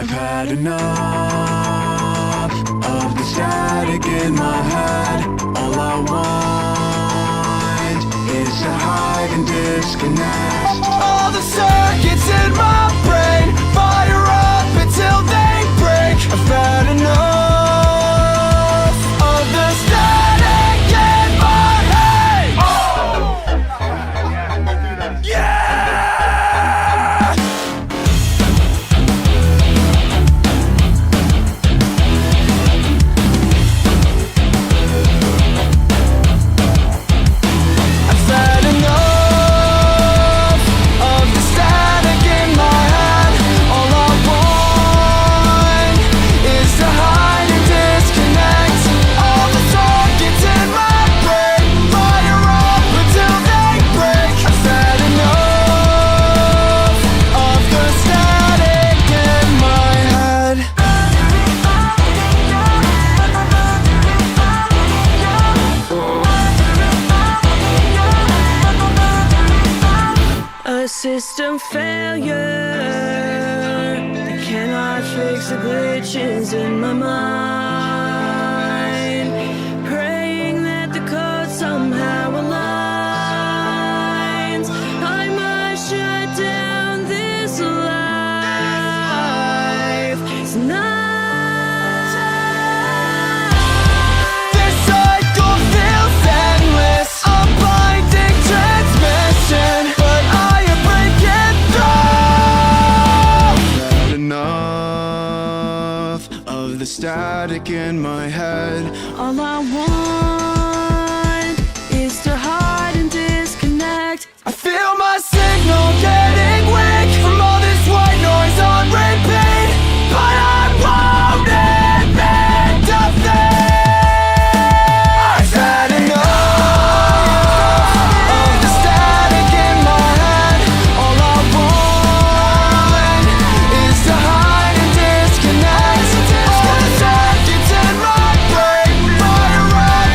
I've had enough of the static in my head. All I want is to hide and disconnect. All the circuits in my brain fire up until they break. I've had enough of the static in my head. Yeah! System failure, I cannot fix the glitches in my mind. Praying that the code somehow aligns. I must shut down this life tonight. This cycle feels endless, a blinding transmission, but of the static in my head. All I want is to hide and disconnect. I feel my signal getting weak from all this white noise on repeat, but I won't admit defeat. I've had enough of the static in my head. All I want is to hide and disconnect. All the circuits in my brain fire up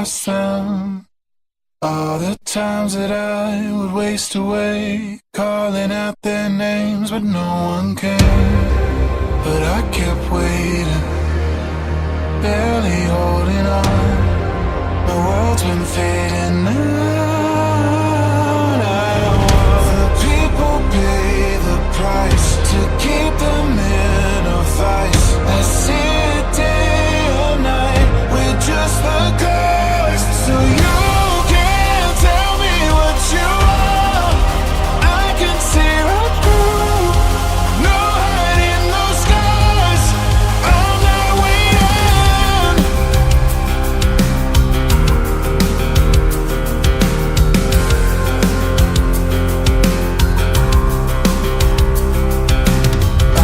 past them. All the times that I would waste away, calling out their names, but no one came. But I kept waiting, barely holding on. My world's been fading out. The people pay the price to keep them in a vice. I see it day or night with just the ghost. So you can't tell me what you are. I can see right through. No hiding those scars. I'm not waiting.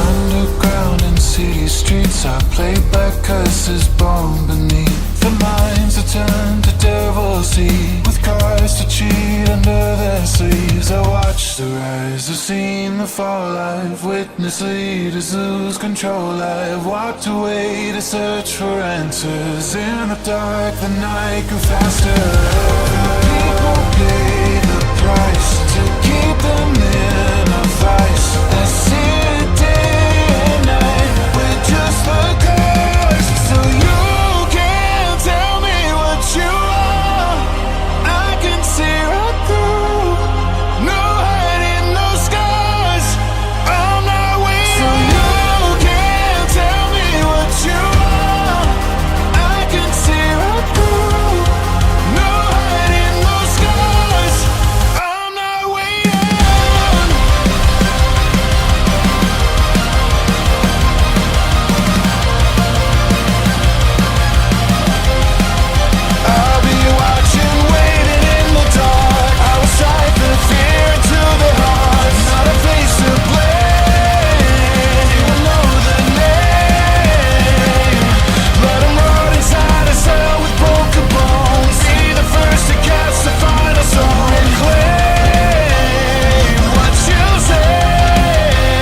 Underground in city streets, I play black curses born beneath the minds that turn to devils see, with cars to cheat under their sleeves. I watch the rise, I've seen the fall, I've witnessed leaders lose control. I've walked away to search for answers. In the dark, the night grew faster. People pay the price to keep them in a vice. I see it day and night with just the cause. So you can't tell me what you are. I can see right through. No hiding those scars. I'm not waiting. So you can't tell me what you are. I can see right through. No hiding those scars. I'm not waiting. I'll be watching, waiting in the dark. I will strike the fear into their hearts. Not a face to blame. You will know the name. Let them rot inside a cell with broken bones. Be the first to catch the final song and claim what you say.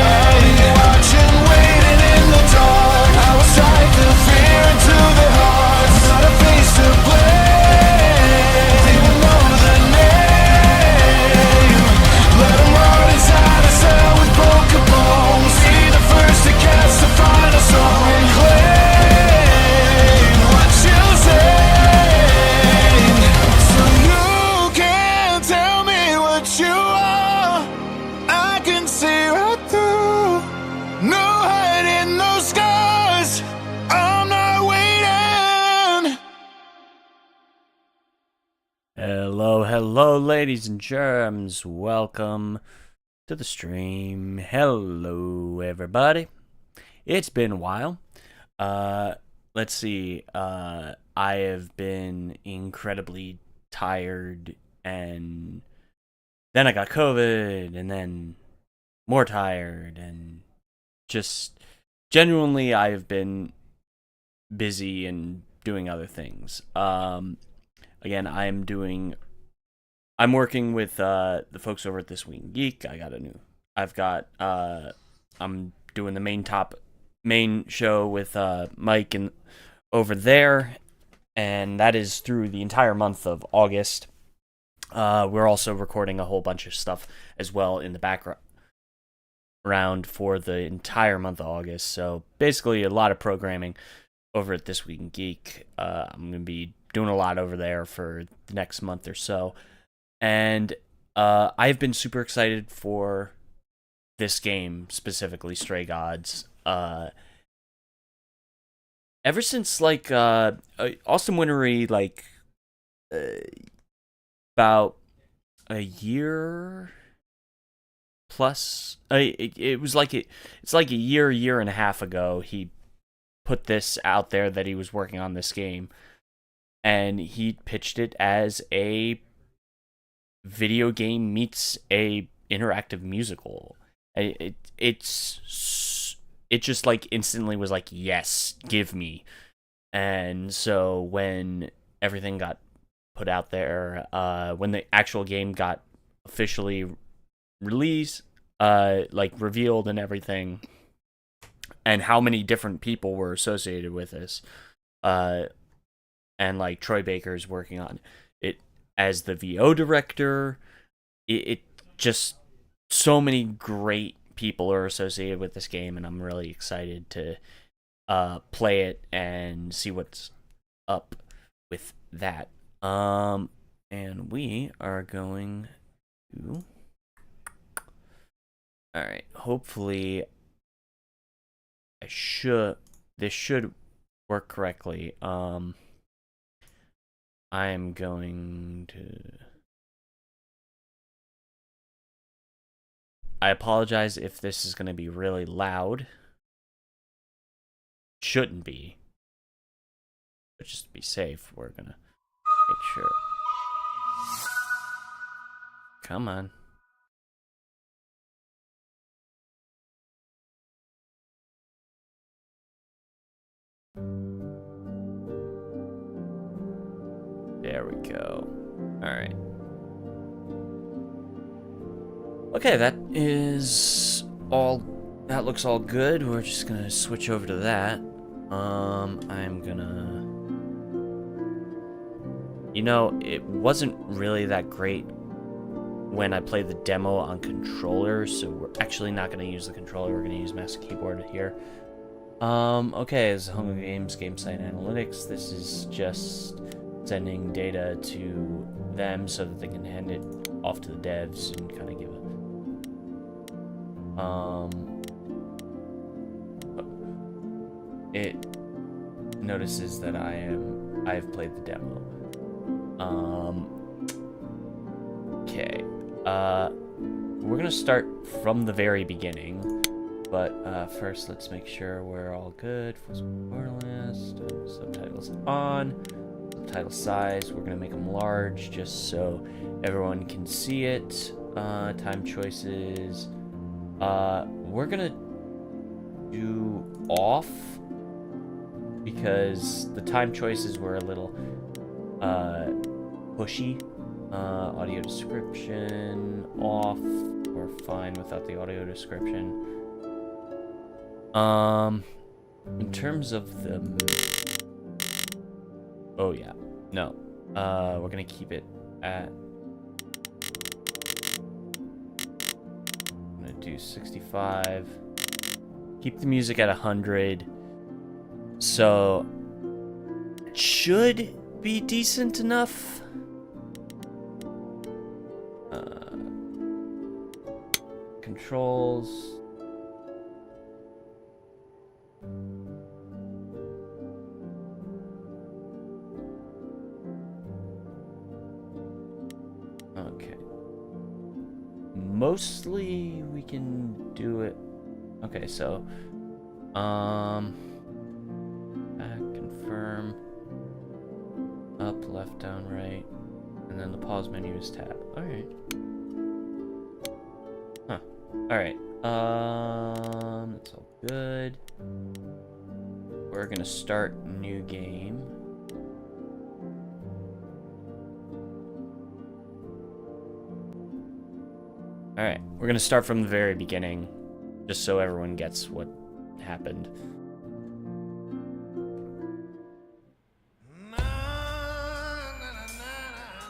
I'll be watching, waiting in the dark. I will strike the fear into their hearts. Not a face to blame. They will know the name. Let them rot inside a cell with broken bones. Be the first to catch the final song and claim what you say. So you can't tell me what you are. I can see right through. No hiding those scars. I'm not waiting. Hello, ladies and germs. Welcome to the stream. Hello, everybody. It's been a while. Let's see. I have been incredibly tired, and then I got COVID, and then more tired, and just genuinely, I have been busy and doing other things. Again, I'm working with the folks over at This Week in Geek. I'm doing the main show with Mike and over there, and that is through the entire month of August. We're also recording a whole bunch of stuff as well in the background for the entire month of August. So basically a lot of programming over at This Week in Geek. I'm going to be doing a lot over there for the next month or so. And I've been super excited for this game, specifically Stray Gods. Ever since, like, Austin Wintory, like, about a year plus, it's like a year and a half ago, he put this out there that he was working on this game, and he pitched it as a video game meets a interactive musical. It just like instantly was like, yes, give me. And so when everything got put out there, when the actual game got officially released, like revealed and everything, and how many different people were associated with this, and like Troy Baker's working on it as the VO director. It just, so many great people are associated with this game, and I'm really excited to play it and see what's up with that. And we are going to, all right, hopefully this should work correctly. I'm going to, I apologize if this is going to be really loud. Shouldn't be. But just to be safe, we're going to make sure. Come on. There we go. All right. Okay, that is all. That looks all good. We're just gonna switch over to that. I'm gonna. You know, it wasn't really that great when I played the demo on controller, so we're actually not gonna use the controller. We're gonna use mouse and keyboard here. Okay, as Hunger Games Game Site Analytics, this is just sending data to them so that they can hand it off to the devs and kind of give it notices that I've played the demo. Okay. We're gonna start from the very beginning. But first, let's make sure we're all good. Full support list, subtitles on, subtitle size. We're gonna make them large just so everyone can see it. Time choices. We're gonna do off because the time choices were a little pushy. Audio description off. We're fine without the audio description. In terms of the... Oh, yeah. No. We're gonna keep it at... I'm gonna do 65. Keep the music at 100. So... It should be decent enough. Controls... Okay. Mostly we can do it. Okay, so back, confirm, up, left, down, right, and then the pause menu is tab. All right. Huh. All right. That's all good. We're gonna start new game. Alright, we're gonna start from the very beginning, just so everyone gets what happened.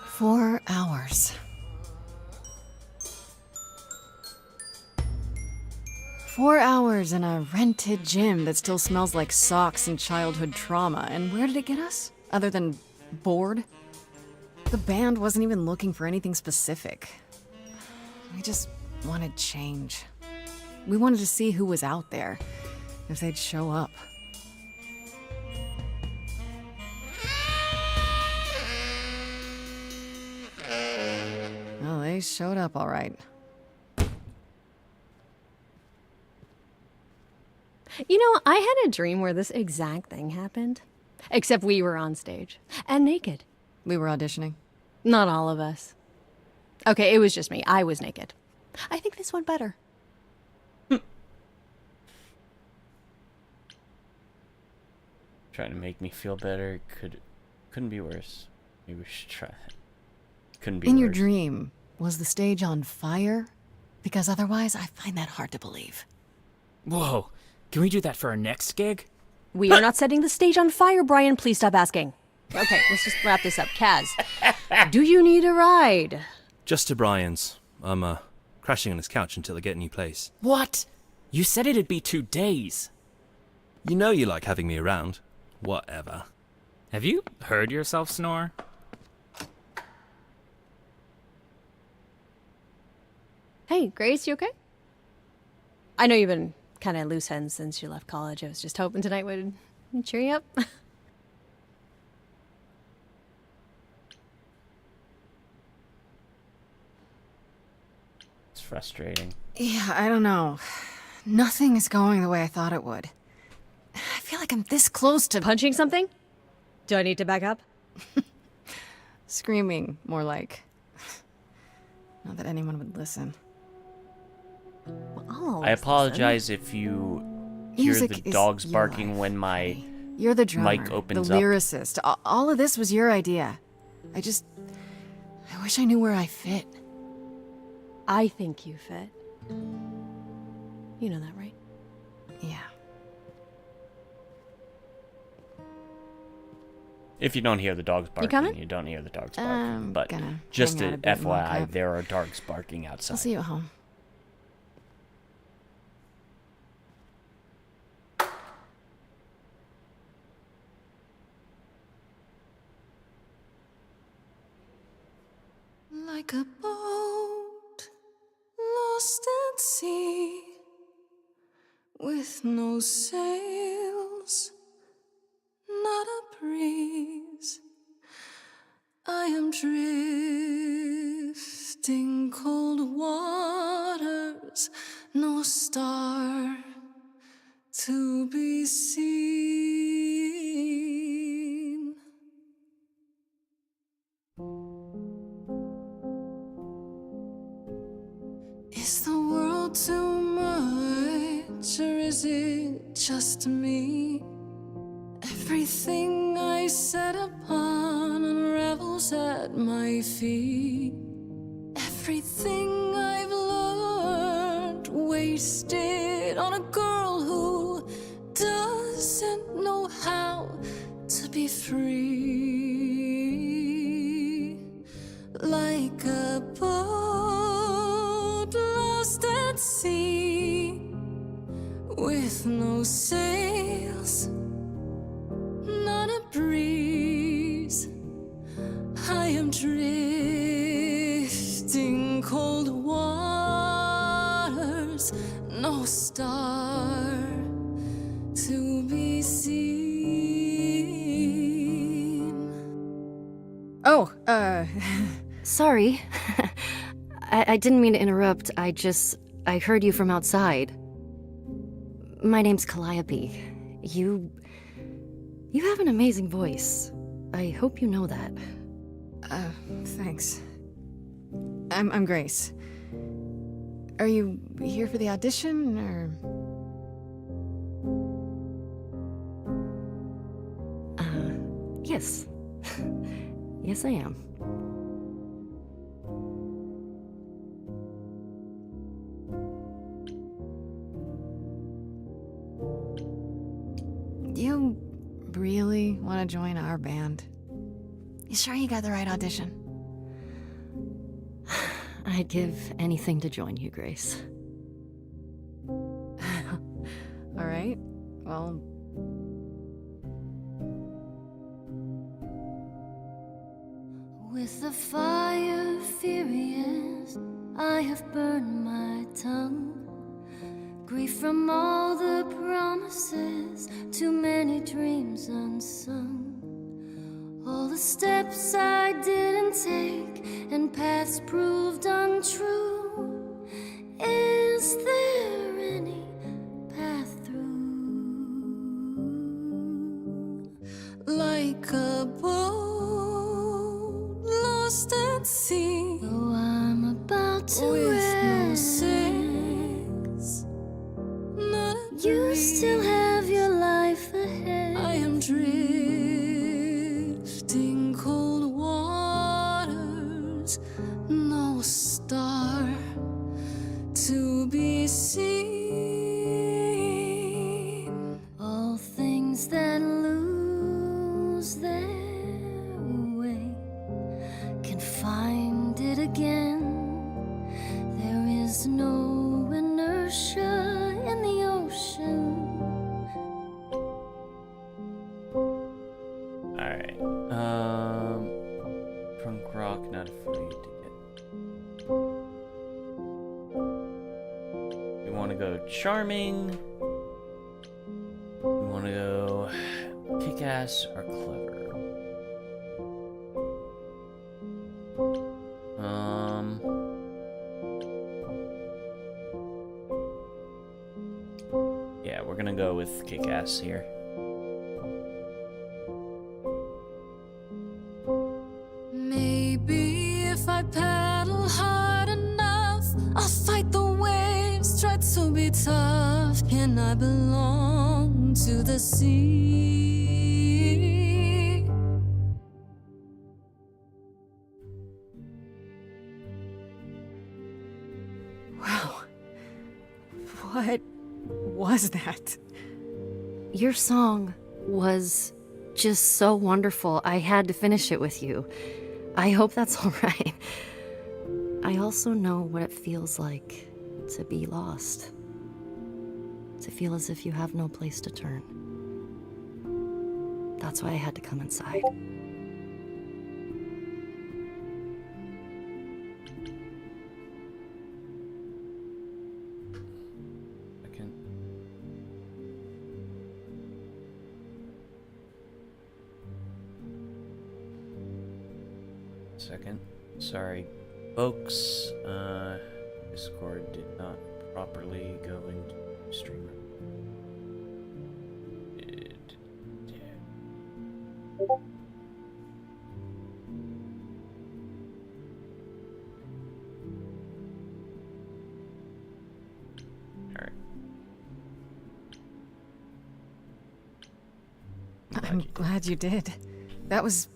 Four hours. 4 hours in a rented gym that still smells like socks and childhood trauma. And where did it get us? Other than bored? The band wasn't even looking for anything specific. We just wanted change. We wanted to see who was out there, if they'd show up. Well, they showed up all right. You know, I had a dream where this exact thing happened. Except we were on stage. And naked. We were auditioning. Not all of us. Okay, it was just me. I was naked. I think this went better. Trying to make me feel better. Couldn't be worse. Maybe we should try it. Couldn't be worse. In your dream, was the stage on fire? Because otherwise, I find that hard to believe. Whoa, can we do that for our next gig? We are not setting the stage on fire, Brian. Please stop asking. Okay, let's just wrap this up. Kaz, do you need a ride? Just to Brian's. I'm, crashing on his couch until I get a new place. What? You said it'd be 2 days. You know you like having me around. Whatever. Have you heard yourself snore? Hey, Grace, you okay? I know you've been kind of loose ends since you left college. I was just hoping tonight would cheer you up. It's frustrating. Yeah, I don't know. Nothing is going the way I thought it would. I feel like I'm this close to Punching something? Do I need to back up? screaming, more like. Not that anyone would listen. Well, I'll always I apologize if you hear Music the is dogs your barking life, when my okay? You're the drummer, mic opens the up. lyricist. All of this was your idea. I wish I knew where I fit. listen. I think you fit. You know that, right? Yeah. If you don't hear the dogs barking, coming? you don't hear the dogs barking. I'm But gonna just hang out a a bit more, FYI, Cap. there are dogs barking outside. I'll see you at home. Like a boat lost at sea with no sails, not a breeze. I am drifting cold waters, no star to be seen. Is the world too much, or is it just me? Everything I set upon unravels at my feet. Everything I've learned wasted on a girl who doesn't know how to be free. Like a boat lost at sea with no sails, not a breeze. I am drifting cold waters, no star to be seen. Oh, Sorry. I didn't mean to interrupt. I heard you from outside. My name's Calliope. You have an amazing voice. I hope you know that. thanks. I'm Grace. Are you here for the audition, or? Yes. Yes, I am. You really want to join our band? You sure you got the right audition? I'd give anything to join you, Grace. All right. Well, with the fire furious, I have burned my tongue. Grief from all the promises, too many dreams unsung. All the steps I didn't take and paths proved untrue. Is there any path through? like a boat lost at sea. Oh, I'm about to With no rest. sails, not a You breeze. still have your life ahead. I am drifting cold waters, no star to be seen. All things that lose their inertia in the ocean. Alright. Punk rock, not afraid to get. We want to go charming. We want to go kick-ass or clever. Yeah, we're gonna go with kick-ass here. Maybe if I paddle hard enough, I'll fight the waves, try to be tough. Can I belong to the sea? Wow. What was that? Your song was just so wonderful. I had to finish it with you. I hope that's all right. I also know what it feels like to be lost. To feel as if you have no place to turn. That's why I had to come inside. Second. Sorry, folks. Discord did not properly go into streamer. Alright. I'm glad you did. That was...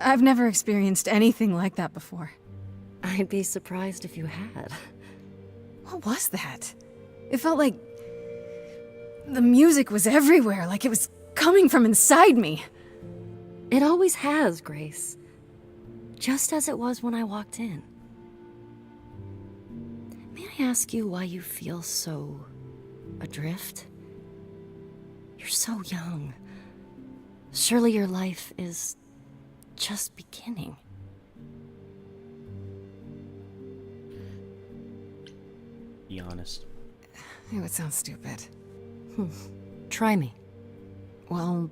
I've never experienced anything like that before. I'd be surprised if you had. What was that? It felt like... the music was everywhere, like it was coming from inside me. It always has, Grace. Just as it was when I walked in. May I ask you why you feel so... adrift? You're so young. Surely your life is... just beginning. Be honest. It would sound stupid. Try me. Well...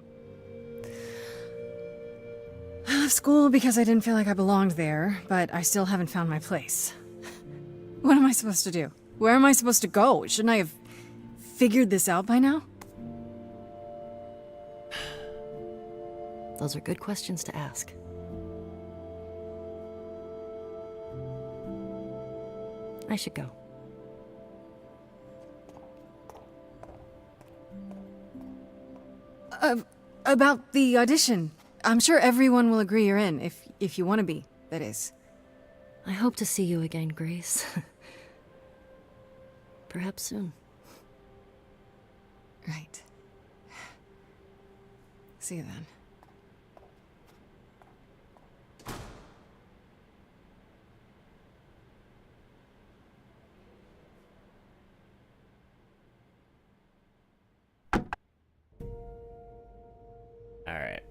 I left school because I didn't feel like I belonged there, but I still haven't found my place. What am I supposed to do? Where am I supposed to go? Shouldn't I have figured this out by now? Those are good questions to ask. I should go. About the audition. I'm sure everyone will agree you're in, if you want to be, that is. I hope to see you again, Grace. Perhaps soon. Right. See you then. All right.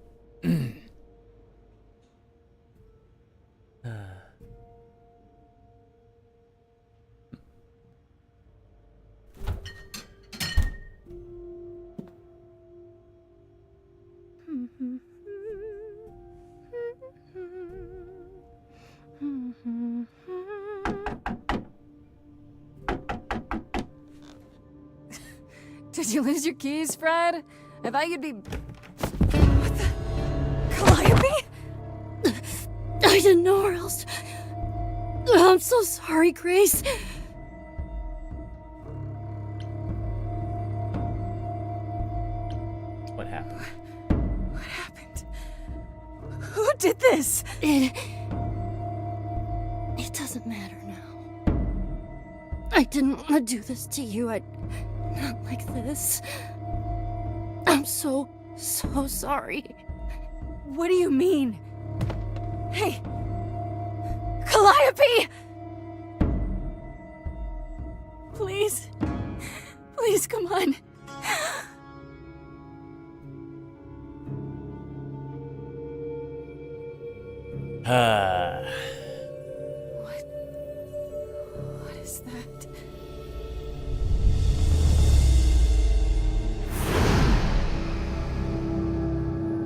Did you lose your keys, Fred? I thought you'd be... What the... Calliope? I didn't know where else. I'm so sorry, Grace. What happened? What happened? Who did this? It doesn't matter now. I didn't want to do this to you. Not like this. I'm so sorry. What do you mean? Hey! Calliope! Please. Please, come on. What is that?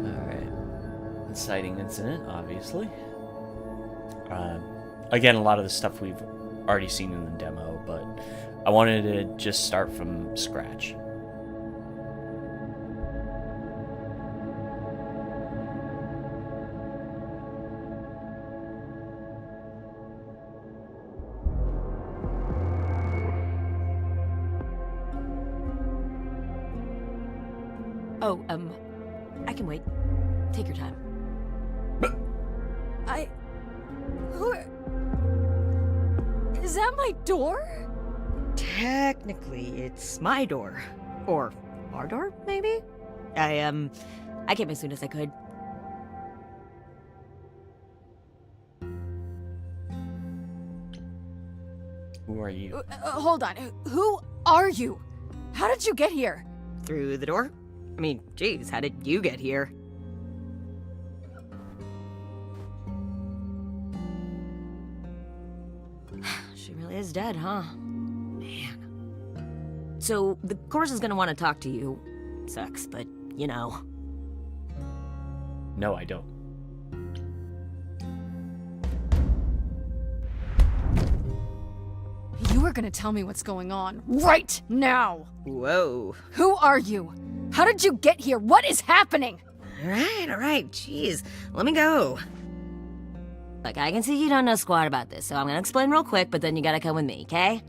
Alright. Inciting incident, obviously. Again, a lot of the stuff we've already seen in the demo, but I wanted to just start from scratch. Oh, I can wait. Take your time. Is that my door? Technically, it's my door. Or our door, maybe? I came as soon as I could. Who are you? Hold on. Who are you? How did you get here? Through the door? I mean, geez, how did you get here? She really is dead, huh? Man. So, the chorus is gonna want to talk to you. Sucks, but, you know. No, I don't. You are gonna tell me what's going on right now! Whoa. Who are you? How did you get here? What is happening? Alright, jeez. Let me go. Look, I can see you don't know squat about this, so I'm gonna explain real quick, but then you gotta come with me, okay?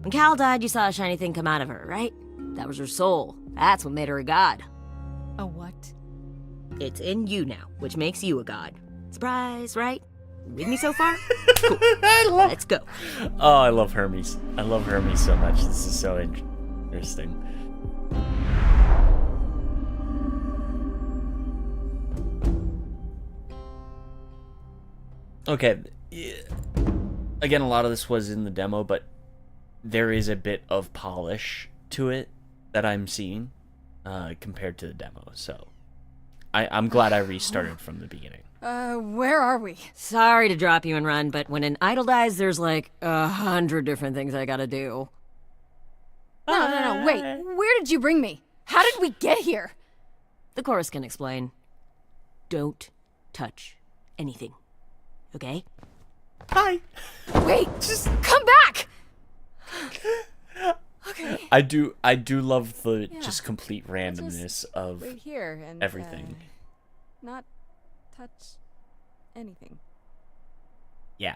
When Cal died, you saw a shiny thing come out of her, right? That was her soul. That's what made her a god. A what? It's in you now, which makes you a god. Surprise, right? With me so far? Cool. Let's go. Oh, I love Hermes. I love Hermes so much. This is so interesting. Okay. Again, a lot of this was in the demo, but there is a bit of polish to it that I'm seeing compared to the demo. So I'm glad I restarted from the beginning. Where are we? Sorry to drop you and run, but when an idol dies, there's like 100 different things I gotta do. No, wait. Where did you bring me? How did we get here? The chorus can explain. Don't touch anything. Okay? Hi. Wait, just come back! Okay. I do love the just complete randomness of Wait here and everything. Not touch anything. Yeah.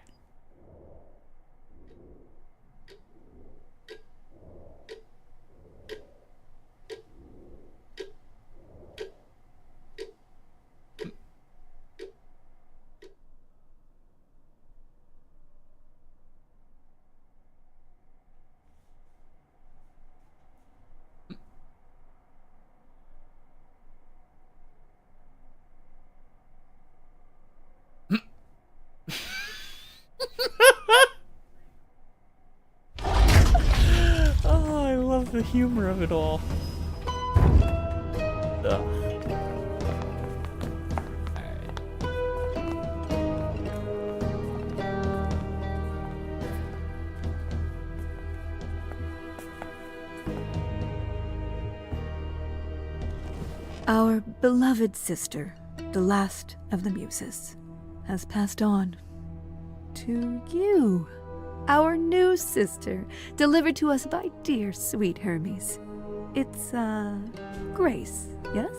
Oh, I love the humor of it all. Ugh. Our beloved sister, the last of the muses, has passed on to you, our new sister, delivered to us by dear sweet Hermes. It's, Grace, yes?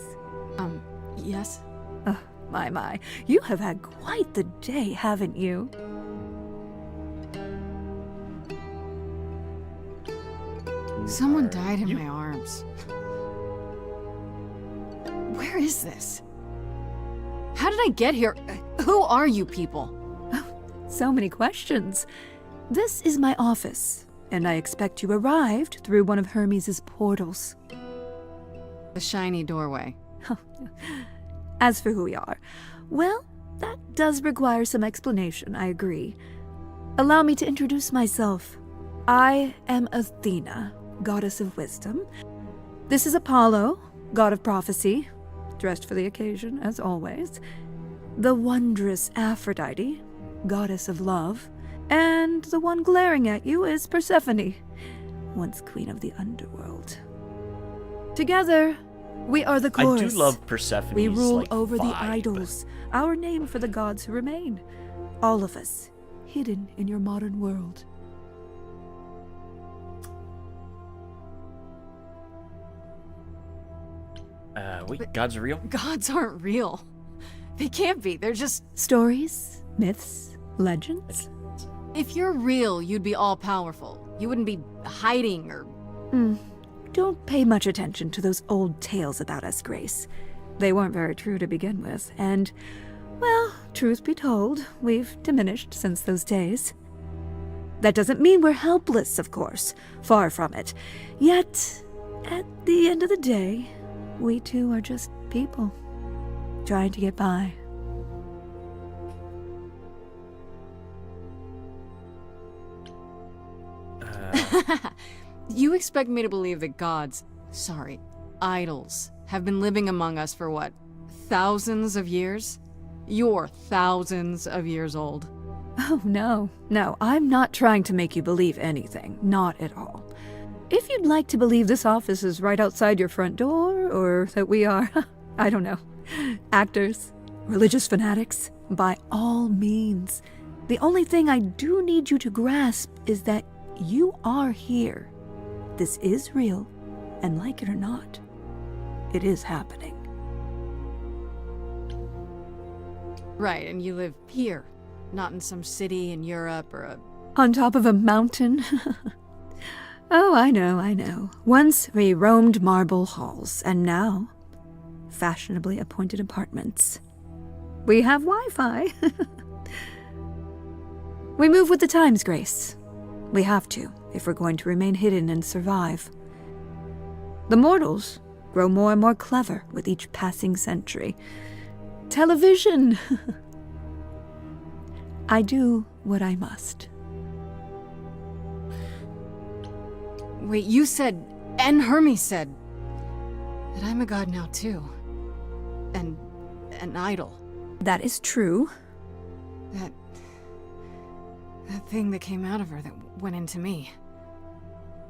Yes? Oh, my. You have had quite the day, haven't you? Someone died in my arms. Where is this? How did I get here? Who are you people? So many questions. This is my office, and I expect you arrived through one of Hermes' portals. The shiny doorway. As for who we are, well, that does require some explanation, I agree. Allow me to introduce myself. I am Athena, goddess of wisdom. This is Apollo, god of prophecy, dressed for the occasion, as always. The wondrous Aphrodite, goddess of love. And the one glaring at you is Persephone, once queen of the underworld. Together, we are the chorus. I do love Persephone's We rule like, over the vibe. idols, our name for the gods who remain. All of us, hidden in your modern world. Wait, gods are real? Gods aren't real. They can't be. They're just... Stories, myths, legends. If you're real, you'd be all-powerful. You wouldn't be hiding or... Don't pay much attention to those old tales about us, Grace. They weren't very true to begin with, and, well, truth be told, we've diminished since those days. That doesn't mean we're helpless, of course. Far from it. Yet, at the end of the day, we too are just people, trying to get by. You expect me to believe that gods, idols, have been living among us for what, thousands of years? You're thousands of years old. Oh, no, I'm not trying to make you believe anything. Not at all. If you'd like to believe this office is right outside your front door, or that we are, I don't know, actors, religious fanatics, by all means. The only thing I do need you to grasp is that you are here. This is real, and like it or not, it is happening. Right, and you live here, not in some city in Europe or a... On top of a mountain? Oh, I know. Once we roamed marble halls, and now, fashionably appointed apartments. We have Wi-Fi. We move with the times, Grace. We have to, if we're going to remain hidden and survive. The mortals grow more and more clever with each passing century. Television! I do what I must. Wait, you said, and Hermes said, that I'm a god now too. And an idol. That is true. That thing that came out of her that went into me.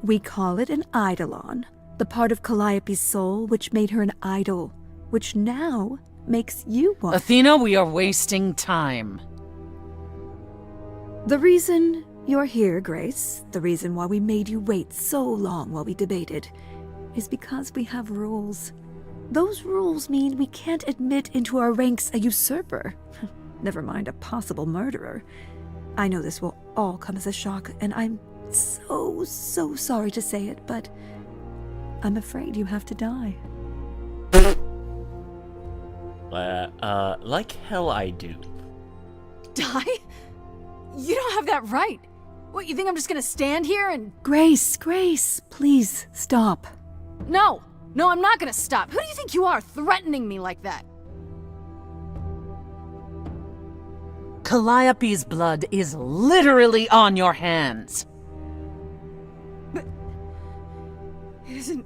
We call it an eidolon, the part of Calliope's soul which made her an idol, which now makes you one. Athena, we are wasting time. The reason you're here, Grace, the reason why we made you wait so long while we debated, is because we have rules. Those rules mean we can't admit into our ranks a usurper, never mind a possible murderer. I know this will all come as a shock, and I'm so sorry to say it, but I'm afraid you have to die. Like hell I do. Die? You don't have that right. What, you think I'm just gonna stand here and... Grace, please stop. No, I'm not gonna stop. Who do you think you are, threatening me like that? Calliope's blood is literally on your hands. But... it isn't...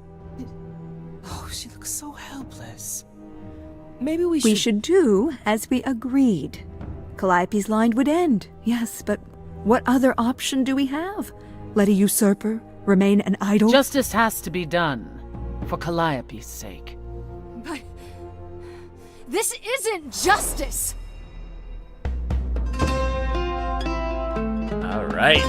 Oh, she looks so helpless. Maybe we should do as we agreed. Calliope's line would end, yes, but what other option do we have? Let a usurper remain an idol? Justice has to be done, for Calliope's sake. But... this isn't justice! Alright.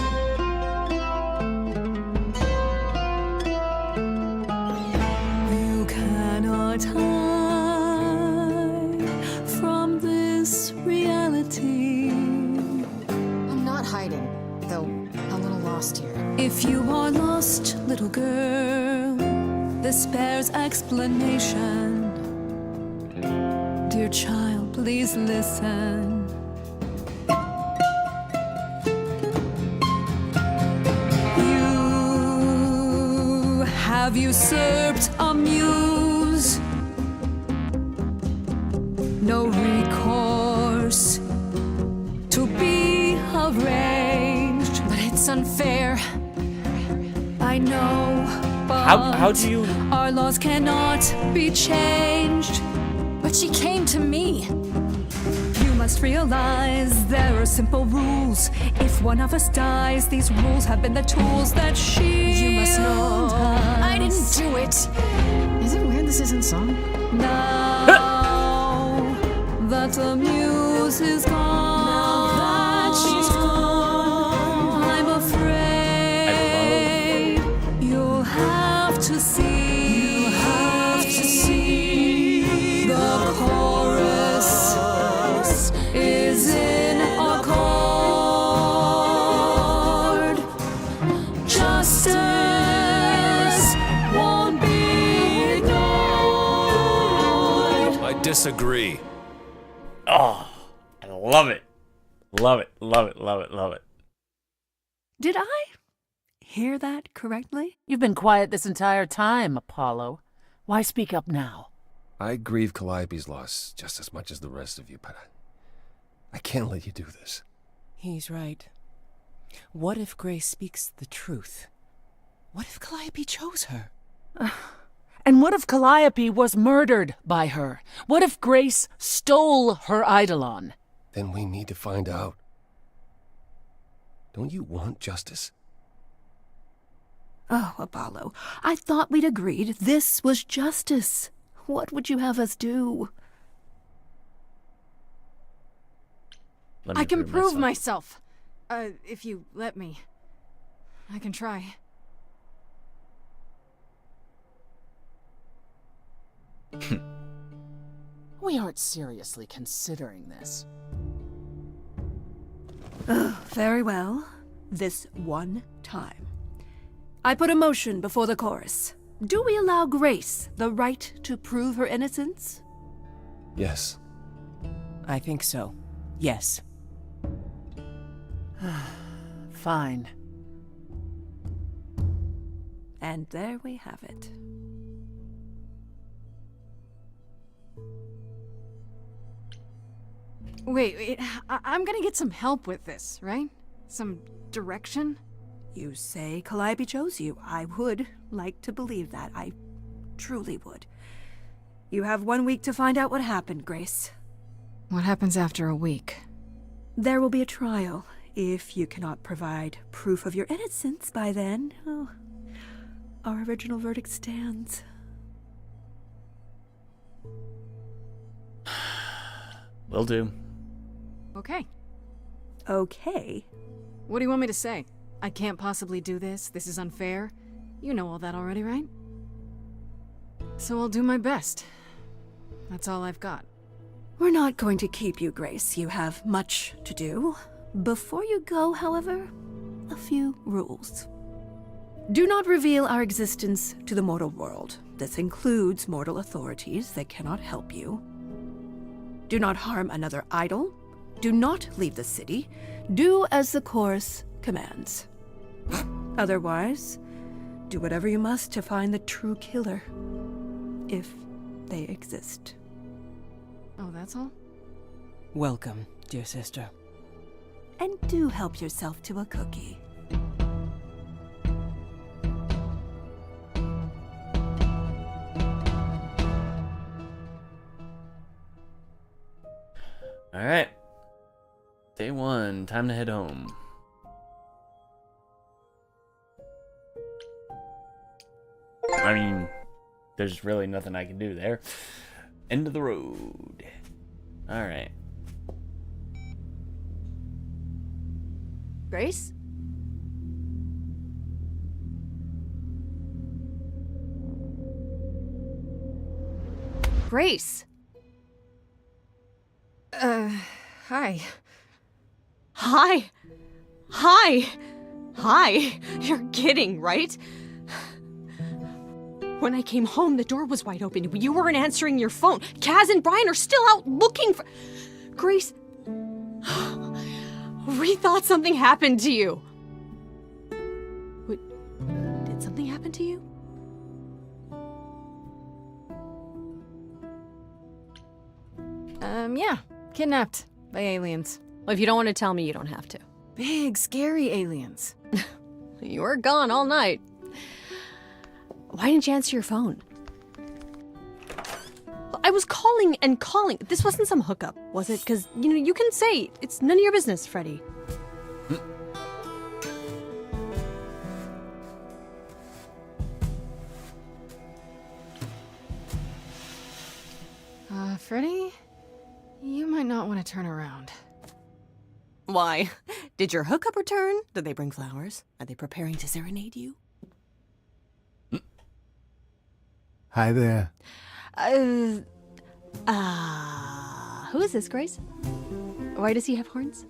You cannot hide from this reality. I'm not hiding, though a little lost here. If you are lost, little girl, this bears explanation. Dear child, please listen. You have usurped a muse. No recourse to be arranged. But it's unfair. I know, but How do you... our laws cannot be changed. But she came to me. You must realize there are simple rules. If one of us dies, these rules have been the tools that You must know. I didn't do it. Is it weird this isn't song? Now that the muse is gone, I'm afraid you'll have to see. The chorus is in accord. Justice won't be ignored. I disagree. Oh, I love it. Love it, love it, love it, love it. Did I hear that correctly? You've been quiet this entire time, Apollo. Why speak up now? I grieve Calliope's loss just as much as the rest of you, but I can't let you do this. He's right. What if Grace speaks the truth? What if Calliope chose her? And what if Calliope was murdered by her? What if Grace stole her Eidolon? Then we need to find out. Don't you want justice? Oh, Apollo, I thought we'd agreed this was justice. What would you have us do? I can prove myself. If you let me. I can try. We aren't seriously considering this. Very well. This one time. I put a motion before the chorus. Do we allow Grace the right to prove her innocence? Yes. I think so. Yes. Fine. And there we have it. Wait, I'm gonna get some help with this, right? Some direction? You say Calliope chose you. I would like to believe that. I truly would. You have 1 week to find out what happened, Grace. What happens after a week? There will be a trial. If you cannot provide proof of your innocence by then, our original verdict stands. Will do. Okay. Okay. What do you want me to say? I can't possibly do this. This is unfair. You know all that already, right? So I'll do my best. That's all I've got. We're not going to keep you, Grace. You have much to do. Before you go, however, a few rules. Do not reveal our existence to the mortal world. This includes mortal authorities. They cannot help you. Do not harm another idol. Do not leave the city. Do as the chorus commands. Otherwise, do whatever you must to find the true killer. If they exist. Oh, that's all? Welcome, dear sister. And do help yourself to a cookie. Alright. Day 1, time to head home. I mean, there's really nothing I can do there. End of the road. Alright. Grace? Grace! Hi. Hi! Hi! Hi! You're kidding, right? When I came home, the door was wide open. You weren't answering your phone. Kaz and Brian are still out looking for... Grace... We thought something happened to you. Wait, did something happen to you? Yeah. Kidnapped by aliens. Well, if you don't want to tell me, you don't have to. Big, scary aliens. You were gone all night. Why didn't you answer your phone? I was calling and calling. This wasn't some hookup, was it? Because, you can say it's none of your business, Freddy. Freddy? You might not want to turn around. Why? Did your hookup return? Did they bring flowers? Are they preparing to serenade you? Hi there. Who is this, Grace? Why does he have horns?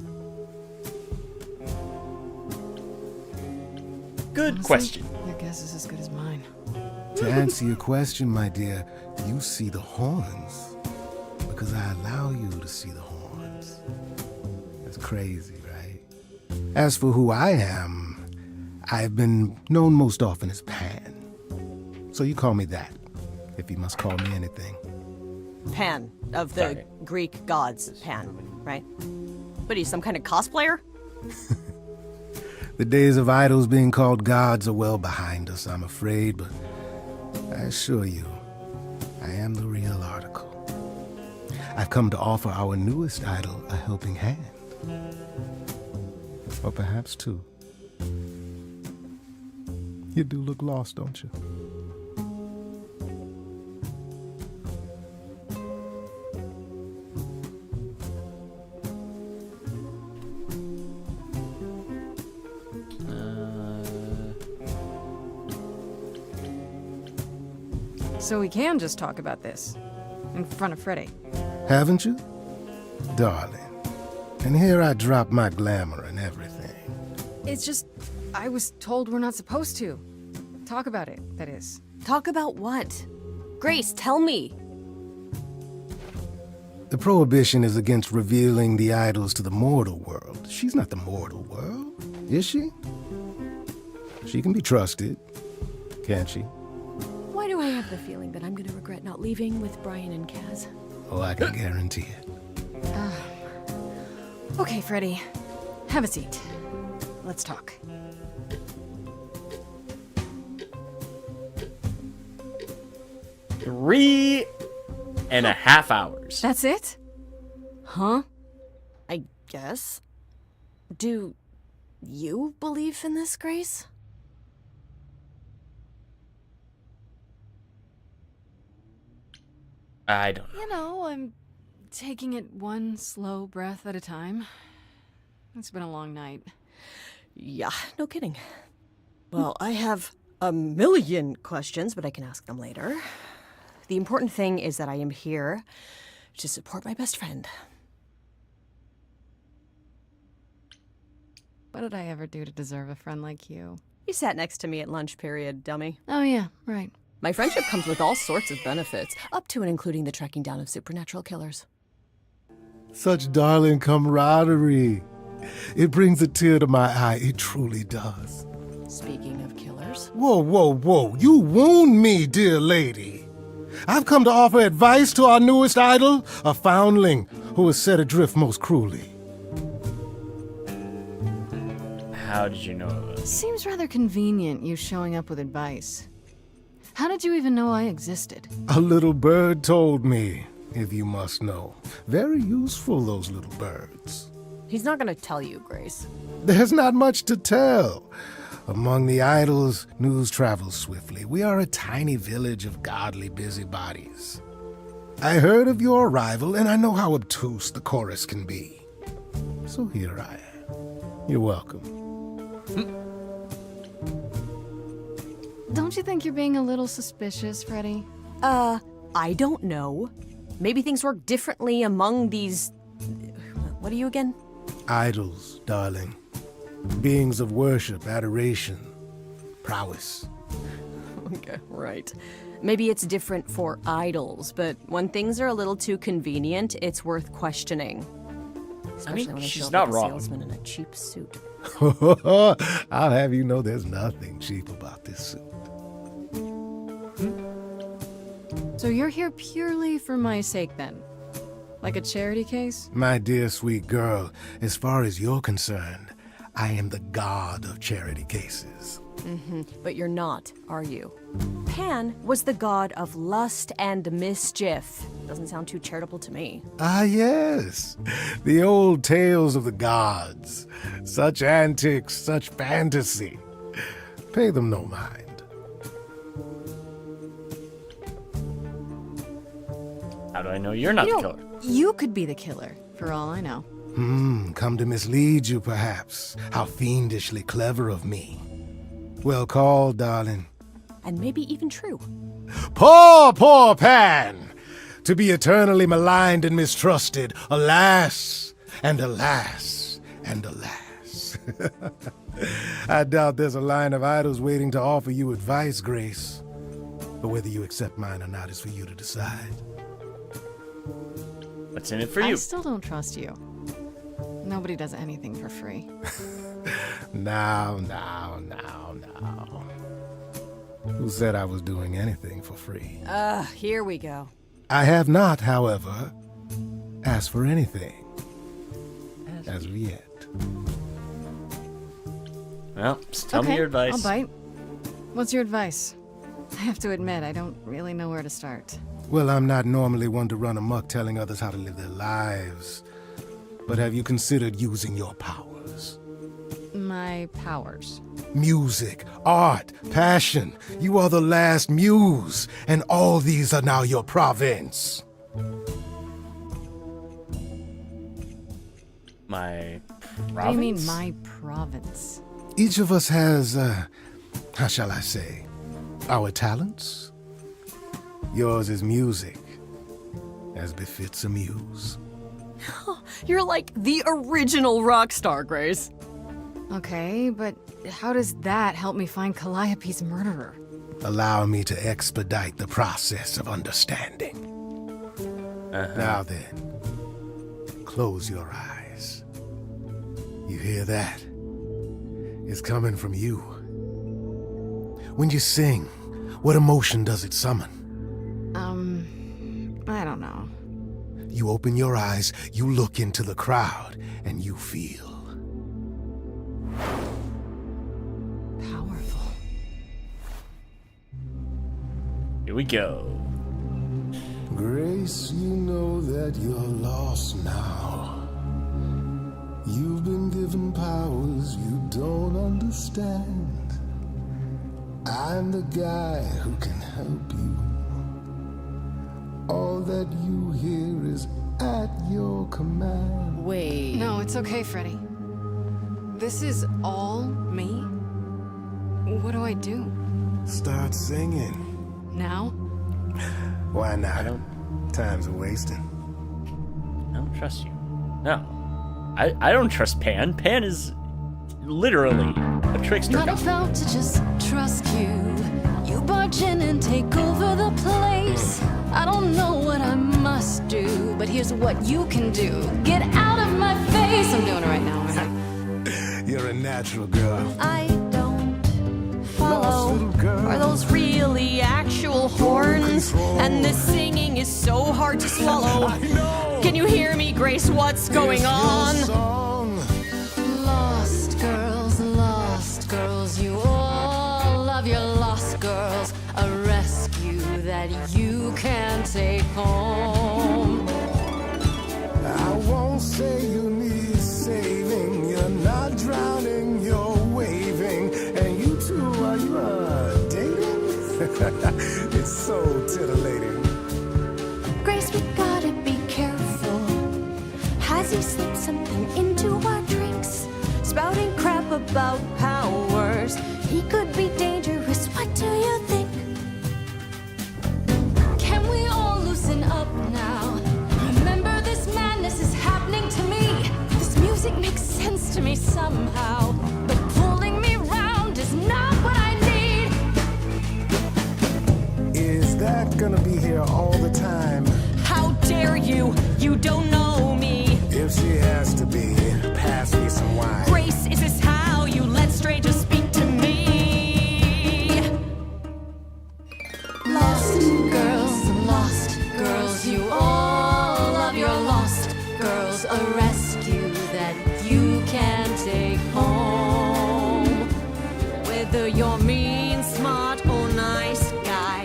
Good Honestly, question. Your guess is as good as mine. To answer your question, my dear, you see the horns because I allow you to see the horns. That's crazy, right? As for who I am, I've been known most often as Pan. So you call me that, if you must call me anything. Pan, of the Greek gods, Pan, right? What are you, some kind of cosplayer? The days of idols being called gods are well behind us, I'm afraid, but I assure you, I am the real article. I've come to offer our newest idol a helping hand. Or perhaps two. You do look lost, don't you? So we can just talk about this in front of Freddy. Haven't you? Darling. And here I drop my glamour and everything. It's just, I was told we're not supposed to. Talk about it, that is. Talk about what? Grace, tell me. The prohibition is against revealing the idols to the mortal world. She's not the mortal world, is she? She can be trusted, can't she? Why do I have the feeling that I'm gonna regret not leaving with Brian and Kaz? Oh, I can guarantee it. Okay, Freddy. Have a seat. Let's talk. Three and a half hours. That's it? Huh? I guess. Do you believe in this, Grace? I don't know. You know, I'm taking it one slow breath at a time. It's been a long night. Yeah, no kidding. Well, I have a million questions, but I can ask them later. The important thing is that I am here to support my best friend. What did I ever do to deserve a friend like you? You sat next to me at lunch period, dummy. Oh yeah, right. My friendship comes with all sorts of benefits, up to and including the tracking down of supernatural killers. Such darling camaraderie. It brings a tear to my eye. It truly does. Speaking of killers. Whoa, whoa, whoa. You wound me, dear lady. I've come to offer advice to our newest idol, a foundling who was set adrift most cruelly. How did you know of us? Seems rather convenient, you showing up with advice. How did you even know I existed? A little bird told me, if you must know. Very useful, those little birds. He's not gonna tell you, Grace. There's not much to tell. Among the idols, news travels swiftly. We are a tiny village of godly busybodies. I heard of your arrival, and I know how obtuse the chorus can be. So here I am. You're welcome. Don't you think you're being a little suspicious, Freddy? I don't know. Maybe things work differently among these... What are you again? Idols, darling. Beings of worship, adoration, prowess. Okay, right. Maybe it's different for idols, but when things are a little too convenient, it's worth questioning. Especially when they she's show up not like a wrong. salesman in a cheap suit. I'll have you know there's nothing cheap about this suit. So you're here purely for my sake, then? Like a charity case? My dear sweet girl, as far as you're concerned, I am the god of charity cases. But you're not, are you? Pan was the god of lust and mischief. Doesn't sound too charitable to me. Ah, yes. The old tales of the gods. Such antics, such fantasy. Pay them no mind. How do I know you're not the killer? You could be the killer, for all I know. Come to mislead you, perhaps. How fiendishly clever of me. Well called, darling. And maybe even true. Poor, poor Pan! To be eternally maligned and mistrusted. Alas, and alas, and alas. I doubt there's a line of idols waiting to offer you advice, Grace. But whether you accept mine or not is for you to decide. What's in it for you? I still don't trust you. Nobody does anything for free. Now. Who said I was doing anything for free? Here we go. I have not, however, asked for anything. As of yet. Well, just tell me your advice. I'll bite. What's your advice? I have to admit, I don't really know where to start. Well, I'm not normally one to run amok telling others how to live their lives. But have you considered using your powers? My powers. Music, art, passion. You are the last muse, and all these are now your province. My province? What do you mean, my province? Each of us has, how shall I say, our talents. Yours is music, as befits a muse. You're like the original rock star, Grace. Okay, but how does that help me find Calliope's murderer? Allow me to expedite the process of understanding. Now then, close your eyes. You hear that? It's coming from you. When you sing, what emotion does it summon? I don't know. You open your eyes, you look into the crowd, and you feel powerful. Here we go. Grace, you know that you're lost now. You've been given powers you don't understand. I'm the guy who can help you. All that you hear is at your command. Wait. No, it's okay, Freddy. This is all me? What do I do? Start singing. Now? Why not? Time's a wasting. I don't trust you. No. I don't trust Pan. Pan is literally a trickster. Not about to just trust you. You barge in and take over the place. I don't know what I must do, but here's what you can do. Get out of my face. I'm doing it right now, right? You're a natural girl. I don't follow. Are those really actual horns? And this singing is so hard to swallow. Can you hear me, Grace? What's going on? Lost girls, you all love your lost girls. A rescue that you can take home. I won't say you need saving. You're not drowning, you're waving. And you two, are you dating? It's so titillating. Grace, we gotta be careful. Has he slipped something into our drinks? Spouting crap about powers. He could be dangerous, what do you think? Can we all loosen up now? Remember, this madness is happening to me. This music makes sense to me somehow. But pulling me round is not what I need. Is that gonna be here all the time? How dare you? You don't know me. If she has to be, pass me some wine. Grace, is this how you let strangers speak to me? Lost girls, you all love your lost girls. A rescue that you can take home. Whether you're mean, smart, or nice guy,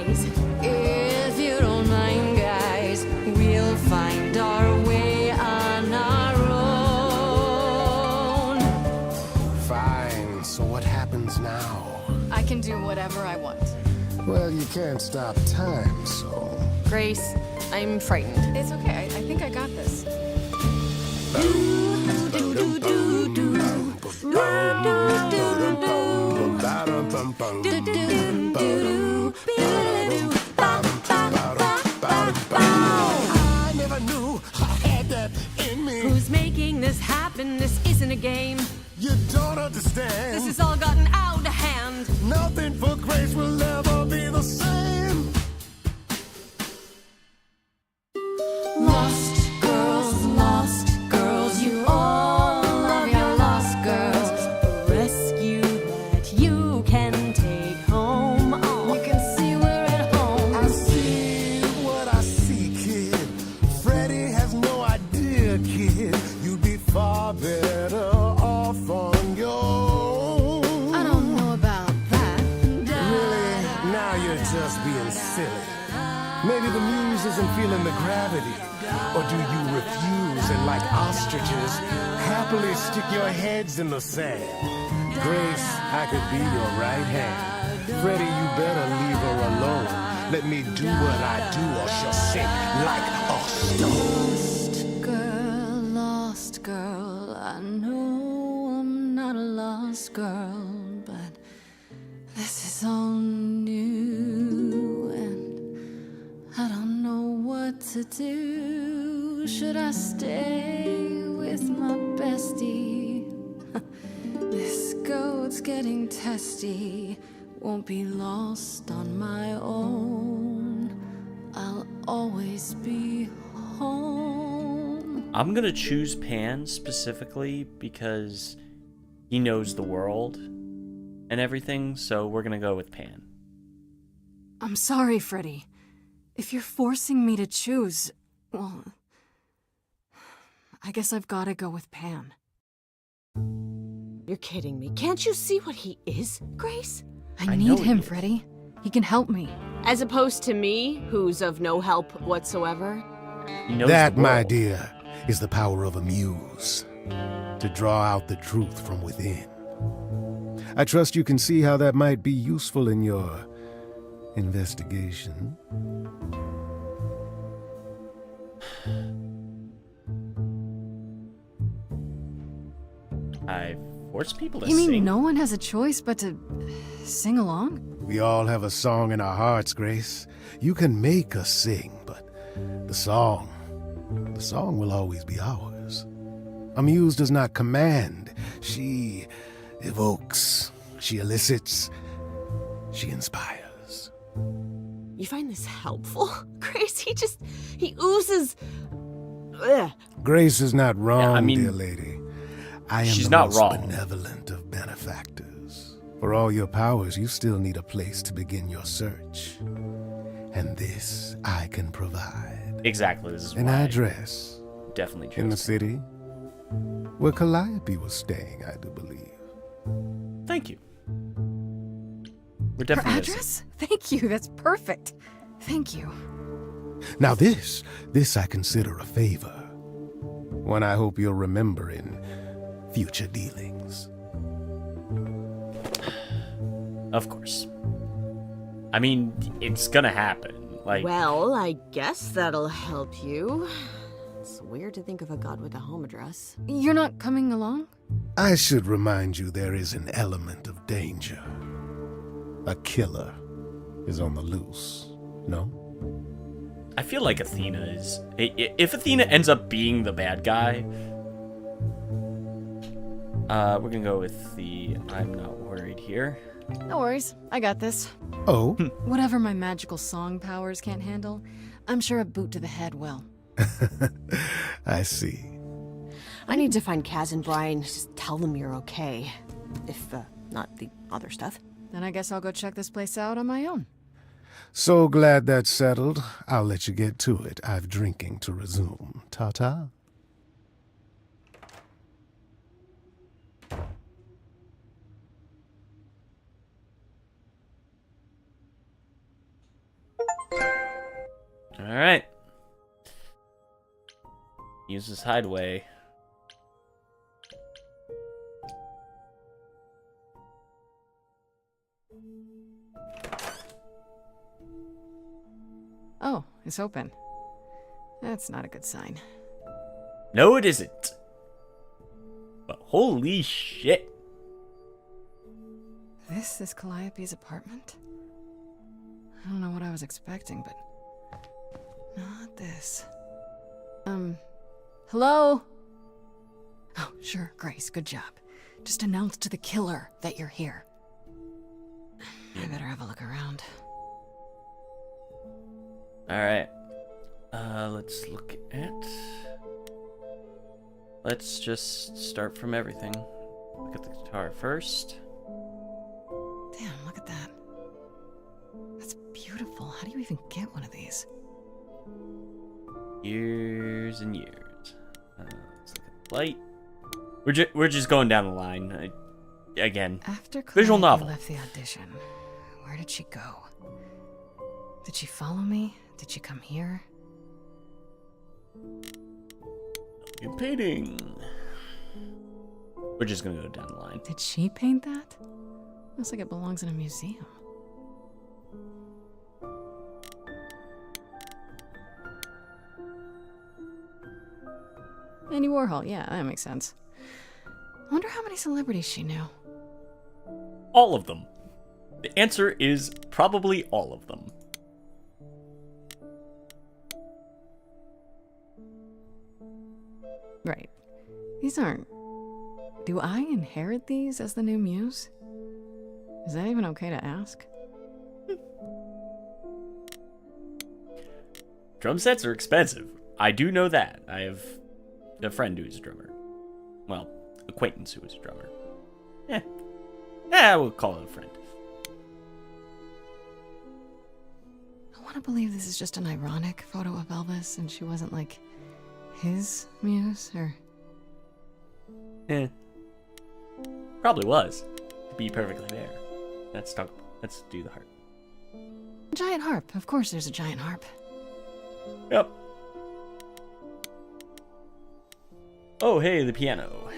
I want. Well, you can't stop time, so... Grace, I'm frightened. It's okay. I think I got this. I never knew I had that in me. Who's making this happen? This isn't a game. You don't understand. This has all gotten out of hand. Nothing for Grace will ever be the same. Lost girls, you all love your lost girls. A rescue that you can take home. Oh. You can see we're at home. I see what I see, kid. Freddie has no idea, kid. You'd be far better off on your own. I don't know about that. Really? Now you're just being silly. Maybe the muse isn't feeling the gravity. Or do you refuse and, like ostriches, happily stick your heads in the sand? Grace, I could be your right hand. Freddie, you better leave her alone. Let me do what I do or she'll sink like a stone. Lost girl, I know I'm not a lost girl, but this is all new and I don't know what to do. Should I stay with my bestie? This goat's getting testy. Won't be lost on my own. I'll always be home. I'm gonna choose Pan specifically because he knows the world and everything, so we're gonna go with Pan. I'm sorry, Freddy. If you're forcing me to choose, well, I guess I've gotta go with Pan. You're kidding me. Can't you see what he is, Grace? I need him, Freddy. He can help me. As opposed to me, who's of no help whatsoever. That, my dear, is the power of a muse. To draw out the truth from within. I trust you can see how that might be useful in your investigation. I force people to You mean sing? no one has a choice but to sing along? We all have a song in our hearts, Grace. You can make us sing, but the song will always be ours. A muse does not command. She evokes. She elicits. She inspires. You find this helpful, Grace? He oozes. Ugh. Grace is not wrong, I mean, dear lady. I am she's the not most wrong. benevolent of benefactors. For all your powers, you still need a place to begin your search. And this I can provide. Exactly. This is An why I address. definitely chose In the Pan. city. Where Calliope was staying, I do believe. Thank you. We're Her definitely gonna address? Thank you, that's perfect. Thank you. Now this I consider a favor. One I hope you'll remember in future dealings. Of course. I mean, it's gonna happen. Like, Well, I guess that'll help you. It's weird to think of a god with a home address. You're not coming along? I should remind you there is an element of danger. A killer is on the loose, no? I feel like Athena is. If Athena ends up being the bad guy, we're gonna go with the I'm not worried here. No worries, I got this. Oh? Whatever my magical song powers can't handle, I'm sure a boot to the head will. I see. I need to find Kaz and Brian. Just tell them you're okay. If, not the other stuff. Then I guess I'll go check this place out on my own. So glad that's settled. I'll let you get to it. I've drinking to resume. Ta-ta. Alright. Use this hideaway. It's open. That's not a good sign. No, it isn't. But holy shit. This is Calliope's apartment? I don't know what I was expecting, but not this. Hello? Oh, sure, Grace, good job. Just announce to the killer that you're here. I better have a look around. Alright. Let's look at... Let's just start from everything. Look at the guitar first. Damn, look at that. That's beautiful. How do you even get one of these? Years and years. Let's look at the light. We're just going down the line. Again, After visual Calliope novel. left the audition, where did she go? Did she follow me? Did she come here? Good painting. We're just gonna go down the line. Did she paint that? Looks like it belongs in a museum. Andy Warhol, yeah, that makes sense. I wonder how many celebrities she knew. All of them. The answer is probably all of them. Right. These aren't... Do I inherit these as the new muse? Is that even okay to ask? Drum sets are expensive. I do know that. I have a friend who's a drummer. Well, acquaintance who is a drummer. We'll call it a friend. I want to believe this is just an ironic photo of Elvis and she wasn't like his muse, or... Probably was. To be perfectly fair. Let's do the harp. Giant harp. Of course there's a giant harp. Yep. Oh, hey, the piano.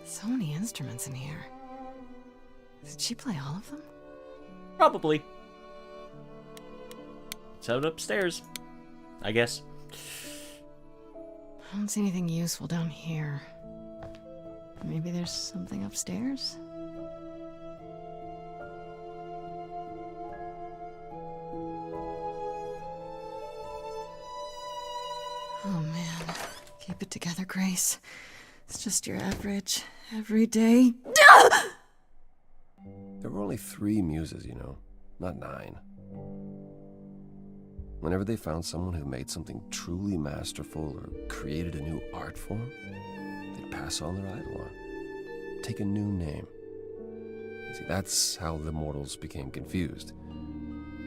So many instruments in here. Did she play all of them? Probably. It's out upstairs, I guess. I don't see anything useful down here. Maybe there's something upstairs? Oh man. Keep it together, Grace. It's just your average, everyday... There were only 3 muses, you know, not 9. Whenever they found someone who made something truly masterful or created a new art form, they'd pass on their idol on, take a new name. See, that's how the mortals became confused.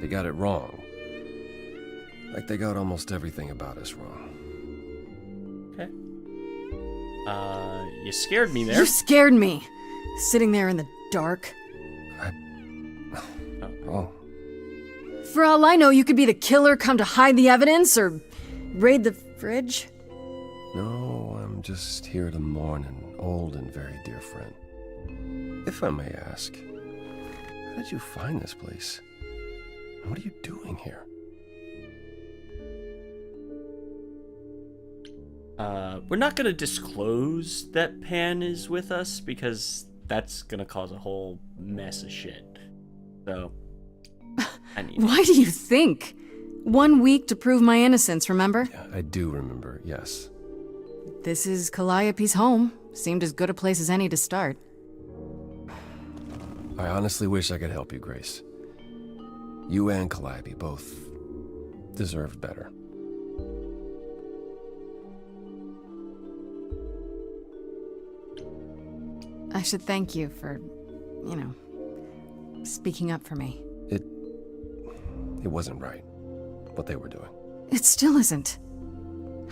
They got it wrong. Like they got almost everything about us wrong. Okay. You scared me there. You scared me! Sitting there in the dark. Oh. For all I know, you could be the killer come to hide the evidence or raid the fridge. No, I'm just here to mourn an old and very dear friend. If I may ask, how did you find this place? And what are you doing here? We're not gonna disclose that Pan is with us because that's gonna cause a whole mess of shit. So, Why do you think? 1 week to prove my innocence, remember? Yeah, I do remember, yes. This is Calliope's home. Seemed as good a place as any to start. I honestly wish I could help you, Grace. You and Calliope both deserved better. I should thank you for, speaking up for me. It wasn't right, what they were doing. It still isn't.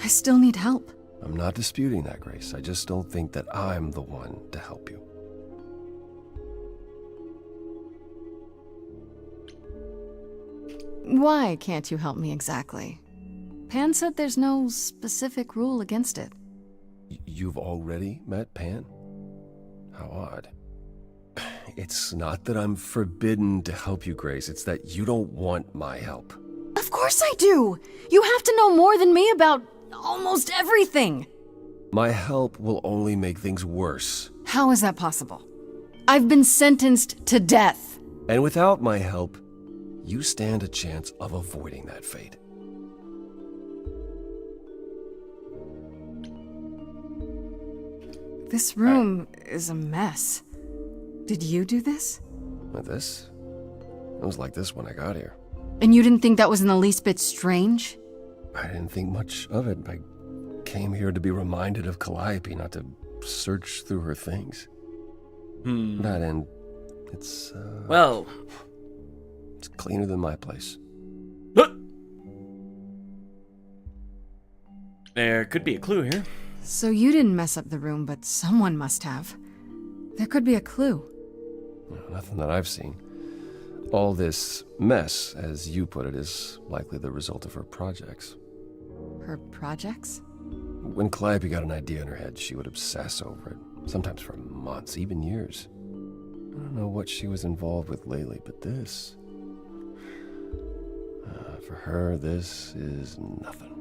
I still need help. I'm not disputing that, Grace. I just don't think that I'm the one to help you. Why can't you help me exactly? Pan said there's no specific rule against it. You've already met Pan? How odd. It's not that I'm forbidden to help you, Grace. It's that you don't want my help. course I do! You have to know more than me about almost everything! My help will only make things worse. How is that possible? I've been sentenced to death. And without my help, you stand a chance of avoiding that fate. This room is a mess. Did you do this? This? It was like this when I got here. And you didn't think that was in the least bit strange? I didn't think much of it. I came here to be reminded of Calliope, not to search through her things. That and it's, Well... It's cleaner than my place. There could be a clue here. So you didn't mess up the room, but someone must have. There could be a clue. Nothing that I've seen. All this mess, as you put it, is likely the result of her projects. Her projects? When Calliope got an idea in her head, she would obsess over it, sometimes for months, even years. I don't know what she was involved with lately, but this... for her, this is nothing.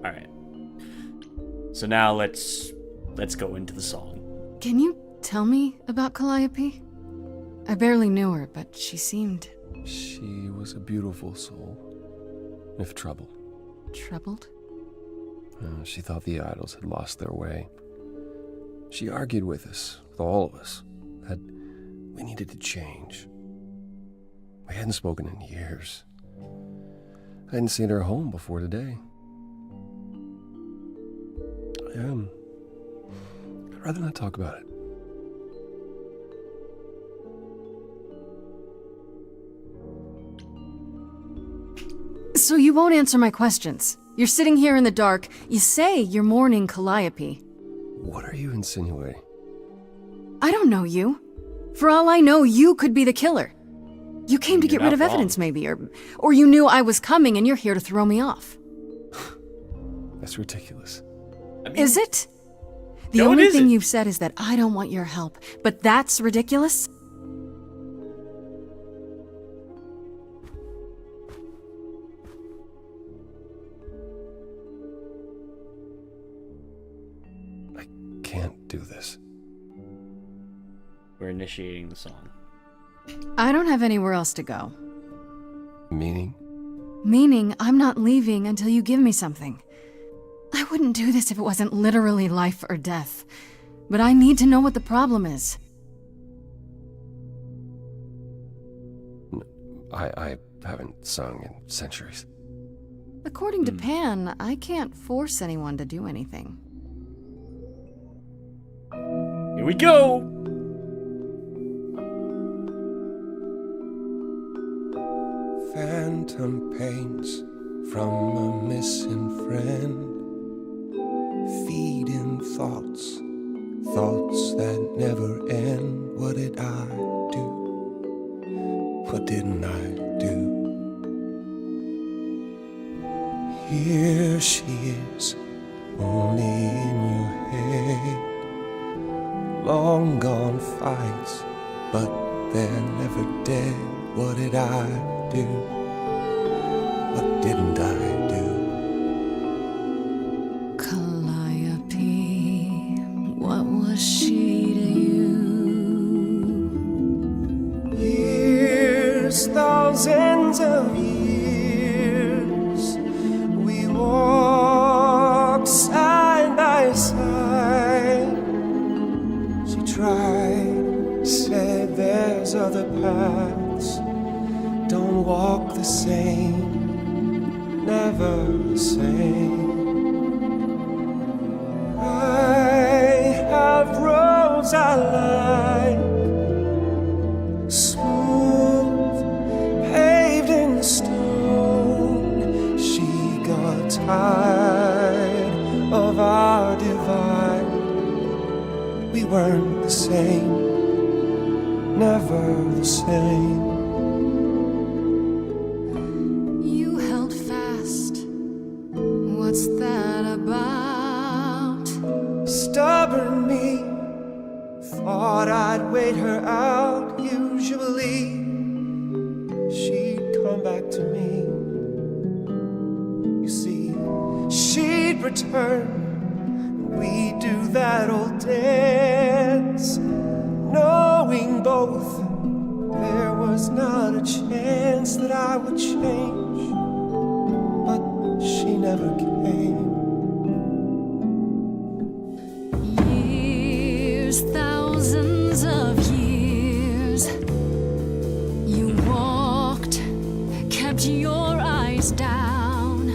Alright. So now let's go into the song. Can you tell me about Calliope? I barely knew her, but she seemed... She was a beautiful soul, if troubled. Troubled? She thought the idols had lost their way. She argued with us, with all of us, that we needed to change. We hadn't spoken in years. I hadn't seen her home before today. I'd rather not talk about it. So you won't answer my questions. You're sitting here in the dark. You say you're mourning Calliope. What are you insinuating? I don't know you. For all I know, you could be the killer. You came to You're get rid not of wrong. evidence, maybe, or you knew I was coming and you're here to throw me off. That's ridiculous. Is it? The No, it only thing isn't. you've said is that I don't want your help, but that's ridiculous? I can't do this. We're initiating the song. I don't have anywhere else to go. Meaning? Meaning I'm not leaving until you give me something. I wouldn't do this if it wasn't literally life or death. But I need to know what the problem is. I haven't sung in centuries. According to Pan, I can't force anyone to do anything. Here we go! Phantom pains from a missing friend, feeding thoughts, thoughts that never end. What did I do? What didn't I do? Here she is, only in your head. Long gone fights, but they're never dead. What did I do? What didn't I do? Calliope, what was she to you? Years, thousands of years, we walked side by side. She tried, said there's other paths. Don't walk the same, never the same. I have roads I like, smooth, paved in stone. She got tired of our divide. We weren't the same, never the same. You held fast. What's that about? Stubborn me, thought I'd wait her out. Usually she'd come back to me. chance that I would change, but she never came. Years, thousands of years, you walked, kept your eyes down.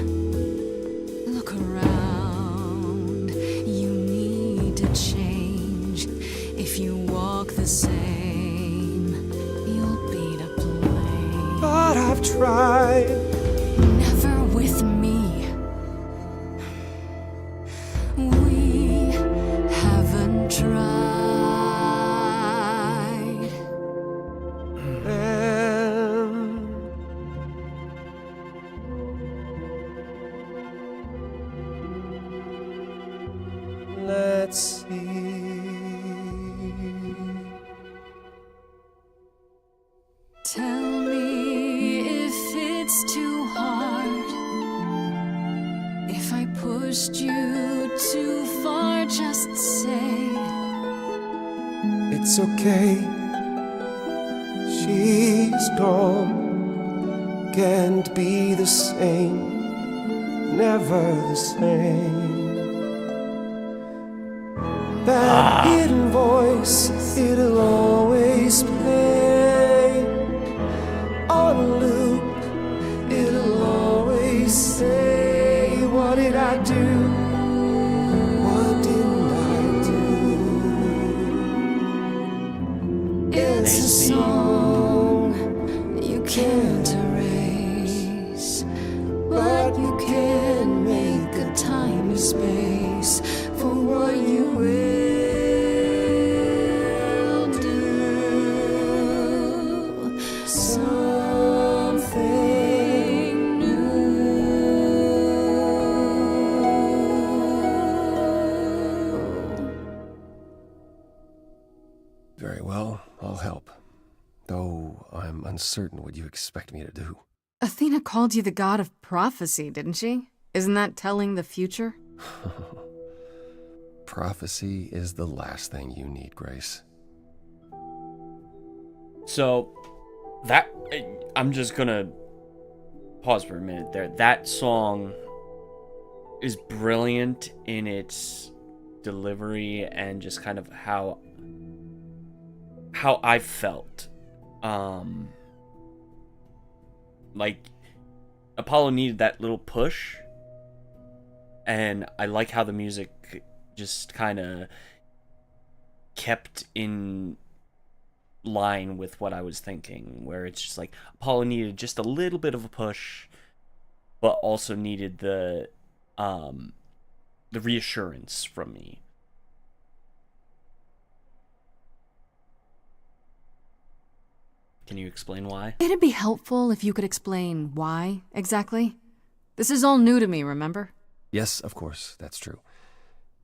Look around, you need to change. If you walk the same, you'll be to blame. But I've tried. Never with me. We haven't tried. Let's see. Tell me if it's too hard. If I pushed you too far, just say It's okay. She's gone. Can't be the same. Never the same. That hidden voice, it'll always play on a loop. It'll always say, what did I do? What didn't I do? It's a song you can't erase, but you can make a tiny space for what you will do. Something new. Very well, I'll help. Though I'm uncertain what you expect me to do. Athena called you the god of prophecy, didn't she? Isn't that telling the future? Prophecy is the last thing you need, Grace. So, that. I'm just gonna pause for a minute there. That song is brilliant in its delivery and just kind of how I felt. Like, Apollo needed that little push, and I like how the music just kind of kept in line with what I was thinking, where it's just like Apollo needed just a little bit of a push, but also needed the reassurance from me. Can you explain why? It'd be helpful if you could explain why, exactly. This is all new to me, remember? Yes, of course, that's true.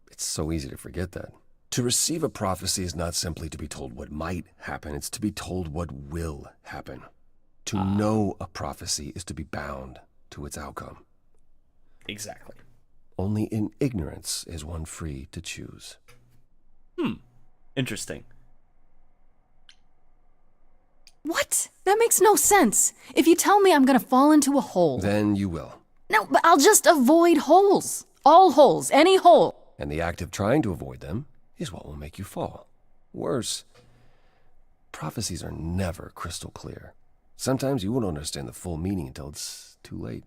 It's so easy to forget that. To receive a prophecy is not simply to be told what might happen, it's to be told what will happen. To know a prophecy is to be bound to its outcome. Exactly. Only in ignorance is one free to choose. Interesting. What? That makes no sense. If you tell me I'm gonna fall into a hole... Then you will. No, but I'll just avoid holes. All holes, any hole. And the act of trying to avoid them is what will make you fall. Worse, prophecies are never crystal clear. Sometimes you won't understand the full meaning until it's too late.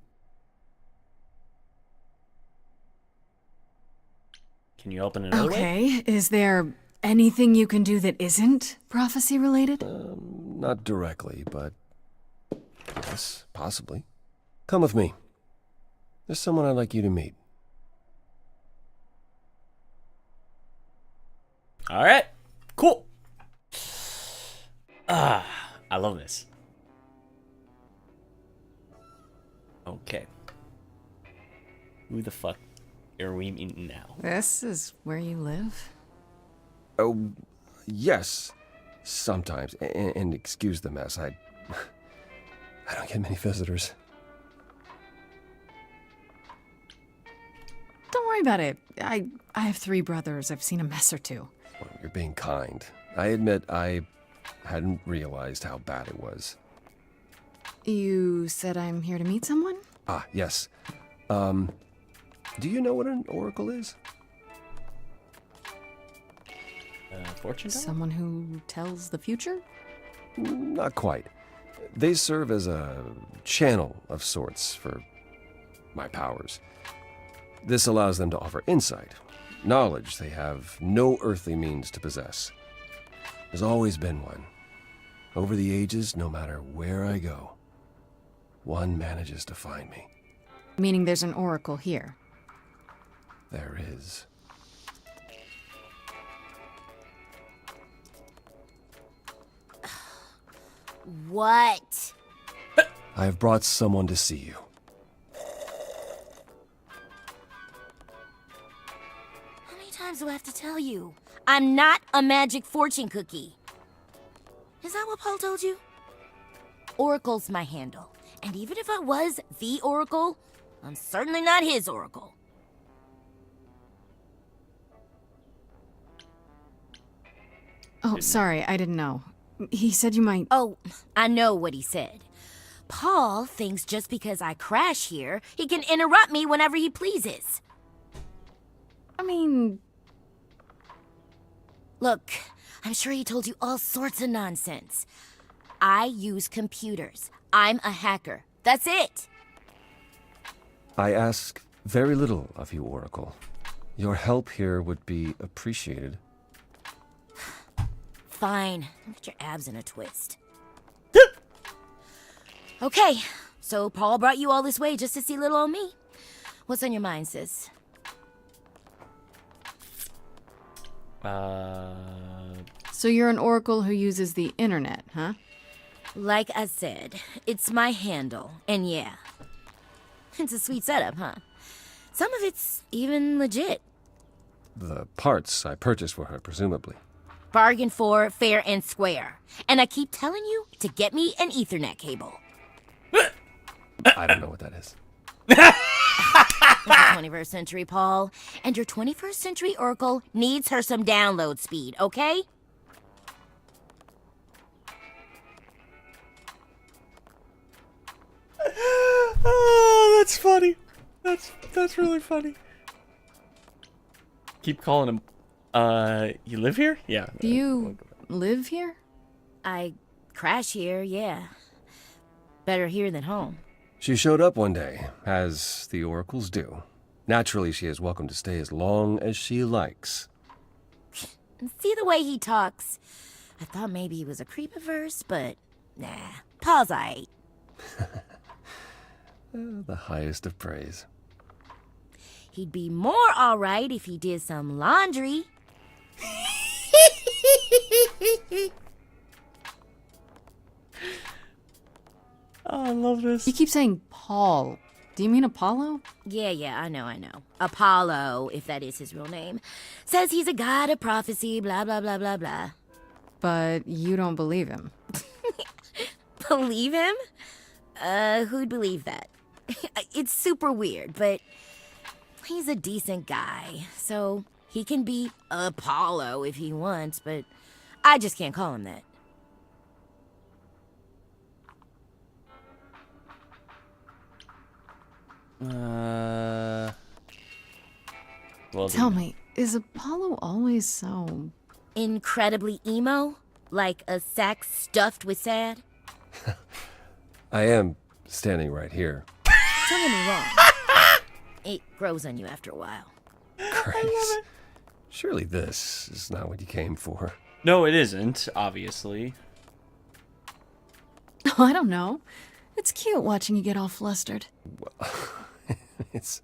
Can you open it another way? Okay, is there anything you can do that isn't prophecy related? Not directly, but yes, possibly. Come with me. There's someone I'd like you to meet. All right, cool. I love this. Okay. Who the fuck are we meeting now? This is where you live? Oh, yes. Sometimes. And excuse the mess. I don't get many visitors. Don't worry about it. I have 3 brothers. I've seen a mess or two. Well, you're being kind. I admit I hadn't realized how bad it was. You said I'm here to meet someone? Ah, yes. Do you know what an oracle is? Fortune teller? Someone who tells the future? Not quite. They serve as a channel of sorts for my powers. This allows them to offer insight, knowledge they have no earthly means to possess. There's always been one. Over the ages, no matter where I go, one manages to find me. Meaning there's an oracle here. There is. What? I have brought someone to see you. How many times do I have to tell you? I'm not a magic fortune cookie. Is that what Paul told you? Oracle's my handle. And even if I was the Oracle, I'm certainly not his Oracle. Oh, sorry, I didn't know. He said you might... Oh, I know what he said. Paul thinks just because I crash here, he can interrupt me whenever he pleases. I mean... Look, I'm sure he told you all sorts of nonsense. I use computers. I'm a hacker. That's it. I ask very little of you, Oracle. Your help here would be appreciated. Fine. Get your abs in a twist. Okay, so Paul brought you all this way just to see little old me. What's on your mind, sis? So you're an oracle who uses the internet, huh? Like I said, it's my handle, and yeah. It's a sweet setup, huh? Some of it's even legit. The parts I purchased for her, presumably. Bargain for, fair and square. And I keep telling you to get me an Ethernet cable. I don't know what that is. It's the 21st century, Paul. And your 21st century Oracle needs her some download speed, okay? Oh, that's funny. That's really funny. Keep calling him. You live here? Yeah. Do you live here? I crash here, yeah. Better here than home. She showed up one day, as the oracles do. Naturally, she is welcome to stay as long as she likes. See the way he talks? I thought maybe he was a creep at first, but nah. Paul's aight. The highest of praise. He'd be more alright if he did some laundry. Oh, I love this. You keep saying Paul. Do you mean Apollo? Yeah, I know. Apollo, if that is his real name, says he's a god of prophecy, blah, blah, blah, blah, blah. But you don't believe him. Believe him? Who'd believe that? It's super weird, but he's a decent guy, so he can be Apollo if he wants, but I just can't call him that. Well, Tell me, is Apollo always so... Incredibly emo? Like a sack stuffed with sad? I am standing right here. Don't get me wrong. It grows on you after a while. Grace, surely this is not what you came for. No, it isn't, obviously. Oh, I don't know. It's cute watching you get all flustered. Well, it's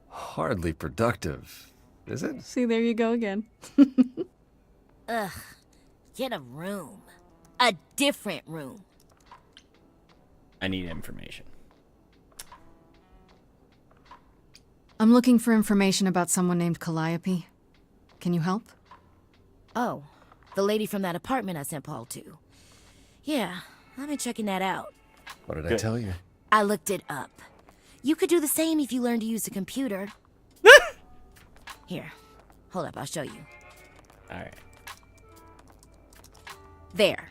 hardly productive, is it? See, there you go again. Ugh. Get a room. A different room. I need information. I'm looking for information about someone named Calliope. Can you help? Oh, the lady from that apartment I sent Paul to. Yeah, I've been checking that out. What did I tell you? I looked it up. You could do the same if you learned to use a computer. Here, hold up, I'll show you. Alright. There.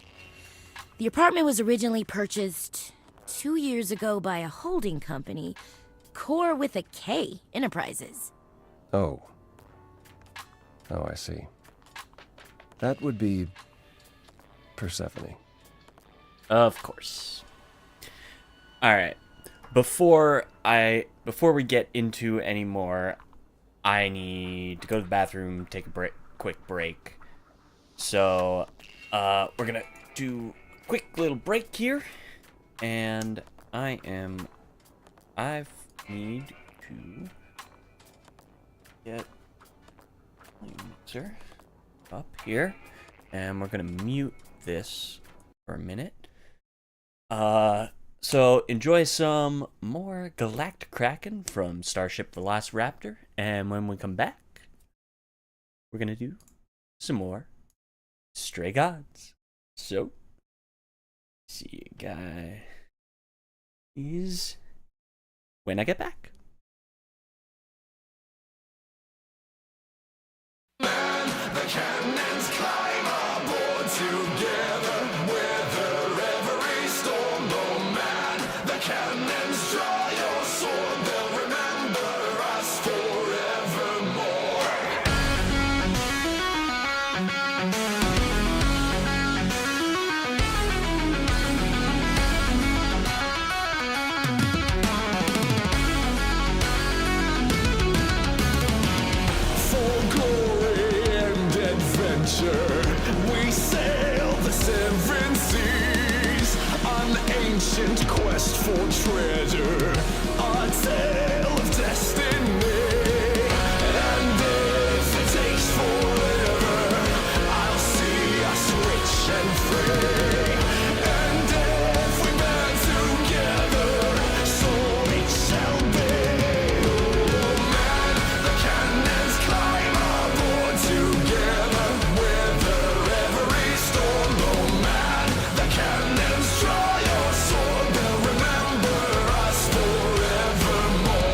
The apartment was originally purchased 2 years ago by a holding company, Core with a K Enterprises. Oh. Oh, I see. That would be Persephone. Of course. All right. Before we get into any more, I need to go to the bathroom, take a quick break. So, we're gonna do a quick little break here, and I need to get my mixer up here, and we're gonna mute this for a minute. So enjoy some more Galactic Kraken from Starship Velociraptor, and when we come back, we're gonna do some more Stray Gods. So, see you guys when I get back. The cannons climb aboard together, weather every storm. Oh man, the cannons draw your sword. They'll remember us forevermore. For glory and adventure, we sail the seven seas on ancient quest for treasure, a tale of destiny. And if it takes forever, I'll see us rich and free. And if we band together, so it shall be. Oh man, the cannons climb aboard together, weather every storm. Oh man, the cannons draw your sword. They'll remember us forevermore.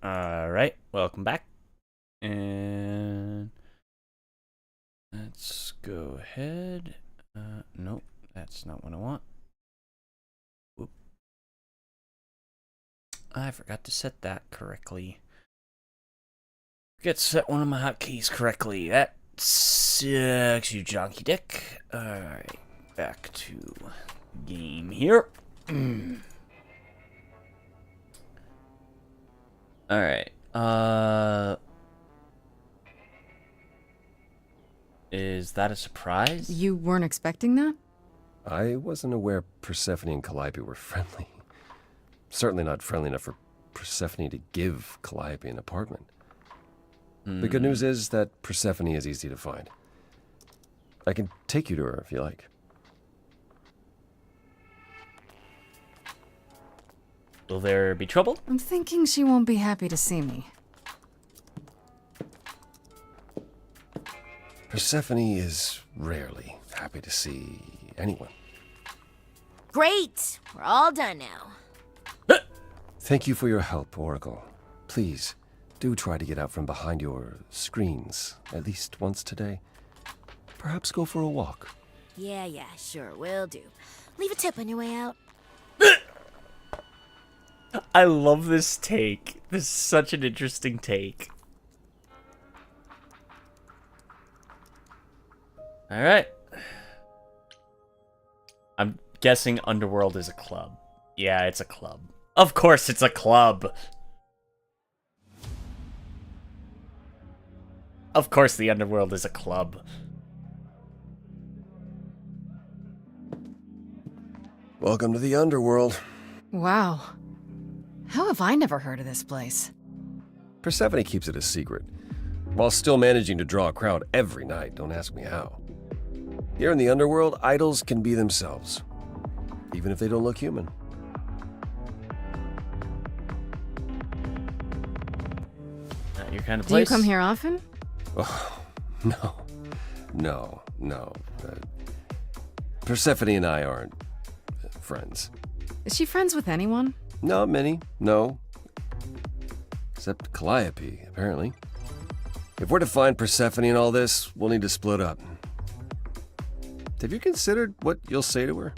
Alright, welcome back. And let's go ahead. Nope, that's not what I want. Whoop. I forgot to set that correctly. Forget to set one of my hotkeys correctly. That sucks, you junkie dick. Alright, back to game here. Alright, is that a surprise? You weren't expecting that? I wasn't aware Persephone and Calliope were friendly. Certainly not friendly enough for Persephone to give Calliope an apartment. The good news is that Persephone is easy to find. I can take you to her if you like. Will there be trouble? I'm thinking she won't be happy to see me. Persephone is rarely happy to see anyone. Great! We're all done now. Thank you for your help, Oracle. Please, do try to get out from behind your screens at least once today. Perhaps go for a walk. Yeah, sure, will do. Leave a tip on your way out. I love this take. This is such an interesting take. Alright. I'm guessing Underworld is a club. Yeah, it's a club. Of course it's a club! Of course the Underworld is a club. Welcome to the Underworld. Wow. How have I never heard of this place? Persephone keeps it a secret, while still managing to draw a crowd every night. Don't ask me how. Here in the Underworld, idols can be themselves, even if they don't look human. Not your kind of Do you place. come here often? Oh, no. Persephone and I aren't friends. Is she friends with anyone? Not many, no. Except Calliope, apparently. If we're to find Persephone in all this, we'll need to split up. Have you considered what you'll say to her?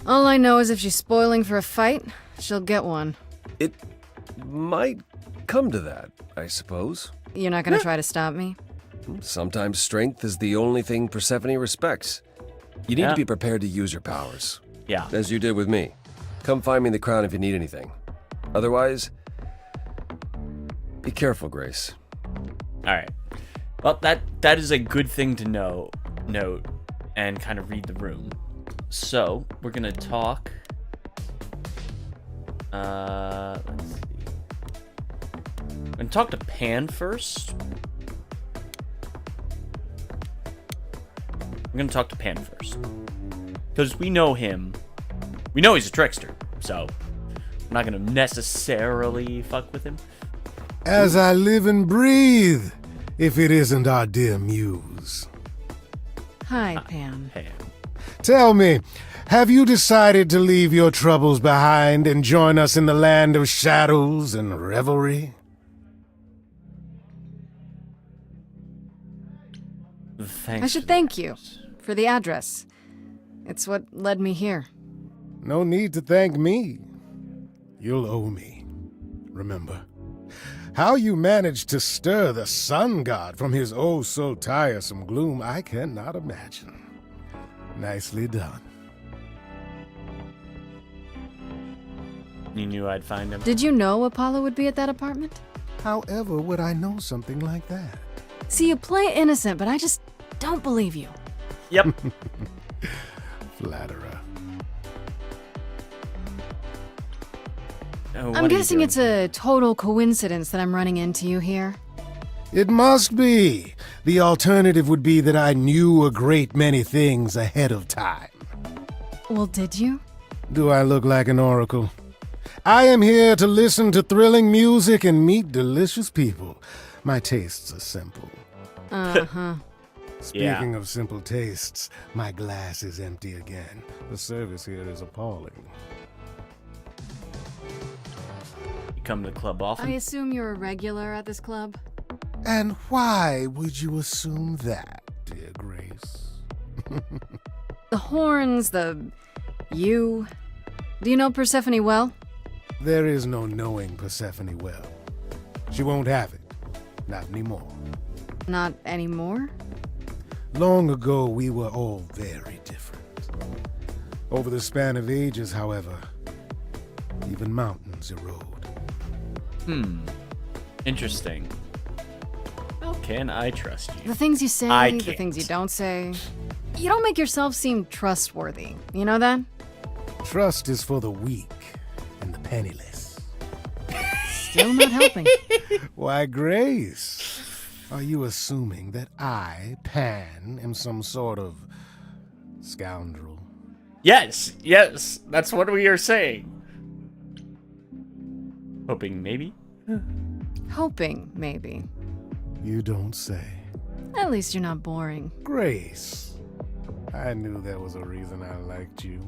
All I know is if she's spoiling for a fight, she'll get one. It might come to that, I suppose. You're not gonna try to stop me? Sometimes strength is the only thing Persephone respects. You need Yeah. to be prepared to use your powers. Yeah. As you did with me. Come find me in the crown if you need anything. Otherwise, be careful, Grace. Alright. Well, that is a good thing to note, and kind of read the room. So, we're gonna talk. Let's see. I'm gonna talk to Pan first. I'm gonna talk to Pan first. Because we know him. We know he's a trickster, so I'm not gonna necessarily fuck with him. As I live and breathe, if it isn't our dear muse. Hi, Pan. Pan. Tell me, have you decided to leave your troubles behind and join us in the land of shadows and revelry? Thanks. I should thank you for the address. It's what led me here. No need to thank me. You'll owe me. Remember, how you managed to stir the sun god from his oh so tiresome gloom, I cannot imagine. Nicely done. You knew I'd find him. Did you know Apollo would be at that apartment? However would I know something like that? See, you play innocent, but I just don't believe you. Yep. Flatterer. I'm guessing it's a total coincidence that I'm running into you here. It must be. The alternative would be that I knew a great many things ahead of time. Well, did you? Do I look like an oracle? I am here to listen to thrilling music and meet delicious people. My tastes are simple. Uh-huh. Speaking of simple tastes, my glass is empty again. The service here is appalling. You come to the club often? I assume you're a regular at this club? And why would you assume that, dear Grace? The horns, you. Do you know Persephone well? There is no knowing Persephone well. She won't have it. Not anymore. Not anymore? Long ago, we were all very different. Over the span of ages, however, even mountains erode. Interesting. How can I trust you? The things you say, I the can't. things you don't say. You don't make yourself seem trustworthy. You know that? Trust is for the weak and the penniless. Still not helping. Why, Grace, are you assuming that I, Pan, am some sort of scoundrel? Yes, that's what we are saying. Hoping maybe? Hoping, maybe. You don't say. At least you're not boring. Grace, I knew there was a reason I liked you.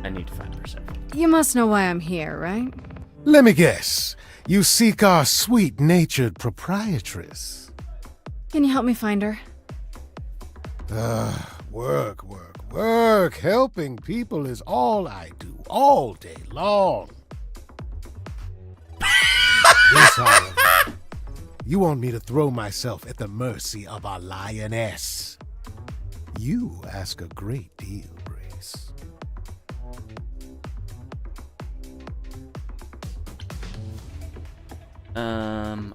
I need to find Persephone. You must know why I'm here, right? Let me guess. You seek our sweet-natured proprietress. Can you help me find her? Work. Helping people is all I do, all day long. This, however, you want me to throw myself at the mercy of our lioness. You ask a great deal, Grace.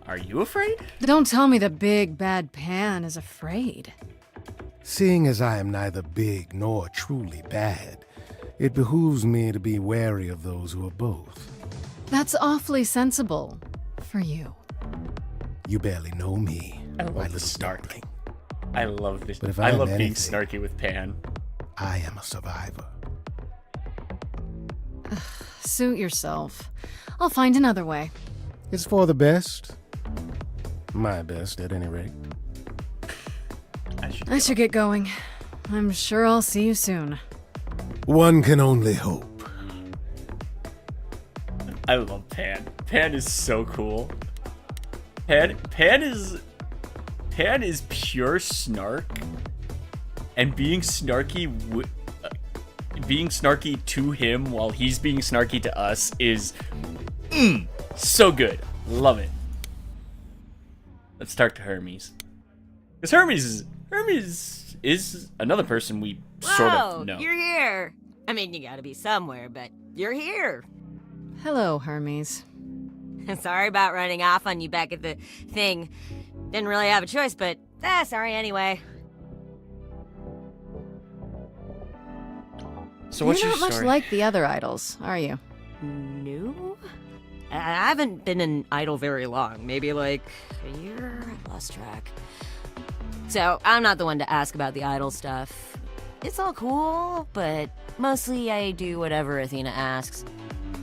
Are you afraid? Don't tell me the big bad Pan is afraid. Seeing as I am neither big nor truly bad, it behooves me to be wary of those who are both. That's awfully sensible for you. You barely know me, I my love little the snark. snarkling. I love this. But if I I'm love being anything- snarky with Pan. I am a survivor. Suit yourself. I'll find another way. It's for the best. My best, at any rate. I should get going. I'm sure I'll see you soon. One can only hope. I love Pan. Pan is so cool. Pan is pure snark, and being snarky to him while he's being snarky to us is so good. Love it. Let's talk to Hermes. Because Hermes is another person we sort of know. You're here. I mean, you gotta be somewhere, but you're here. Hello, Hermes. Sorry about running off on you back at the thing. Didn't really have a choice, but sorry anyway. So what's You're your not story? much like the other idols, are you? No? I haven't been an idol very long. Maybe like a year? I've lost track. So, I'm not the one to ask about the idol stuff. It's all cool, but mostly I do whatever Athena asks.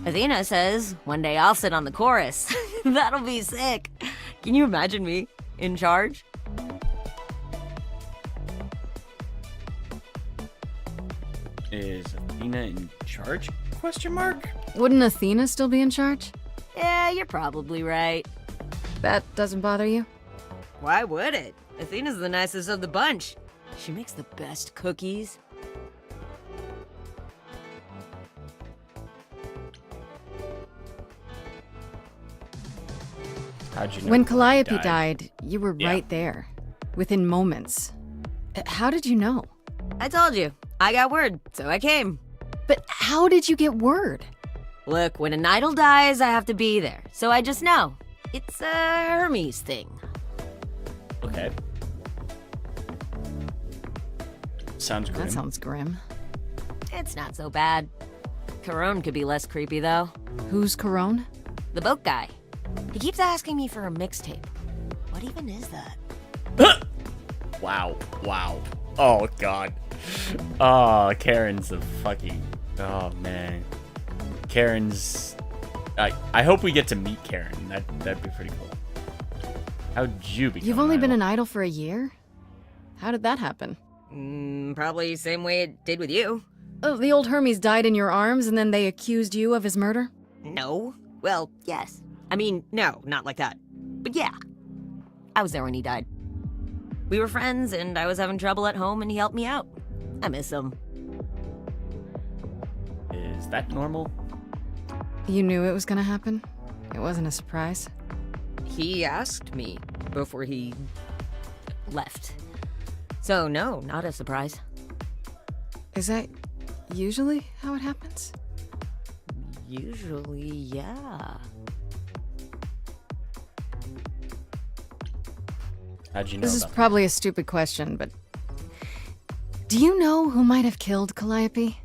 Athena says one day I'll sit on the chorus. That'll be sick. Can you imagine me in charge? Is Athena in charge? Question mark? Wouldn't Athena still be in charge? Yeah, you're probably right. That doesn't bother you? Why would it? Athena's the nicest of the bunch. She makes the best cookies. How'd you know When Calliope Calliope died, you were Yeah. right there, within moments. How did you know? I told you. I got word, so I came. But how did you get word? Look, when an idol dies, I have to be there. So I just know. It's a Hermes thing. Okay. Sounds grim. That sounds grim. It's not so bad. Corone could be less creepy, though. Who's Corone? The boat guy. He keeps asking me for a mixtape. What even is that? Wow. Oh, God. Oh, Karen's a fucking... Oh, man. Karen's... I hope we get to meet Karen. That'd be pretty cool. How'd you become You've only been an idol for a year? How did that happen? Probably same way it did with you. Oh, the old Hermes died in your arms and then they accused you of his murder? No. Well, yes. I mean, no, not like that. But yeah. I was there when he died. We were friends, and I was having trouble at home, and he helped me out. I miss him. Is that normal? You knew it was gonna happen? It wasn't a surprise? He asked me before he left. So no, not a surprise. Is that usually how it happens? Usually, yeah. How'd you know This is about probably a stupid question, but do you know who might have killed Calliope?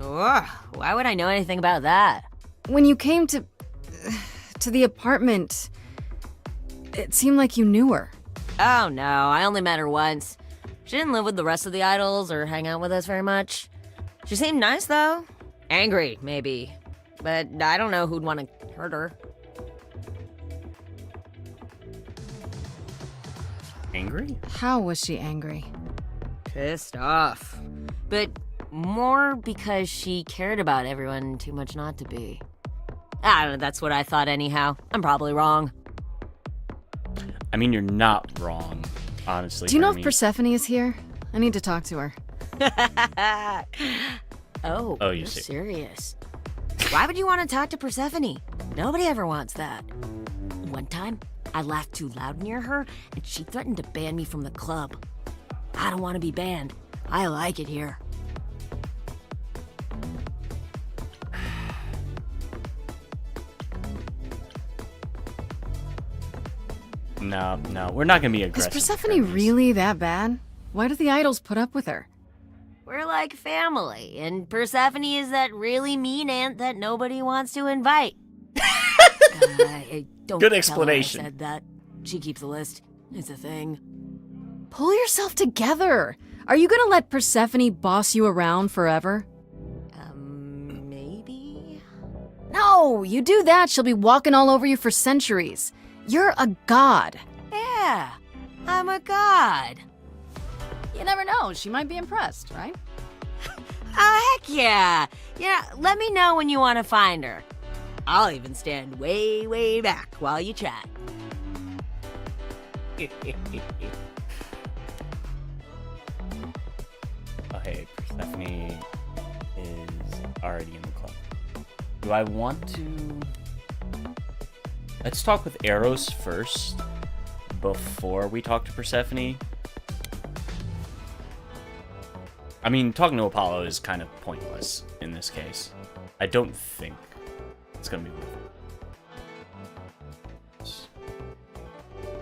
Ugh, why would I know anything about that? When you came to the apartment, it seemed like you knew her. Oh no, I only met her once. She didn't live with the rest of the idols or hang out with us very much. She seemed nice though. Angry, maybe. But I don't know who'd want to hurt her. Angry? How was she angry? Pissed off. But more because she cared about everyone too much not to be. I don't know, that's what I thought anyhow. I'm probably wrong. I mean, you're not wrong, honestly. Do you know Hermes. if Persephone is here? I need to talk to her. Oh, you you're see. serious. Why would you want to talk to Persephone? Nobody ever wants that. One time, I laughed too loud near her, and she threatened to ban me from the club. I don't want to be banned. I like it here. No, we're not gonna be Is aggressive. Persephone really that bad? Why do the idols put up with her? We're like family, and Persephone is that really mean aunt that nobody wants to invite. Don't Good tell her I explanation. said that. She keeps a list. It's a thing. Pull yourself together. Are you gonna let Persephone boss you around forever? Maybe? No, you do that, she'll be walking all over you for centuries. You're a god. Yeah, I'm a god. You never know, she might be impressed, right? Oh, heck yeah. Yeah, let me know when you want to find her. I'll even stand way, way back while you chat. Oh, hey, Persephone is already in the club. Do I want to... Let's talk with Eros first, before we talk to Persephone. I mean, talking to Apollo is kind of pointless in this case. I don't think it's gonna be worth it.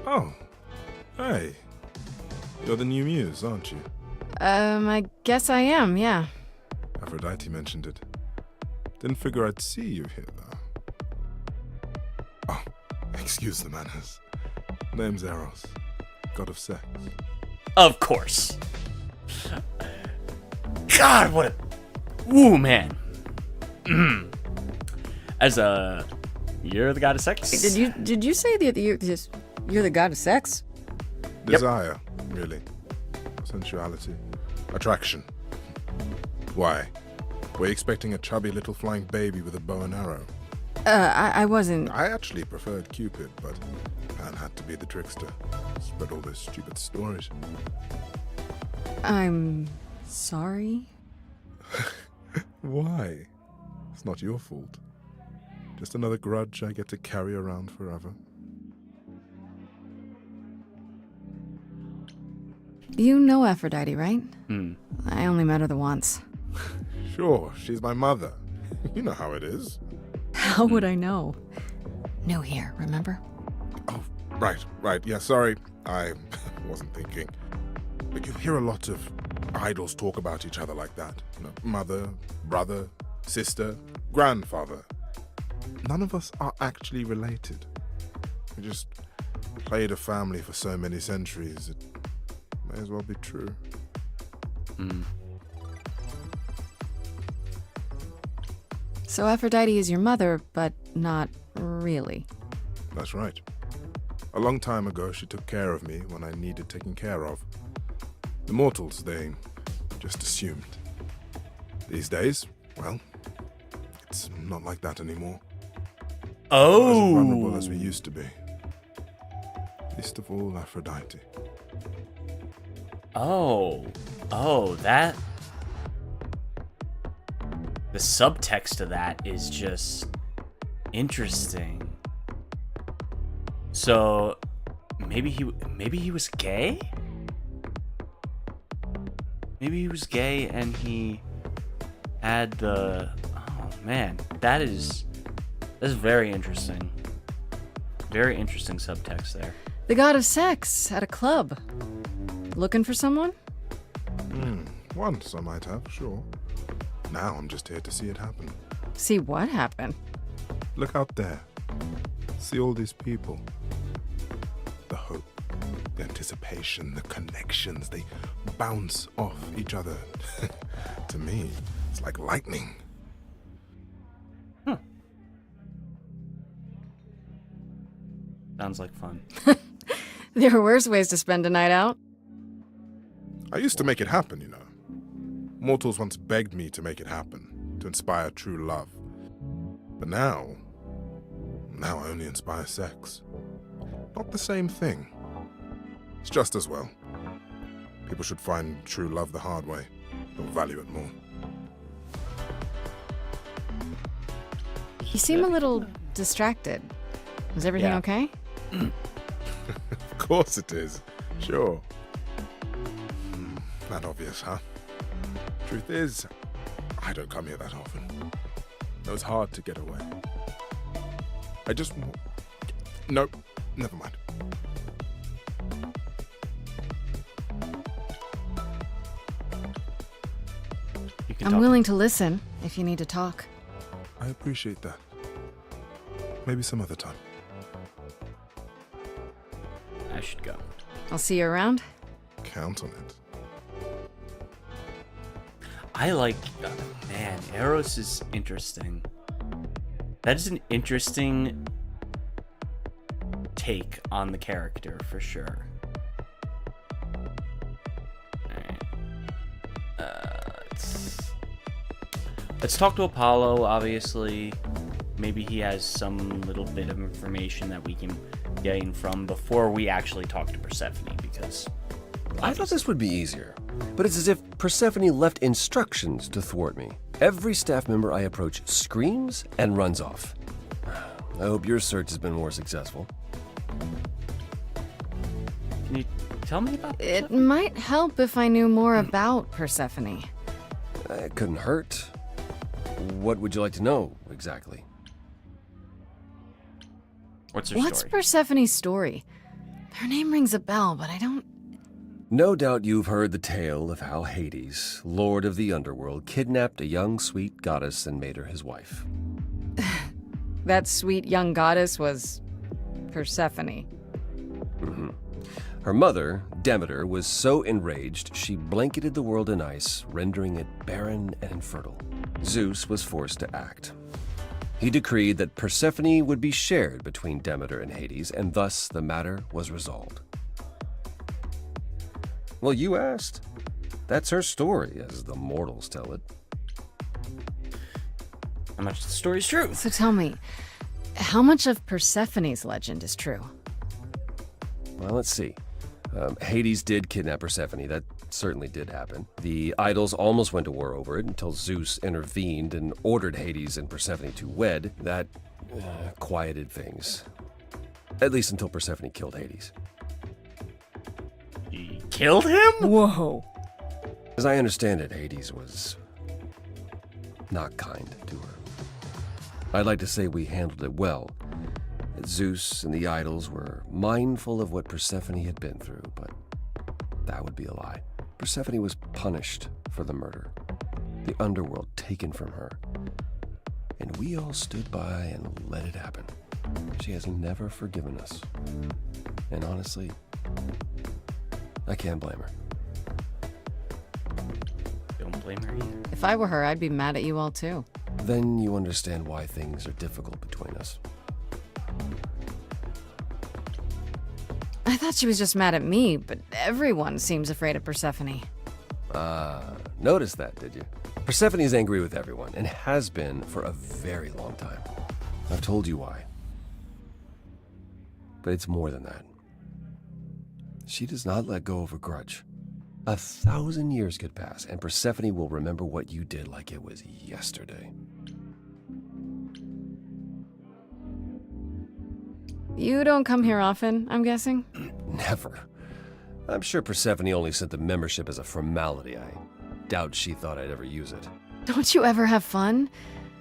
Oh, hey. You're the new muse, aren't you? I guess I am, yeah. Aphrodite mentioned it. Didn't figure I'd see you here, though. Oh, excuse the manners. Name's Eros, god of sex. Of course. God, what a... Woo, man. As a... You're the god of sex? Did you say that you're the god of sex? Desire, really. Sensuality. Attraction. Why? Were you expecting a chubby little flying baby with a bow and arrow? I wasn't... I actually preferred Cupid, but Pan had to be the trickster. Spread all those stupid stories. I'm... sorry? Why? It's not your fault. Just another grudge I get to carry around forever. You know Aphrodite, right? Hmm. I only met her the once. Sure, she's my mother. You know how it is. How would I know? New here, remember? Oh, right. Yeah, sorry. I wasn't thinking. But you hear a lot of idols talk about each other like that. You know, mother, brother, sister, grandfather. None of us are actually related. We just played a family for so many centuries. It may as well be true. So Aphrodite is your mother, but not really. That's right. A long time ago, she took care of me when I needed taking care of. The mortals, they just assumed. These days, well, it's not like that anymore. Oh. Not as vulnerable as we used to be. Least of all, Aphrodite. Oh, that. The subtext of that is just interesting. So, maybe he was gay? Maybe he was gay and he had the. Oh man, that is very interesting. Very interesting subtext there. The god of sex at a club. Looking for someone? Once I might have, sure. Now I'm just here to see it happen. See what happen? Look out there. See all these people. The hope, the anticipation, the connections, they bounce off each other. To me, it's like lightning. Sounds like fun. There are worse ways to spend a night out. I used to make it happen, you know. Mortals once begged me to make it happen, to inspire true love. But now I only inspire sex. Not the same thing. It's just as well. People should find true love the hard way. They'll value it more. You seem a little distracted. Is everything okay? Of course it is. Sure. That obvious, huh? Truth is, I don't come here that often. It was hard to get away. I just... Nope, never mind. I'm willing to listen if you need to talk. I appreciate that. Maybe some other time. I should go. I'll see you around. Count on it. I like, man, Eros is interesting. That is an interesting take on the character, for sure. Alright. Let's talk to Apollo, obviously. Maybe he has some little bit of information that we can gain from before we actually talk to Persephone, because... I thought this would be easier, but it's as if Persephone left instructions to thwart me. Every staff member I approach screams and runs off. I hope your search has been more successful. Can you tell me about It might help if I knew more about Persephone. It couldn't hurt. What would you like to know, exactly? What's her What's story? Persephone's story? Her name rings a bell, but I don't... No doubt you've heard the tale of how Hades, lord of the underworld, kidnapped a young sweet goddess and made her his wife. That sweet young goddess was... Persephone. Mm-hmm. Her mother, Demeter, was so enraged she blanketed the world in ice, rendering it barren and infertile. Zeus was forced to act. He decreed that Persephone would be shared between Demeter and Hades, and thus the matter was resolved. Well, you asked. That's her story, as the mortals tell it. How much of the story's true? So tell me, how much of Persephone's legend is true? Well, let's see. Hades did kidnap Persephone. That certainly did happen. The idols almost went to war over it until Zeus intervened and ordered Hades and Persephone to wed. That quieted things. At least until Persephone killed Hades. He killed him? Whoa. As I understand it, Hades was not kind to her. I'd like to say we handled it well. That Zeus and the idols were mindful of what Persephone had been through, but that would be a lie. Persephone was punished for the murder, the underworld taken from her, and we all stood by and let it happen. She has never forgiven us, and honestly, I can't blame her. Don't blame her either. If I were her, I'd be mad at you all too. Then you understand why things are difficult between us. thought she was just mad at me, but everyone seems afraid of Persephone. Noticed that, did you? Persephone's angry with everyone, and has been for a very long time. I've told you why. But it's more than that. She does not let go of a grudge. 1,000 years could pass, and Persephone will remember what you did like it was yesterday. You don't come here often, I'm guessing? Never. I'm sure Persephone only sent the membership as a formality. I doubt she thought I'd ever use it. Don't you ever have fun?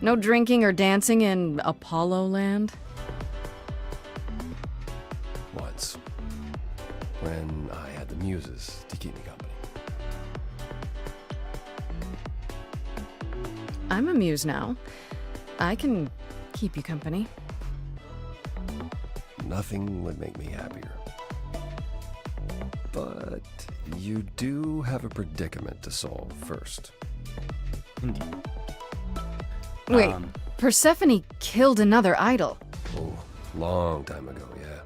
No drinking or dancing in Apollo land? Once. When I had the muses to keep me company. I'm a muse now. I can keep you company. Nothing would make me happier. But you do have a predicament to solve first. Indeed. Wait, Persephone killed another idol. Oh, long time ago, yeah.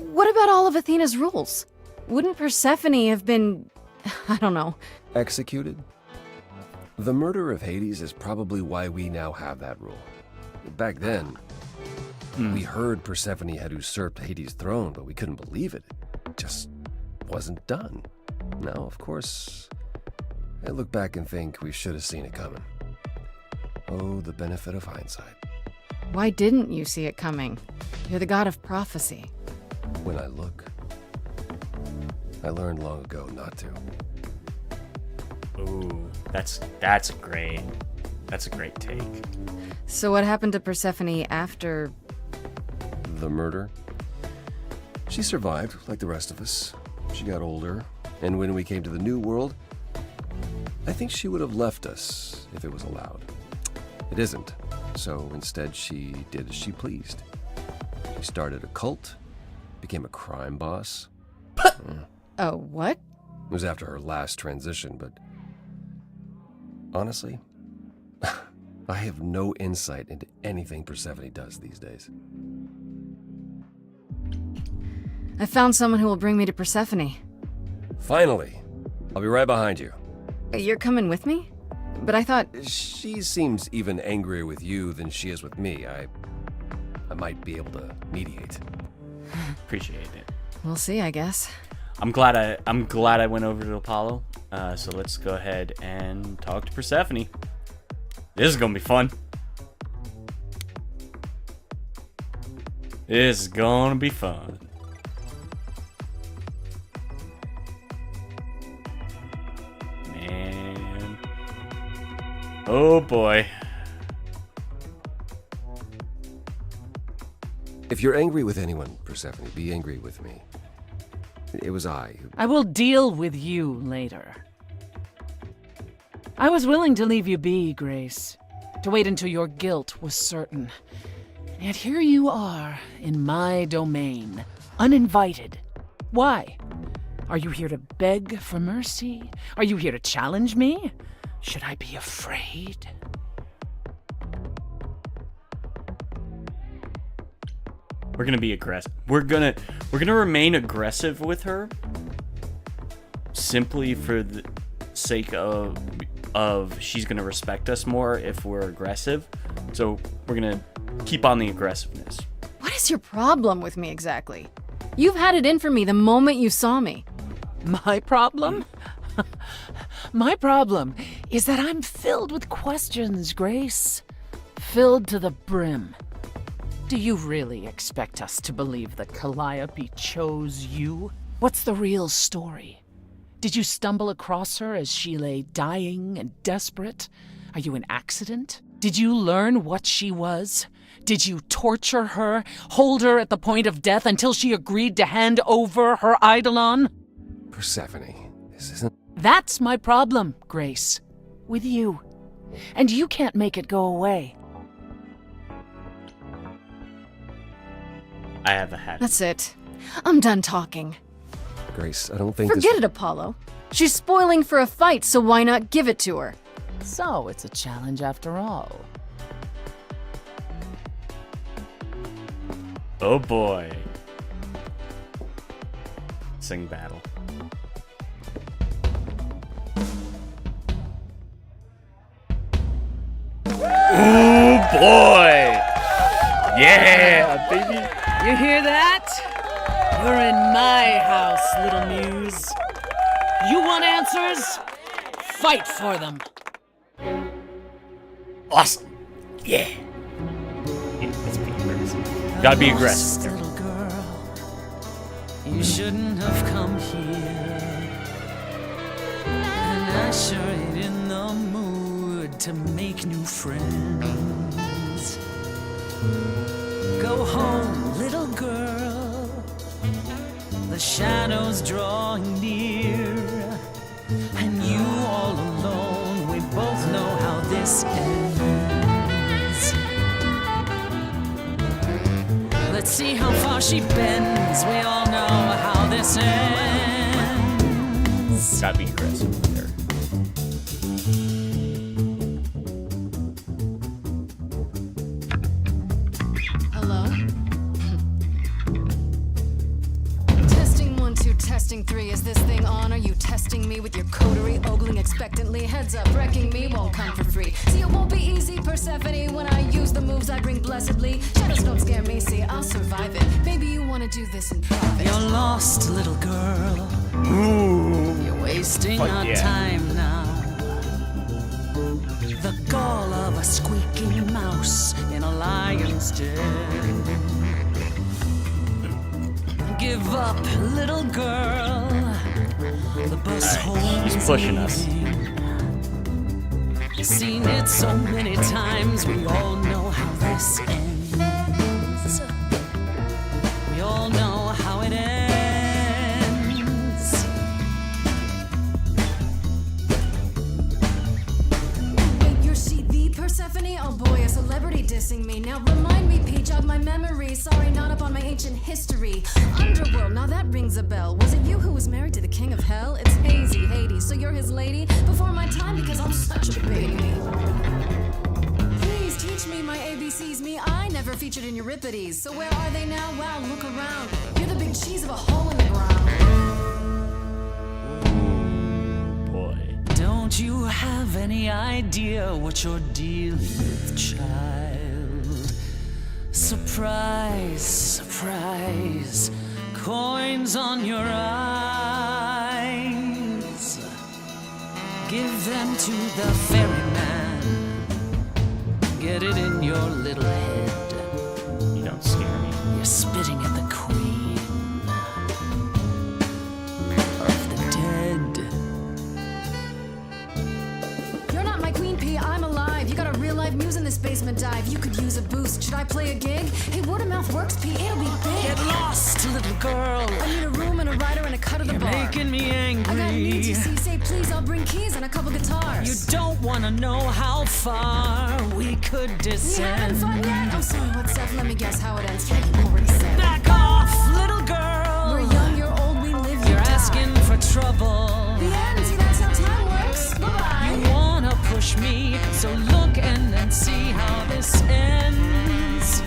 What about all of Athena's rules? Wouldn't Persephone have been, I don't know. Executed? The murder of Hades is probably why we now have that rule. Back then, we heard Persephone had usurped Hades' throne, but we couldn't believe it. It just wasn't done. Now, of course, I look back and think we should have seen it coming. Oh, the benefit of hindsight. Why didn't you see it coming? You're the god of prophecy. When I look, I learned long ago not to. Ooh, that's a great take. So what happened to Persephone after... The murder? She survived, like the rest of us. She got older, and when we came to the New World, I think she would have left us if it was allowed. It isn't, so instead she did as she pleased. She started a cult, became a crime boss. Oh, what? It was after her last transition, but honestly, I have no insight into anything Persephone does these days. I found someone who will bring me to Persephone. Finally! I'll be right behind you. You're coming with me? But I thought... She seems even angrier with you than she is with me. I might be able to mediate. Appreciate it. We'll see, I guess. I'm glad I went over to Apollo. So let's go ahead and talk to Persephone. This is gonna be fun. This is gonna be fun. Man. Oh boy. If you're angry with anyone, Persephone, be angry with me. It was I who... I will deal with you later. I was willing to leave you be, Grace, to wait until your guilt was certain. Yet here you are, in my domain, uninvited. Why? Are you here to beg for mercy? Are you here to challenge me? Should I be afraid? We're gonna be aggressive. We're gonna remain aggressive with her, simply for the sake of she's gonna respect us more if we're aggressive. So we're gonna keep on the aggressiveness. What is your problem with me exactly? You've had it in for me the moment you saw me. My problem? My problem is that I'm filled with questions, Grace. Filled to the brim. Do you really expect us to believe that Calliope chose you? What's the real story? Did you stumble across her as she lay dying and desperate? Are you an accident? Did you learn what she was? Did you torture her, hold her at the point of death until she agreed to hand over her eidolon? Persephone, this isn't... That's my problem, Grace. With you. And you can't make it go away. I have a hat. That's it. I'm done talking. Grace, I don't think Forget it, Apollo. She's spoiling for a fight, so why not give it to her? So it's a challenge after all. Oh boy. guessing battle. Ooh, boy! Yeah, baby! You hear that? You're in my house, little muse. You want answers? Fight for them. Awesome! Yeah! Yeah, let's be aggressive. Gotta be aggressive. Little girl, you shouldn't have come here. And I sure ain't in the mood to make new friends. Go home, little girl. The shadows drawing near. And you all alone, we both know how this ends. Let's see how far she bends. We all know how this ends. Gotta be aggressive there. Hello? Testing 1, 2, testing 3. Is this thing on? Are you testing me with your coterie, ogling expectantly? Heads up, wrecking me won't come for free. See, it won't be easy, Persephone, when I use the moves I bring blessedly. Shadows don't scare me, see, I'll survive it. Maybe you wanna do this in private. You're lost, little girl. Ooh. You're wasting Fuck our yeah. time now. The gall of a squeaking mouse in a lion's den. Give up, little girl. The bus holds He's pushing us. Seen it so many times, we all know how this ends. We all know how it ends. Wait, you're she the Persephone? Oh boy, a celebrity dissing me. Now remind me, Peach, jog my memory. Sorry, not up on my ancient history. Underworld, now that rings a bell. Was it you who was married to the king of hell? It's hazy, Hades, so you're his lady? Before my time because I'm such a baby. Please teach me my ABCs, me. I never featured in Euripides. So where are they now? Wow, look around. You're the big cheese of a hole in the ground. Boy. Don't you have any idea what you're dealing with, child? Surprise, surprise, coins on your eyes. Give them to the ferryman. Get it in your little head. You don't scare me. You're spitting at the queen of the dead. You're not my queen pea, I'm alive. You got a real life muse in this basement dive. You could use a boost. Should I play a gig? Hey, word of mouth works, P. It'll be big. Get lost, little girl. I need a room and a rider and a cut of the You're bar. making me angry. I got needs, you see. Say please, I'll bring keys and a couple guitars. You don't want to know how far we could We descend. haven't fun yet? I'm sorry, what's up? Let me guess how it ends. Frank, you already said. Back off, little girl. We're young, you're old, we live, you You're die. asking for trouble. The end, see, that's how time works. Bye-bye. You wanna push me, so look and then see how this ends.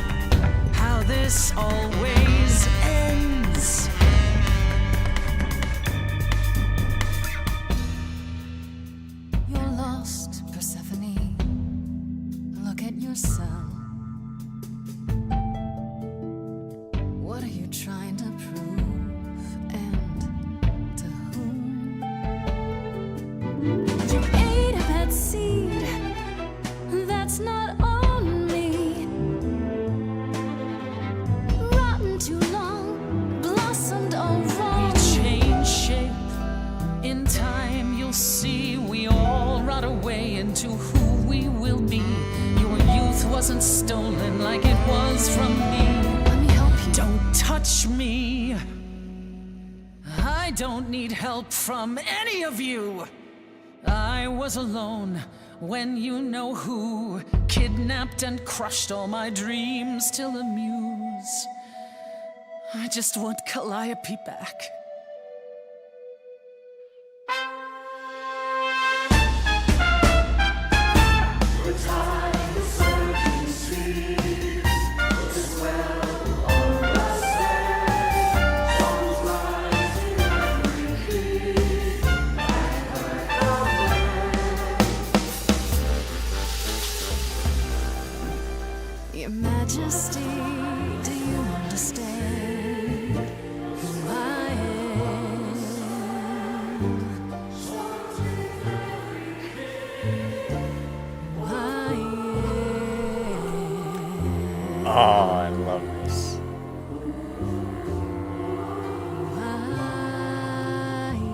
How this always ends. You're lost, Persephone. Look at yourself. What are you trying to prove? And to whom? You ate a bad seed. That's not on me. Rotten too long, blossomed all wrong. We change shape. In time, you'll see we all rot away into who we will be. Your youth wasn't stolen like it was from me. Let me help you. Don't touch me. I don't need help from any of you. I was alone when you know who kidnapped and crushed all my dreams till a muse. I just want Calliope back. Your Majesty, do you understand who I am? Who I am? Oh, I love this. Who I am.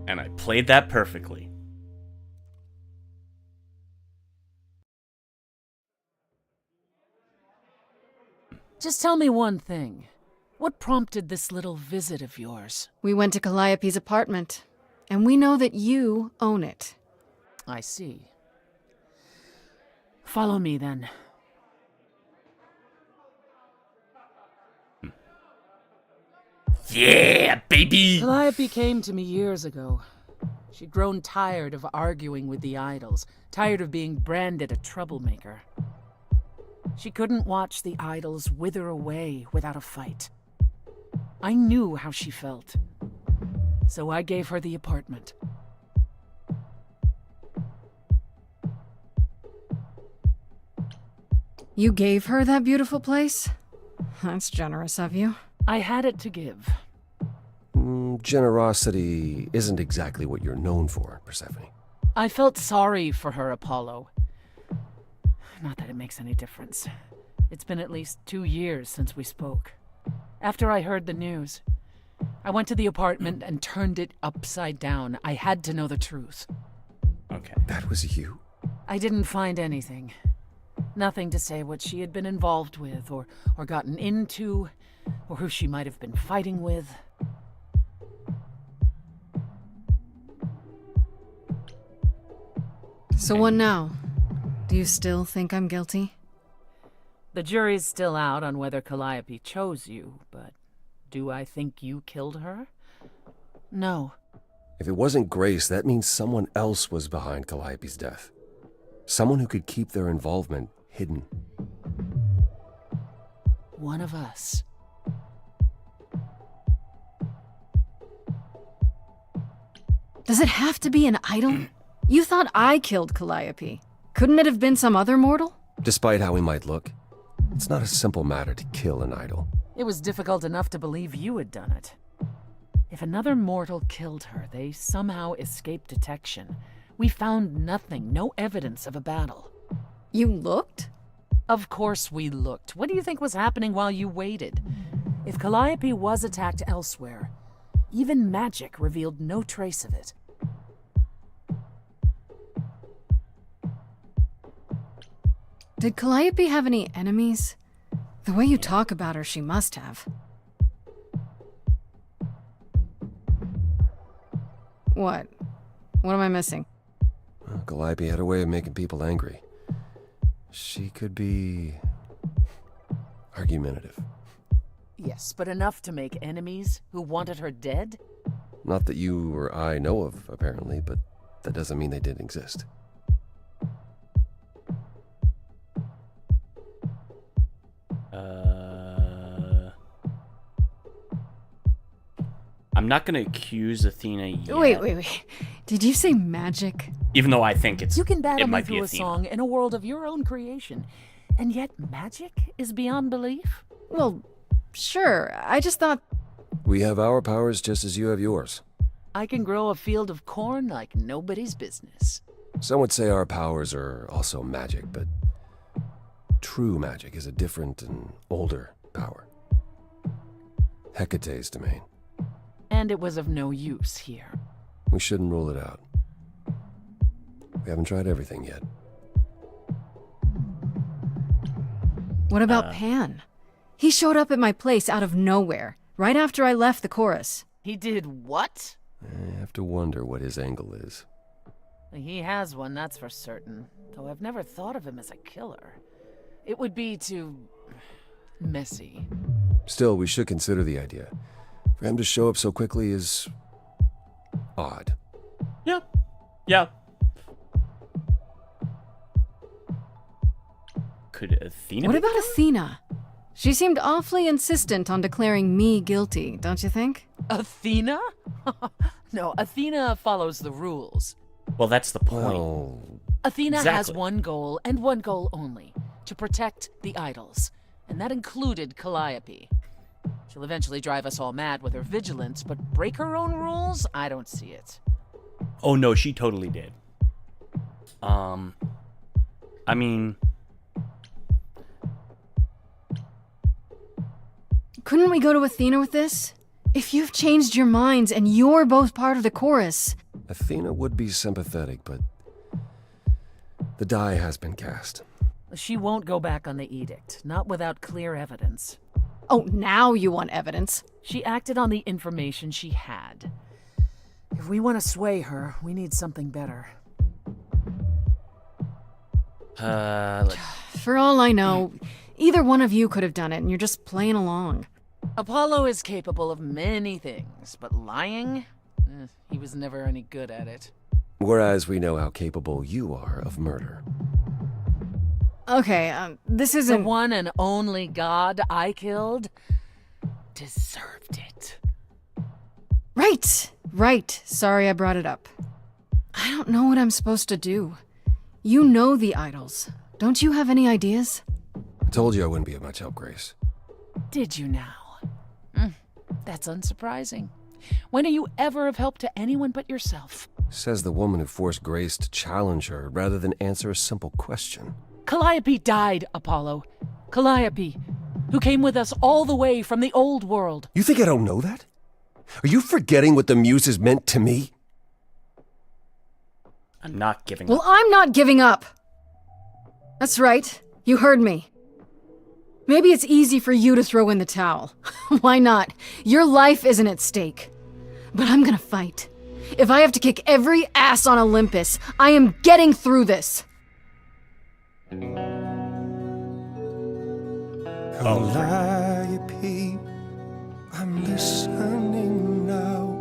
And I played that perfectly. Just tell me one thing. What prompted this little visit of yours? We went to Calliope's apartment, and we know that you own it. I see. Follow me, then. Yeah, baby! Calliope came to me years ago. She'd grown tired of arguing with the idols, tired of being branded a troublemaker. She couldn't watch the idols wither away without a fight. I knew how she felt, so I gave her the apartment. You gave her that beautiful place? That's generous of you. I had it to give. Generosity isn't exactly what you're known for, Persephone. I felt sorry for her, Apollo. Not that it makes any difference. It's been at least 2 years since we spoke. After I heard the news, I went to the apartment and turned it upside down. I had to know the truth. Okay. That was you? I didn't find anything. Nothing to say what she had been involved with, or gotten into, or who she might have been fighting with. So what now? Do you still think I'm guilty? The jury's still out on whether Calliope chose you, but do I think you killed her? No. If it wasn't Grace, that means someone else was behind Calliope's death. Someone who could keep their involvement hidden. One of us. Does it have to be an idol? You thought I killed Calliope. Couldn't it have been some other mortal? Despite how he might look, it's not a simple matter to kill an idol. It was difficult enough to believe you had done it. If another mortal killed her, they somehow escaped detection. We found nothing, no evidence of a battle. You looked? Of course we looked. What do you think was happening while you waited? If Calliope was attacked elsewhere, even magic revealed no trace of it. Did Calliope have any enemies? The way you talk about her, she must have. What? What am I missing? Well, Calliope had a way of making people angry. She could be argumentative. Yes, but enough to make enemies who wanted her dead? Not that you or I know of, apparently, but that doesn't mean they didn't exist. I'm not gonna accuse Athena yet. Wait. Did you say magic? Even though I think You can battle it me might be through a Athena. song in a world of your own creation, and yet magic is beyond belief? Well, sure. I just thought... We have our powers just as you have yours. I can grow a field of corn like nobody's business. Some would say our powers are also magic, but true magic is a different and older power. Hecate's domain. And it was of no use here. We shouldn't rule it out. We haven't tried everything yet. What about Pan? He showed up at my place out of nowhere, right after I left the chorus. He did what? I have to wonder what his angle is. He has one, that's for certain. Though I've never thought of him as a killer. It would be too... messy. Still, we should consider the idea. For him to show up so quickly is... odd. Yeah. Could Athena What be about Athena? She seemed awfully insistent on declaring me guilty, don't you think? Athena? No, Athena follows the rules. Well, that's the point. Oh, Athena has Exactly. one goal, and one goal only. To protect the idols. And that included Calliope. She'll eventually drive us all mad with her vigilance, but break her own rules? I don't see it. Oh no, she totally did. I mean, Couldn't we go to Athena with this? If you've changed your minds and you're both part of the chorus. Athena would be sympathetic, but the die has been cast. She won't go back on the edict, not without clear evidence. Oh, now you want evidence. She acted on the information she had. If we want to sway her, we need something better. For all I know, either one of you could have done it and you're just playing along. Apollo is capable of many things, but lying? He was never any good at it. Whereas we know how capable you are of murder. Okay, this isn't... The one and only god I killed deserved it. Right. Sorry I brought it up. I don't know what I'm supposed to do. You know the idols. Don't you have any ideas? I told you I wouldn't be of much help, Grace. Did you now? That's unsurprising. When are you ever of help to anyone but yourself? Says the woman who forced Grace to challenge her rather than answer a simple question. Calliope died, Apollo. Calliope, who came with us all the way from the old world. You think I don't know that? Are you forgetting what the Muses meant to me? I'm not giving Well, up. I'm not giving up. That's right. You heard me. Maybe it's easy for you to throw in the towel. Why not? Your life isn't at stake. But I'm gonna fight. If I have to kick every ass on Olympus, I am getting through this. Calliope, I'm listening now.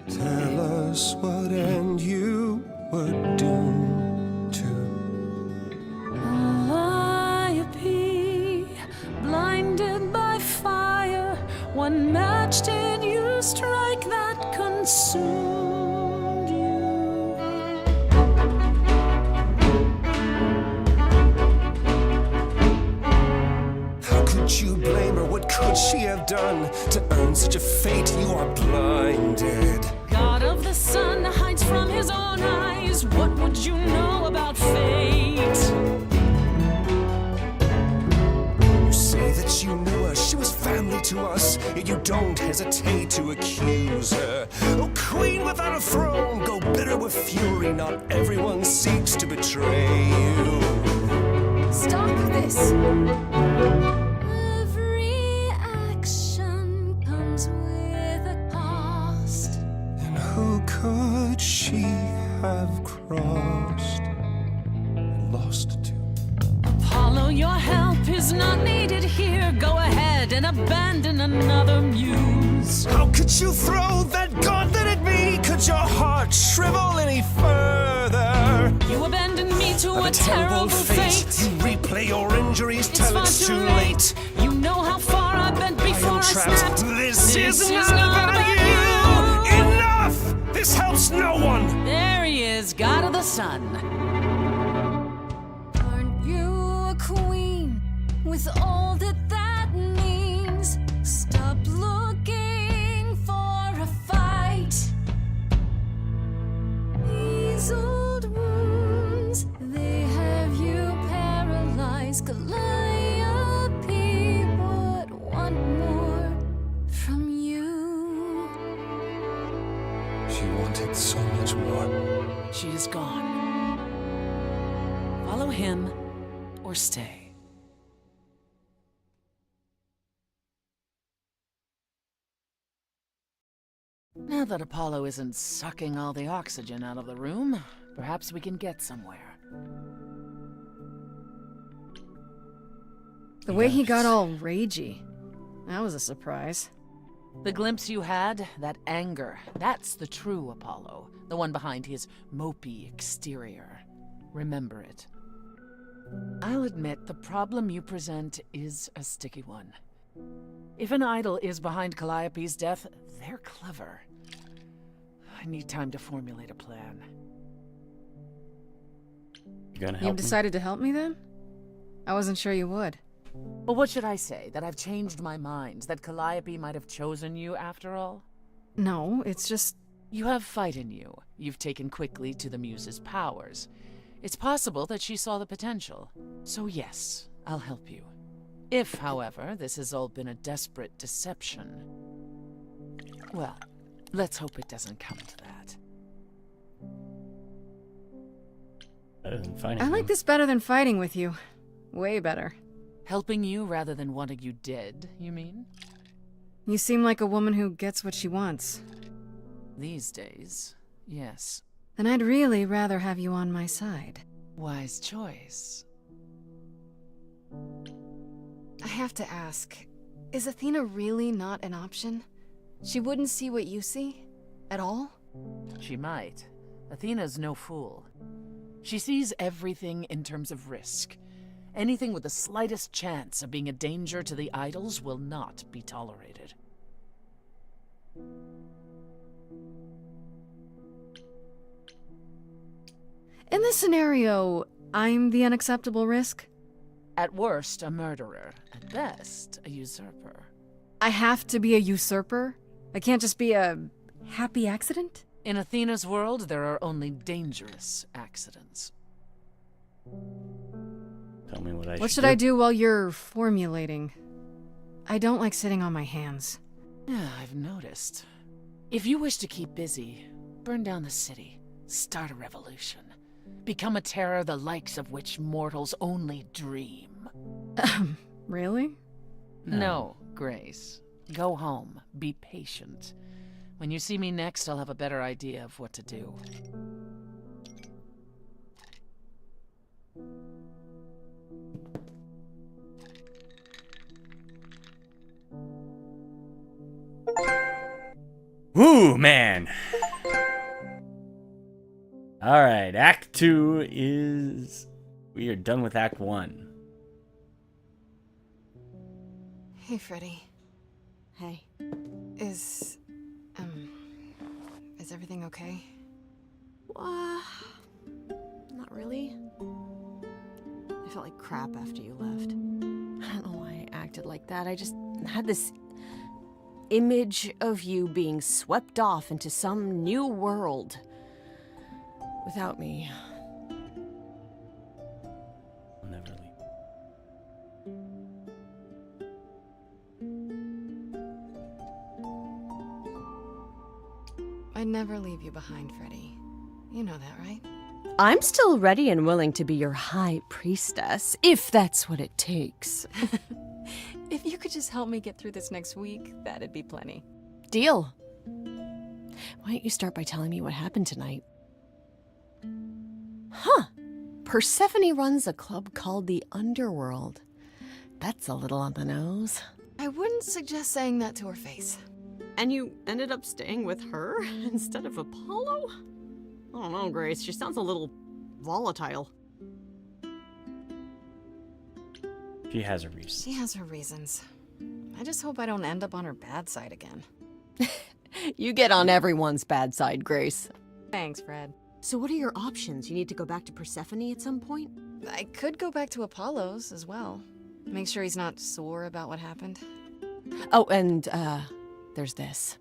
Tell us what end you were doomed to. Calliope, blinded by fire, one match did you strike that consumed you. How could you blame her? What could she have done to earn such a fate? You are blinded. God of the sun hides from his own eyes. What would you know about fate? You say that you knew her, she was family to us, yet you don't hesitate to accuse her. Oh, queen without a throne, go bitter with fury. Not everyone seeks to betray you. Stop this. Every action comes with a cost. And who could she have crossed and lost to? Apollo, your help is not needed here. Go ahead and abandon another muse. How could you throw that gauntlet at me? Could your heart shrivel any further? You abandoned me to Of a terrible fate. You replay your injuries It's till far it's too too late. late. You know how far I bent before I trapped. snapped. This is not about you. Enough! This helps no one. There he is, god of the sun. Aren't you a queen with all that that means? Stop looking for a fight. These old wounds, they have you paralyzed. Calliope would want more from you. She wanted so much more. She is gone. Follow him or stay. Now that Apollo isn't sucking all the oxygen out of the room, perhaps we can get somewhere. The way he got all ragey. That was a surprise. The glimpse you had, that anger, that's the true Apollo, the one behind his mopey exterior. Remember it. I'll admit the problem you present is a sticky one. If an idol is behind Calliope's death, they're clever. I need time to formulate a plan. You gonna help You've me? decided to help me then? I wasn't sure you would. Well, what should I say? That I've changed my mind? That Calliope might have chosen you after all? No, it's just... You have fight in you. You've taken quickly to the Muse's powers. It's possible that she saw the potential. So yes, I'll help you. If, however, this has all been a desperate deception, well, let's hope it doesn't come to that. Better than fighting I like you. this better than fighting with you. Way better. Helping you rather than wanting you dead, you mean? You seem like a woman who gets what she wants. These days, yes. Then I'd really rather have you on my side. Wise choice. I have to ask, is Athena really not an option? She wouldn't see what you see? At all? She might. Athena's no fool. She sees everything in terms of risk. Anything with the slightest chance of being a danger to the idols will not be tolerated. In this scenario, I'm the unacceptable risk? At worst, a murderer. At best, a usurper. I have to be a usurper? I can't just be a happy accident? In Athena's world, there are only dangerous accidents. Tell me what What should I do while you're formulating? I don't like sitting on my hands. Yeah, I've noticed. If you wish to keep busy, burn down the city, start a revolution, become a terror the likes of which mortals only dream. Really? No, Grace. Go home. Be patient. When you see me next, I'll have a better idea of what to do. Woo, man. All right, Act 2 is... We are done with Act 1. Hey, Freddy. Hey. Is everything okay? Not really. I felt like crap after you left. I don't know why I acted like that. I just had this image of you being swept off into some new world without me. I'll never leave. I'd never leave you behind, Freddy. You know that, right? I'm still ready and willing to be your high priestess, if that's what it takes. If you could just help me get through this next week, that'd be plenty. Deal. Why don't you start by telling me what happened tonight? Huh. Persephone runs a club called the Underworld. That's a little on the nose. I wouldn't suggest saying that to her face. And you ended up staying with her instead of Apollo? I don't know, Grace. She sounds a little volatile. She has her reasons. She has her reasons. I just hope I don't end up on her bad side again. You get on everyone's bad side, Grace. Thanks, Fred. So what are your options? You need to go back to Persephone at some point? I could go back to Apollo's as well. Make sure he's not sore about what happened. Oh, and, there's this.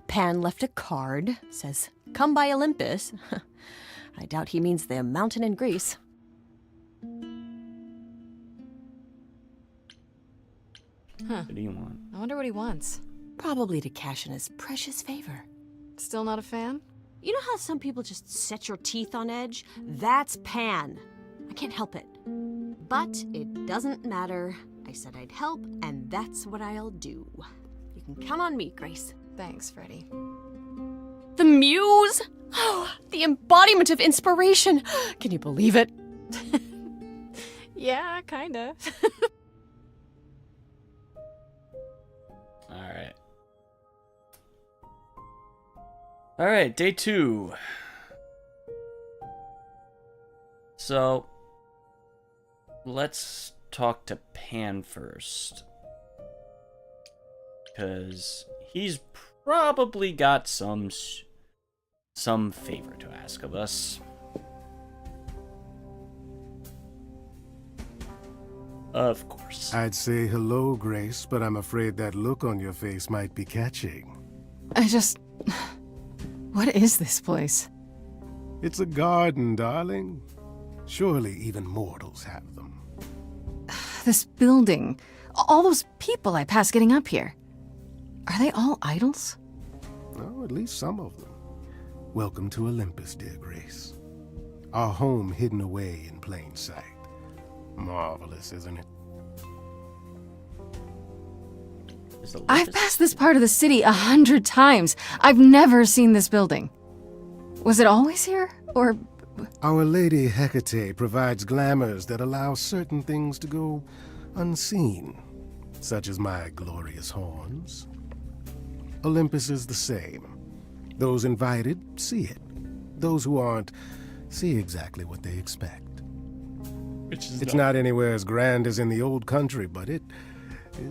Pan left a card, says, "Come by Olympus." I doubt he means the mountain in Greece. Huh. What do you want? I wonder what he wants. Probably to cash in his precious favor. Still not a fan? You know how some people just set your teeth on edge? That's Pan. I can't help it. But it doesn't matter. I said I'd help, and that's what I'll do. You can count on me, Grace. Thanks, Freddy. The Muse! Oh, the embodiment of inspiration! Can you believe it? Yeah, kinda. Alright. Alright, day 2. So, let's talk to Pan first. Because he's probably got some some favor to ask of us. Of course. I'd say hello, Grace, but I'm afraid that look on your face might be catching. What is this place? It's a garden, darling. Surely even mortals have them. This building. All those people I pass getting up here. Are they all idols? Oh, at least some of them. Welcome to Olympus, dear Grace. Our home hidden away in plain sight. Marvelous, isn't it? I've passed this part of the city 100 times. I've never seen this building. Was it always here? Or... Our Lady Hecate provides glamours that allow certain things to go unseen, such as my glorious horns. Olympus is the same. Those invited see it. Those who aren't see exactly what they expect. It's not anywhere as grand as in the old country, but it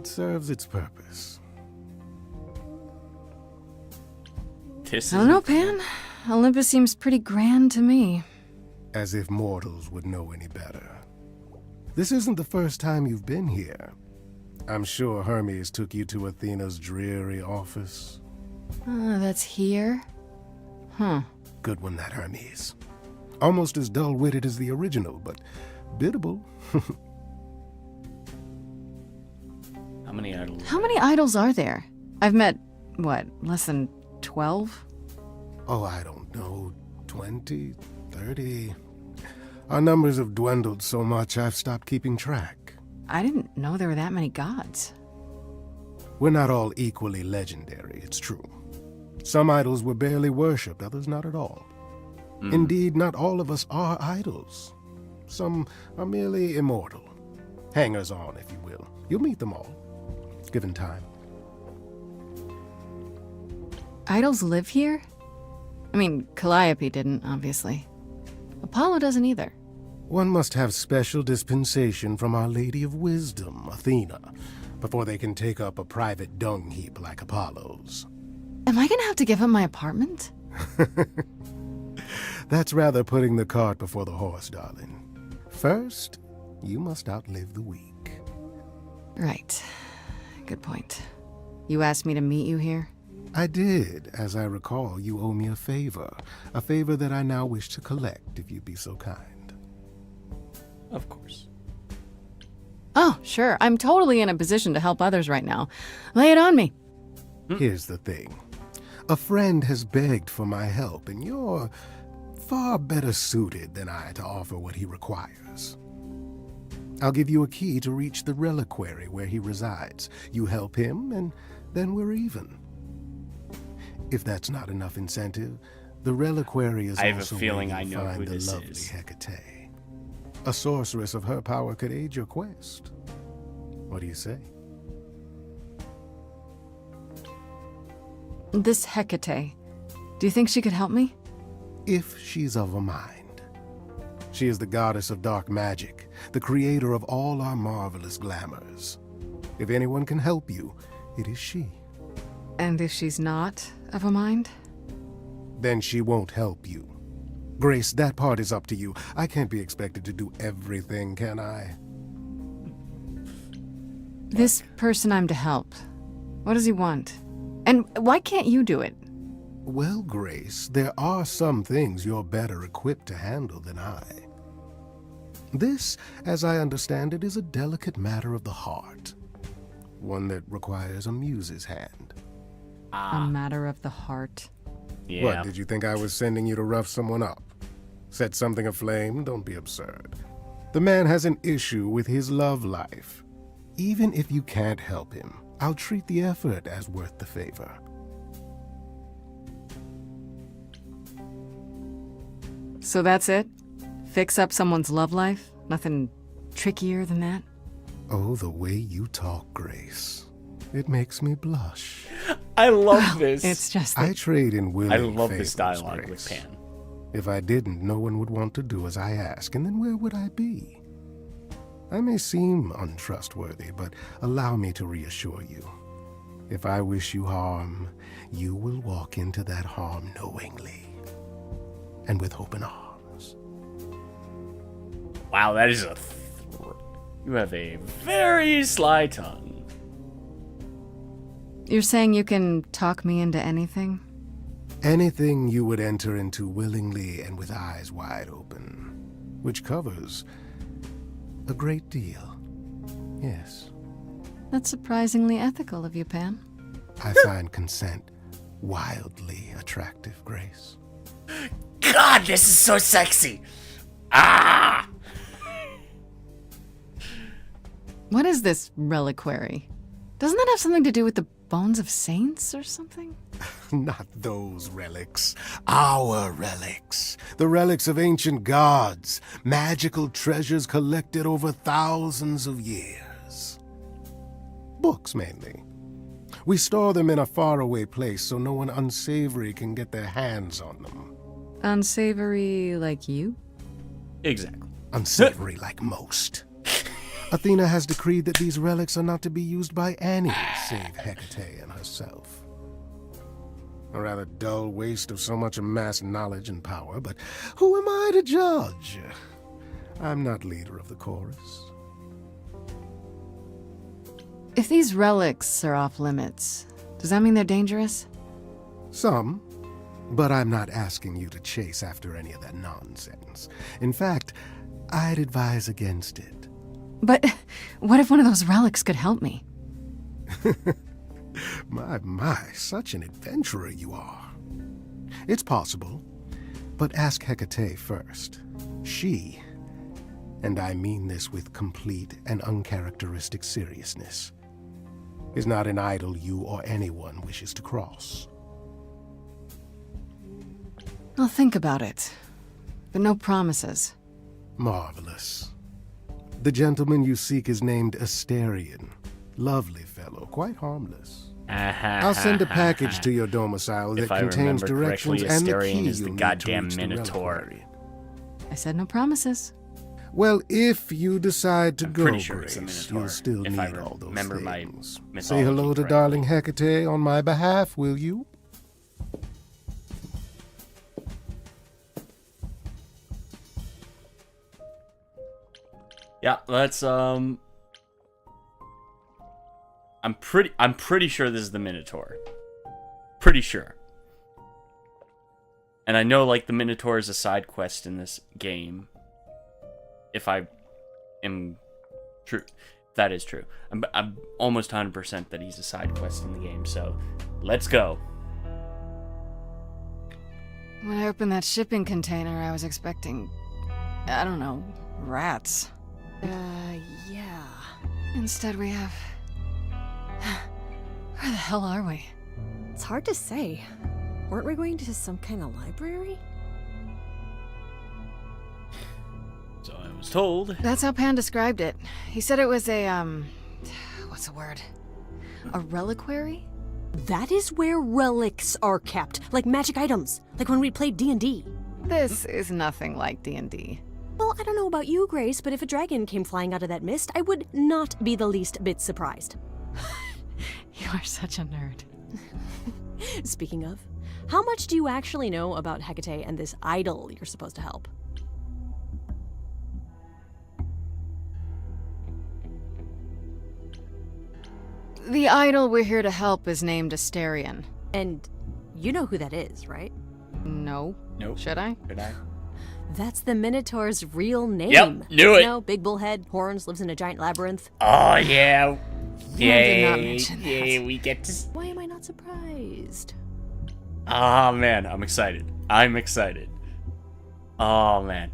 serves its purpose. I don't know, Pan. Olympus seems pretty grand to me. As if mortals would know any better. This isn't the first time you've been here. I'm sure Hermes took you to Athena's dreary office. That's here? Huh. Good one, that Hermes. Almost as dull-witted as the original, but biddable. How many idols? How many idols are there? I've met, what, less than 12? Oh, I don't know, 20, 30. Our numbers have dwindled so much I've stopped keeping track. I didn't know there were that many gods. We're not all equally legendary, it's true. Some idols were barely worshipped, others not at all. Indeed, not all of us are idols. Some are merely immortal. Hangers-on, if you will. You'll meet them all, given time. Idols live here? I mean, Calliope didn't, obviously. Apollo doesn't either. One must have special dispensation from Our Lady of Wisdom, Athena, before they can take up a private dung heap like Apollo's. Am I gonna have to give up my apartment? That's rather putting the cart before the horse, darling. First, you must outlive the week. Right. Good point. You asked me to meet you here? I did. As I recall, you owe me a favor that I now wish to collect, if you'd be so kind. Of course. Oh, sure. I'm totally in a position to help others right now. Lay it on me. Here's the thing. A friend has begged for my help, and you're far better suited than I to offer what he requires. I'll give you a key to reach the reliquary where he resides. You help him, and then we're even. If that's not enough incentive, the reliquary is I have also a feeling where I you know find who the this lovely is. Hecate. A sorceress of her power could aid your quest. What do you say? This Hecate. Do you think she could help me? If she's of a mind. She is the goddess of dark magic, the creator of all our marvelous glamours. If anyone can help you, it is she. And if she's not of a mind? Then she won't help you. Grace, that part is up to you. I can't be expected to do everything, can I? This person I'm to help. What does he want? And why can't you do it? Well, Grace, there are some things you're better equipped to handle than I. This, as I understand it, is a delicate matter of the heart. One that requires a muse's hand. A matter of the heart. Yeah. What, did you think I was sending you to rough someone up? Set something aflame? Don't be absurd. The man has an issue with his love life. Even if you can't help him, I'll treat the effort as worth the favor. So that's it? Fix up someone's love life? Nothing trickier than that? Oh, the way you talk, Grace. It makes me blush. I love this. It's just I trade in willing I love favors, this dialogue Grace. with Pan. If I didn't, no one would want to do as I ask, and then where would I be? I may seem untrustworthy, but allow me to reassure you. If I wish you harm, you will walk into that harm knowingly. and with open arms. Wow, that is you have a very sly tongue. You're saying you can talk me into anything? Anything you would enter into willingly and with eyes wide open, which covers a great deal. Yes. That's surprisingly ethical of you, Pan. I find consent wildly attractive, Grace. God, this is so sexy. Ah! What is this reliquary? Doesn't that have something to do with the bones of saints or something? Not those relics. Our relics. The relics of ancient gods. Magical treasures collected over thousands of years. Books, mainly. We store them in a faraway place so no one unsavory can get their hands on them. Unsavory like you? Exactly. Unsavory like most. Athena has decreed that these relics are not to be used by any save Hecate and herself. A rather dull waste of so much amassed knowledge and power, but who am I to judge? I'm not leader of the chorus. If these relics are off limits, does that mean they're dangerous? Some, but I'm not asking you to chase after any of that nonsense. In fact, I'd advise against it. But what if one of those relics could help me? My, such an adventurer you are. It's possible, but ask Hecate first. She, and I mean this with complete and uncharacteristic seriousness, is not an idol you or anyone wishes to cross. I'll think about it, but no promises. Marvelous. The gentleman you seek is named Asterion. Lovely fellow, quite harmless. I'll send a package to your domicile that contains directions and the key is the you'll goddamn need to reach the Minotaur. reliquary. I said no promises. Well, if you decide to go, pretty sure it's a Grace, Minotaur, you'll still if need I all those remember my things. mythology Say hello to correctly. darling Hecate on my behalf, will you? Yeah, let's I'm pretty sure this is the Minotaur. Pretty sure. And I know like the Minotaur is a side quest in this game. If I am true, that is true. I'm almost 100% that he's a side quest in the game. So, let's go. When I opened that shipping container, I was expecting, I don't know, rats. Yeah. Instead we have... Where the hell are we? It's hard to say. Weren't we going to some kind of library? So I was told. That's how Pan described it. He said it was a, what's the word? A reliquary? That is where relics are kept, like magic items, like when we played D&D. This is nothing like D&D. Well, I don't know about you, Grace, but if a dragon came flying out of that mist, I would not be the least bit surprised. You are such a nerd. Speaking of, how much do you actually know about Hecate and this idol you're supposed to help? The idol we're here to help is named Asterion. And you know who that is, right? No. Nope. Should I? Should I? That's the Minotaur's real name. Yep, knew it. You know, big bull head, horns, lives in a giant labyrinth. Oh yeah. did not mention that. Yeah, we get to. Why am I not surprised? Oh man, I'm excited. I'm excited. Oh man,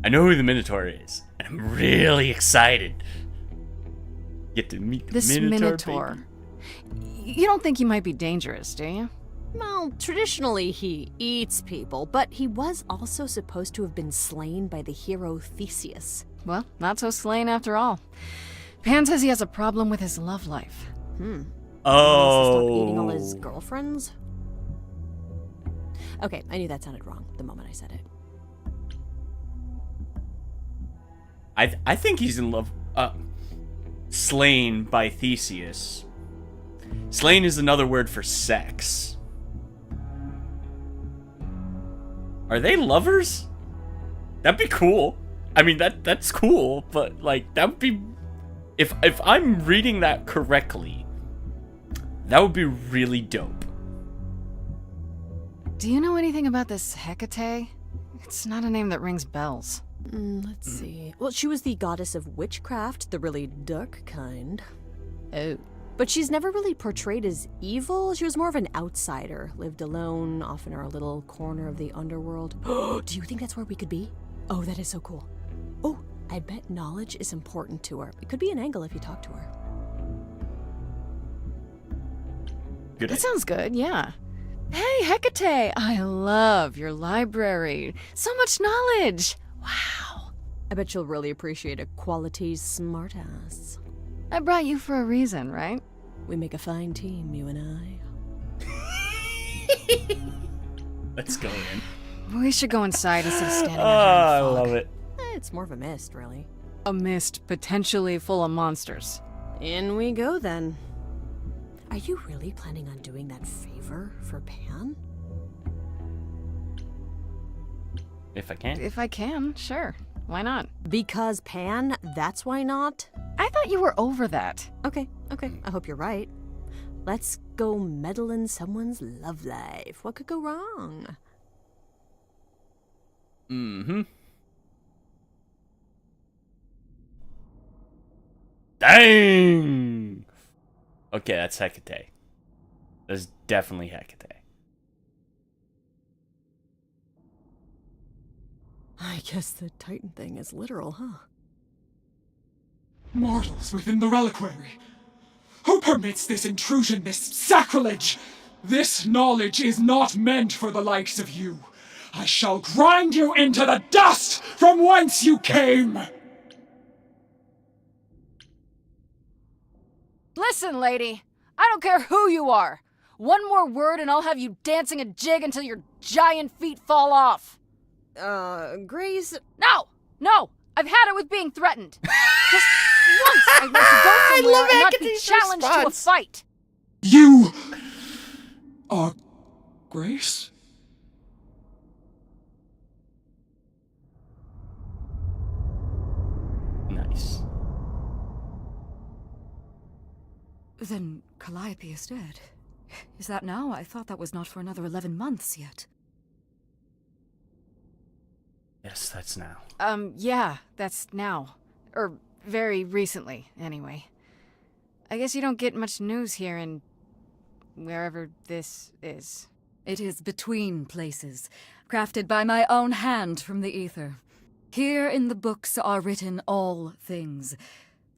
I know who the Minotaur is, and I'm really excited. Get to meet the This Minotaur. Baby. You don't think he might be dangerous, do you? Well, traditionally he eats people, but he was also supposed to have been slain by the hero Theseus. Well, not so slain after all. Pan says he has a problem with his love life. Oh. Stop eating all his girlfriends? Okay, I knew that sounded wrong the moment I said it. I think he's in love. Slain by Theseus. Slain is another word for sex. Are they lovers? That'd be cool. I mean, that's cool, but like that would be, if I'm reading that correctly, that would be really dope. Do you know anything about this Hecate? It's not a name that rings bells. Let's see. Well, she was the goddess of witchcraft, the really dark kind. Oh. But she's never really portrayed as evil. She was more of an outsider, lived alone, off in her little corner of the underworld. Do you think that's where we could be? Oh, that is so cool. Oh, I bet knowledge is important to her. It could be an angle if you talk to her. Good That idea. sounds good, yeah. Hey, Hecate! I love your library. So much knowledge! Wow. I bet you'll really appreciate a quality smartass. I brought you for a reason, right? We make a fine team, you and Let's go in. We should go inside instead of standing out I here in the fog. love it. It's more of a mist, really. A mist potentially full of monsters. In we go, then. Are you really planning on doing that favor for Pan? If I can. If I can, sure. Why not? Because Pan, that's why not? I thought you were over that. Okay. I hope you're right. Let's go meddle in someone's love life. What could go wrong? Mm-hmm. Dang! Okay, that's Hecate. That's definitely Hecate. I guess the Titan thing is literal, huh? Mortals within the reliquary. Who permits this intrusion, this sacrilege? This knowledge is not meant for the likes of you. I shall grind you into the dust from whence you came! Listen, lady. I don't care who you are. One more word and I'll have you dancing a jig until your giant feet fall off. Grace? No! I've had it with being threatened. Just once I'd like to go somewhere and not be challenged to a fight. You are Grace? Nice. Then Calliope is dead. Is that now? I thought that was not for another 11 months yet. Yes, that's now. Yeah, that's now. Or very recently, anyway. I guess you don't get much news here in wherever this is. It is between places, crafted by my own hand from the ether. Here in the books are written all things,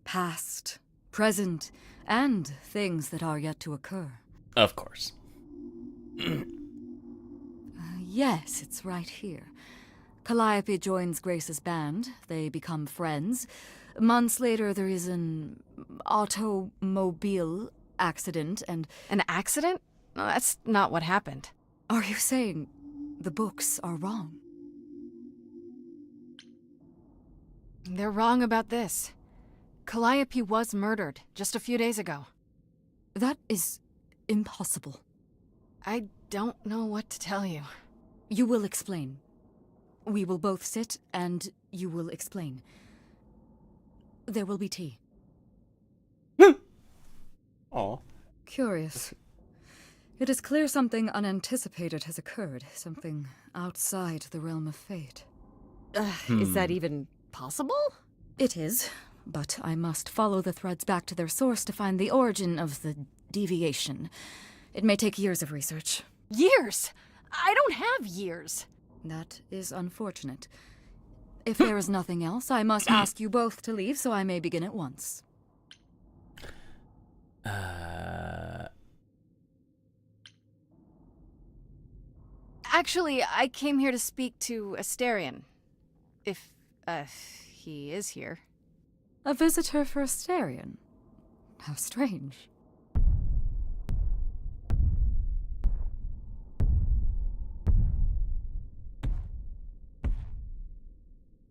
past, present, and things that are yet to occur. Of course. Yes, it's right here. Calliope joins Grace's band. They become friends. Months later, there is an automobile accident and... An accident? No, that's not what happened. Are you saying the books are wrong? They're wrong about this. Calliope was murdered just a few days ago. That is impossible. I don't know what to tell you. You will explain. We will both sit, and you will explain. There will be tea. Aw. Curious. It is clear something unanticipated has occurred, something outside the realm of fate. Is that even possible? It is, but I must follow the threads back to their source to find the origin of the deviation. It may take years of research. Years? I don't have years. That is unfortunate. If there is nothing else, I must ask you both to leave so I may begin at once. Actually, I came here to speak to Asterion. If, he is here. A visitor for Asterion? How strange.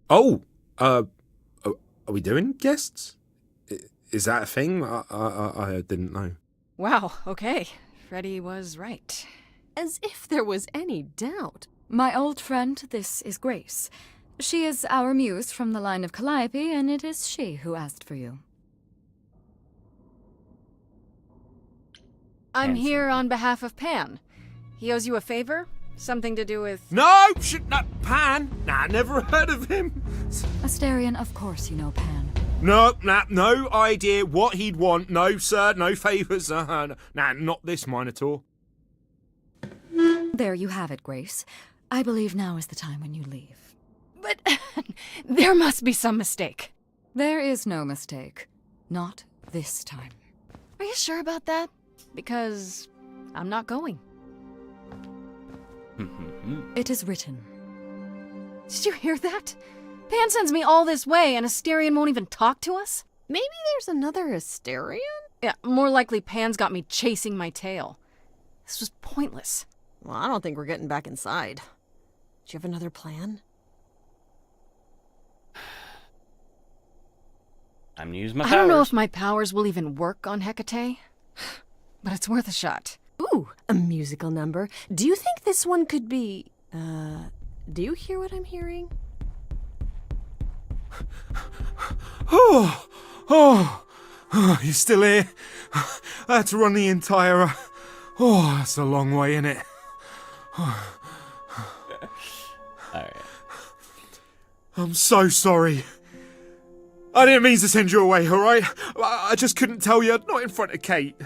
Oh, are we doing guests? Is that a thing? I didn't know. Wow, okay. Freddy was right. As if there was any doubt. My old friend, this is Grace. She is our muse from the line of Calliope, and it is she who asked for you. I'm here on behalf of Pan. He owes you a favor? Something to do with... No! Pan? Nah, never heard of him. Asterion, of course you know Pan. No idea what he'd want. No, sir, no favours. Nah, not this Minotaur. There you have it, Grace. I believe now is the time when you leave. But there must be some mistake. There is no mistake. Not this time. Are you sure about that? Because I'm not going. It is written. Did you hear that? Pan sends me all this way and Asterion won't even talk to us? Maybe there's another Asterion? Yeah, more likely Pan's got me chasing my tail. This was pointless. Well, I don't think we're getting back inside. Do you have another plan? I'm gonna use my powers. I don't know if my powers will even work on Hecate, but it's worth a shot. Ooh, a musical number. Do you think this one could be... do you hear what I'm hearing? Oh, you still here? I had to run the entire... that's a long way, innit? Alright. I'm so sorry. I didn't mean to send you away, alright? I just couldn't tell you, not in front of Kate.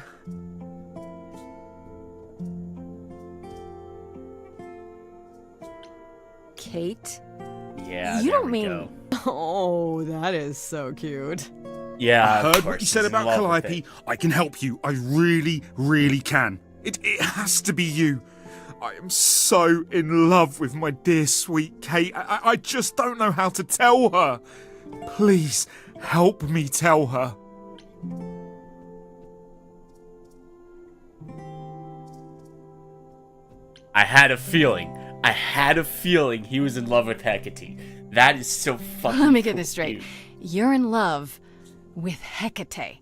Kate? Yeah, You there don't we mean... go. Oh, that is so cute. Yeah, I of heard course, what you he's said in about love with Calliope. it. I can help you. I really, really can. It has to be you. I am so in love with my dear sweet Kate. I just don't know how to tell her. Please, help me tell her. I had a feeling he was in love with Hecate. That is so fucking Let me get this straight. You're in love with Hecate.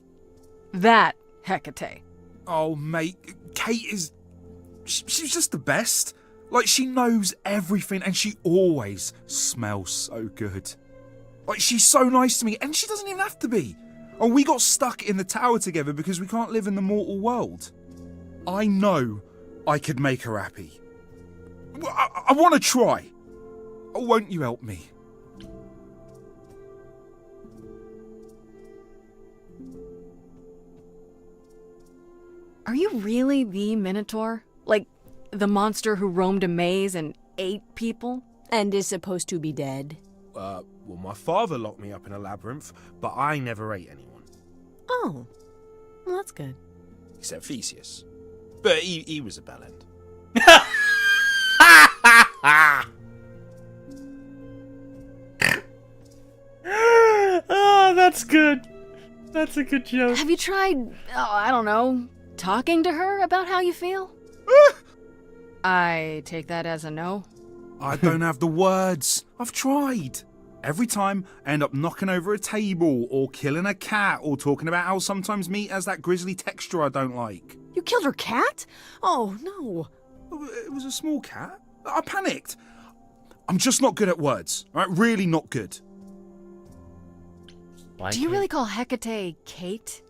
That Hecate. Oh, mate, Kate is... She's just the best. Like, she knows everything and she always smells so good. Like, she's so nice to me and she doesn't even have to be. Oh, we got stuck in the tower together because we can't live in the mortal world. I know I could make her happy. I want to try. Oh, won't you help me? Are you really the Minotaur? Like, the monster who roamed a maze and ate people? And is supposed to be dead? Well, my father locked me up in a labyrinth, but I never ate anyone. Oh, well, that's good. Except Theseus. But he was a bellend. Oh, that's good. That's a good joke. Have you tried, I don't know, talking to her about how you feel? I take that as a no. I don't have the words. I've tried. Every time I end up knocking over a table or killing a cat or talking about how sometimes meat has that grisly texture I don't like. You killed her cat? Oh, no. It was a small cat. I panicked. I'm just not good at words. Right? Really not good. Do you really call Hecate Kate?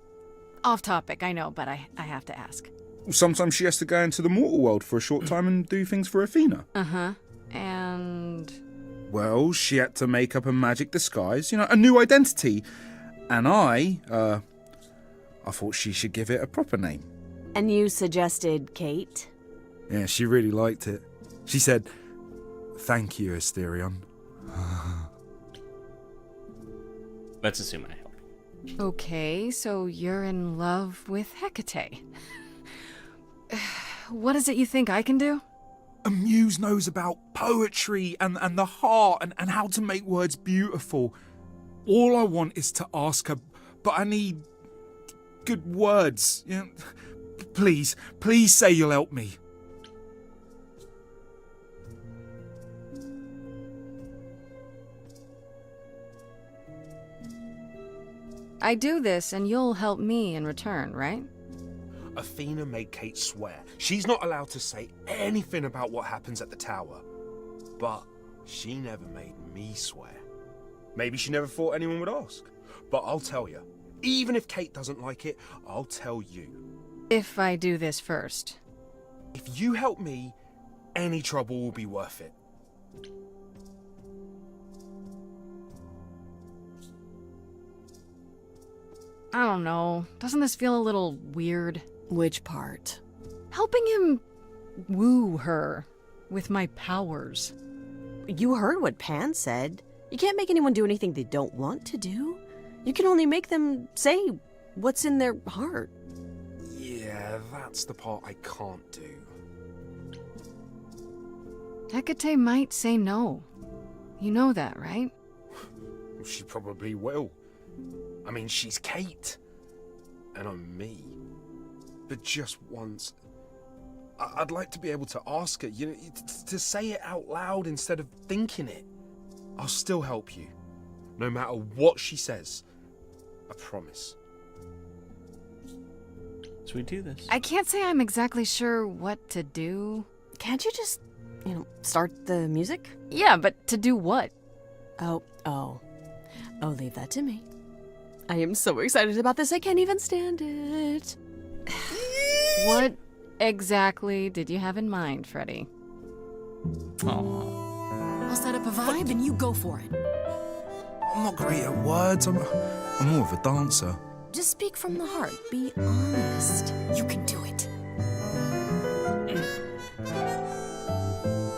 Off topic, I know, but I have to ask. Sometimes she has to go into the mortal world for a short time and do things for Athena. Uh-huh. And... Well, she had to make up a magic disguise, a new identity. And I thought she should give it a proper name. And you suggested Kate? Yeah, she really liked it. She said, "Thank you, Asterion." Let's assume I help. Okay, so you're in love with Hecate. What is it you think I can do? A muse knows about poetry and the heart and how to make words beautiful. All I want is to ask her, but I need good words. Please say you'll help me. I do this and you'll help me in return, right? Athena made Kate swear she's not allowed to say anything about what happens at the tower. But she never made me swear. Maybe she never thought anyone would ask. But I'll tell you, even if Kate doesn't like it, I'll tell you. If I do this first. If you help me, any trouble will be worth it. I don't know. Doesn't this feel a little weird? Which part? Helping him woo her with my powers. You heard what Pan said. You can't make anyone do anything they don't want to do. You can only make them say what's in their heart. Yeah, that's the part I can't do. Hecate might say no. You know that, right? She probably will. I mean, she's Kate. And I'm me. But just once, I'd like to be able to ask her, to say it out loud instead of thinking it. I'll still help you, no matter what she says. I promise. So we do this. I can't say I'm exactly sure what to do. Can't you just, start the music? Yeah, but to do what? Oh, leave that to me. I am so excited about this, I can't even stand it. What exactly did you have in mind, Freddy? I'll set up a vibe and you go for it. I'm not great at words. I'm more of a dancer. Just speak from the heart. Be honest. You can do it.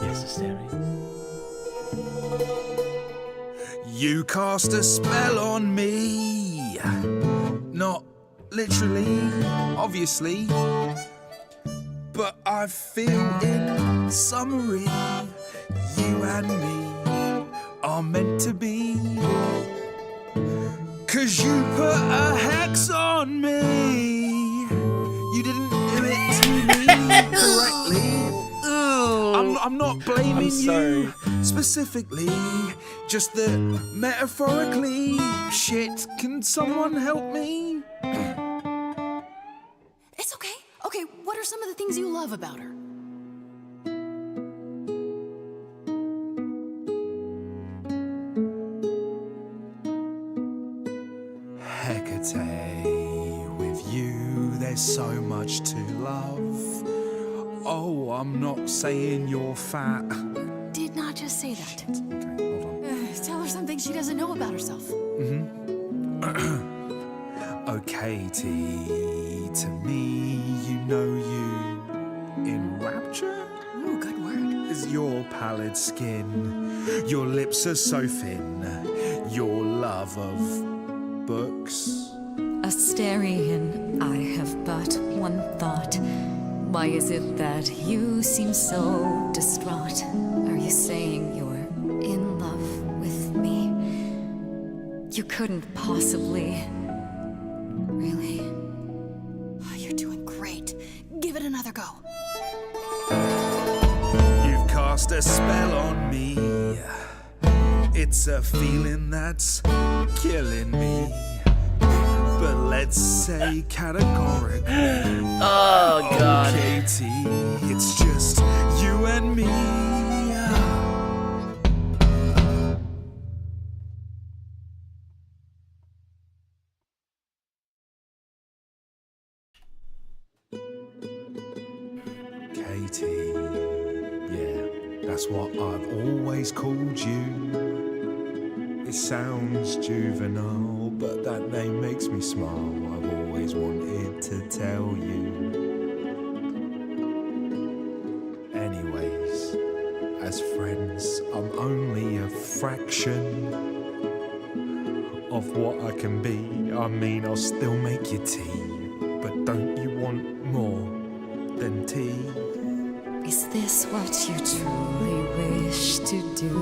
Yes, Asteria. You cast a spell on me. Not literally, obviously. But I feel in summary, you and me are meant to be. 'Cause you put a hex on me. You didn't do it to me correctly. I'm not blaming you specifically, just that metaphorically. Shit, can someone help me? It's okay. Okay, what are some of the things you love about her? Hecate, with you there's so much to love. Oh, I'm not saying you're fat. Did not just say that. Okay, hold on. Tell her something she doesn't know about herself. Oh, Katie, to me, you know you enrapture? Ooh, good word. Is your pallid skin, your lips are so thin, your love of books. Asterian, I have but one thought. Why is it that you seem so distraught? Are you saying you're in love with me? You couldn't possibly. Really? Oh, you're doing great. Give it another go. You've cast a spell on me. It's a feeling that's killing me. But let's say categorically. Oh, God. Katie, it's just you and me. Katie, yeah, that's what I've always called you. It sounds juvenile, but that name makes me smile. I've always wanted to tell you. Anyways, as friends, I'm only a fraction of what I can be. I mean, I'll still make you tea, but don't you want more than tea? Is this what you truly wish to do?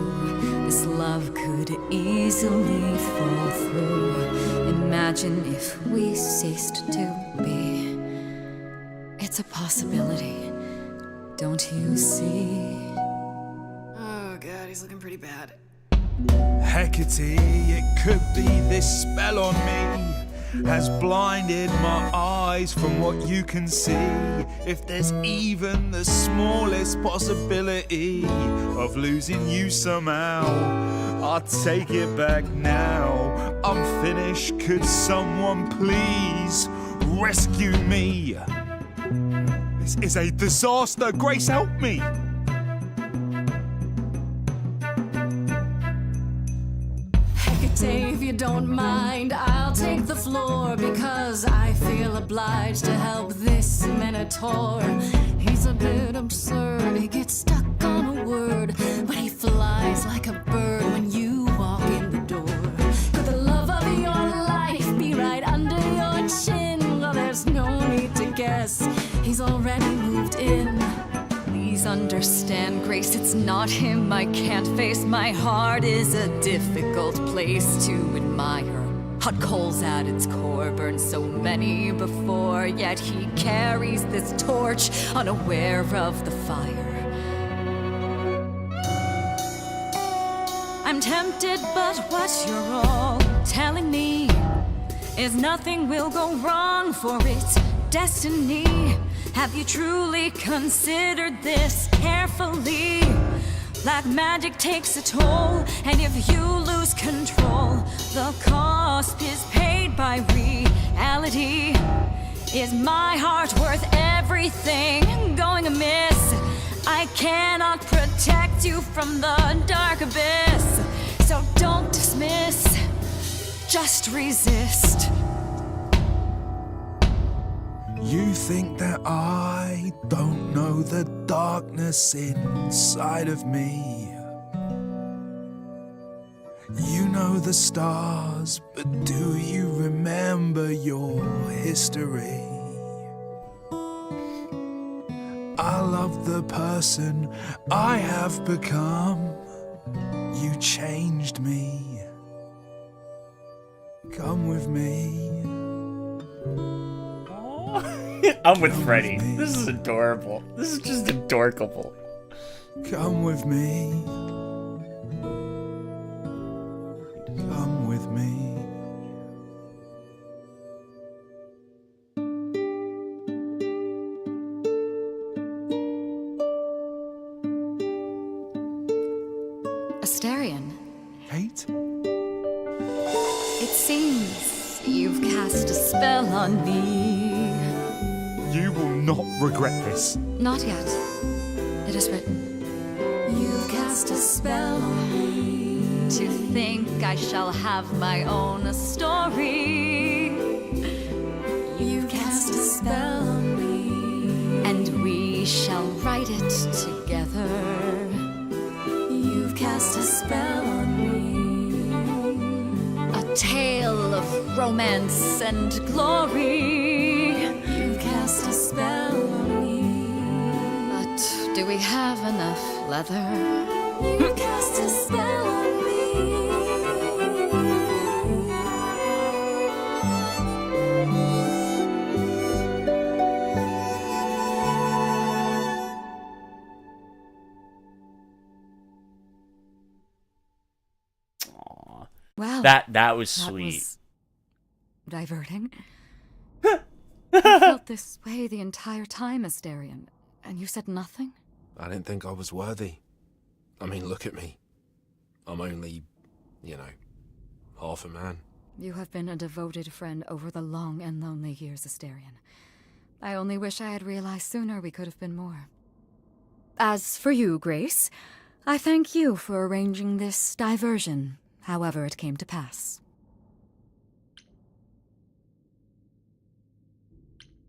This love could easily fall through. Imagine if we ceased to be. It's a possibility, don't you see? Oh, God, he's looking pretty bad. Hecate, it could be this spell on me. has blinded my eyes from what you can see. If there's even the smallest possibility of losing you somehow, I'll take it back now. I'm finished, could someone please rescue me? This is a disaster, Grace, help me! Hecate, if you don't mind, I'll take the floor because I feel obliged to help this minotaur. He's a bit absurd, he gets stuck on a word, but he flies like a bird when you walk in the door. Could the love of your life be right under your chin? Well, there's no need to guess, he's already moved in. Please understand, Grace, it's not him I can't face. My heart is a difficult place to admire. Hot coals at its core, burned so many before, yet he carries this torch, unaware of the fire. I'm tempted, but what you're all telling me is nothing will go wrong, for it's destiny. Have you truly considered this carefully? Black magic takes a toll, and if you lose control, the cost is paid by reality. Is my heart worth everything going amiss? I cannot protect you from the dark abyss, so don't dismiss, just resist. You think that I don't know the darkness inside of me. You know the stars, but do you remember your history? I love the person I have become. You changed me. Come with me. I'm with Freddy. This is adorable. This is just adorable. Come with me. Come with me. Astarion. Kate? It seems you've cast a spell on me. You will not regret this. Not yet. It is written. You've cast a spell on me. To think I shall have my own story. You've cast a spell on me. And we shall write it together. You've cast a spell on me. A tale of romance and glory. You've cast a spell on me. But do we have enough leather? You've cast a spell on me. Wow. That was sweet. Was diverting. I felt this way the entire time, Astarion, and you said nothing? I didn't think I was worthy. I mean, look at me. I'm only, half a man. You have been a devoted friend over the long and lonely years, Astarion. I only wish I had realized sooner we could have been more. As for you, Grace, I thank you for arranging this diversion, however it came to pass.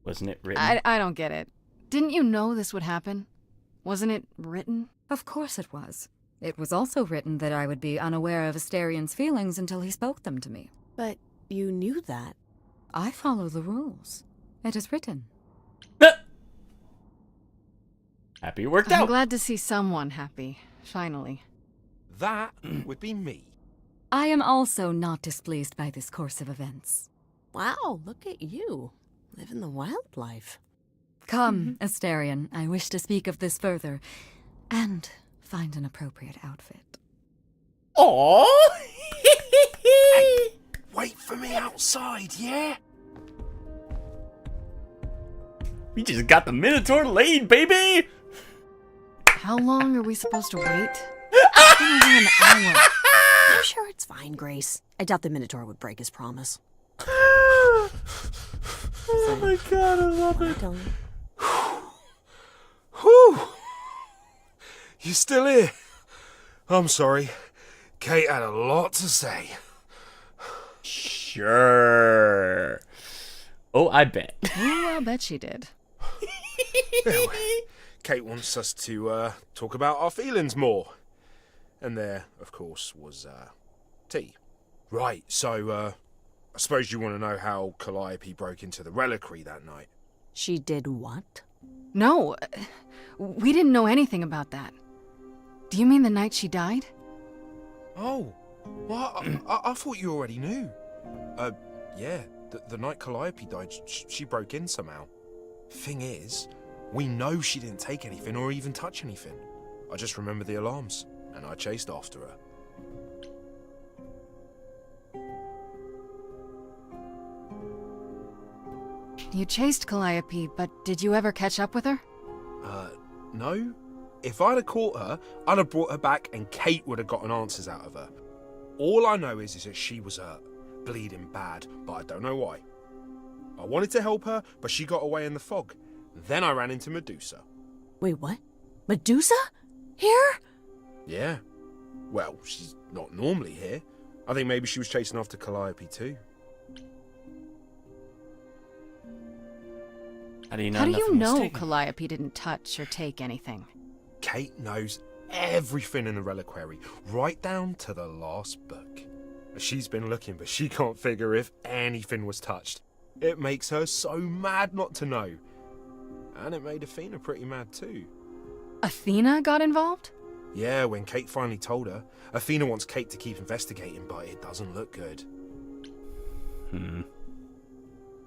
Wasn't it written? I don't get it. Didn't you know this would happen? Wasn't it written? Of course it was. It was also written that I would be unaware of Astarion's feelings until he spoke them to me. But you knew that. I follow the rules. It is written. Happy it worked I'm out. glad to see someone happy, finally. That would be me. I am also not displeased by this course of events. Wow, look at you. Living the wildlife. Come, Astarion, I wish to speak of this further, and find an appropriate outfit. Aww! wait for me outside, yeah? We just got the Minotaur laid, baby! How long are we supposed to wait? It's been over an hour. I'm sure it's fine, Grace. I doubt the Minotaur would break his promise. Oh my god, I love it. Whew! You still here? I'm sorry. Kate had a lot to say. Sure. Oh, I bet. Oh, I'll bet she did. Anyway, Kate wants us to talk about our feelings more. And there, of course, was tea. Right, so I suppose you want to know how Calliope broke into the reliquary that night. She did what? No, we didn't know anything about that. Do you mean the night she died? Oh, well, I thought you already knew. Yeah, the night Calliope died, she broke in somehow. Thing is, we know she didn't take anything or even touch anything. I just remember the alarms, and I chased after her. You chased Calliope, but did you ever catch up with her? No. If I'd have caught her, I'd have brought her back and Kate would have gotten answers out of her. All I know is that she was hurt, bleeding bad, but I don't know why. I wanted to help her, but she got away in the fog. Then I ran into Medusa. Wait, what? Medusa? Here? Yeah. Well, she's not normally here. I think maybe she was chasing after Calliope too. How do you know, How do you know Calliope didn't touch or take anything? Kate knows everything in the reliquary, right down to the last book. She's been looking, but she can't figure if anything was touched. It makes her so mad not to know. And it made Athena pretty mad too. Athena got involved? Yeah, when Kate finally told her, Athena wants Kate to keep investigating, but it doesn't look good.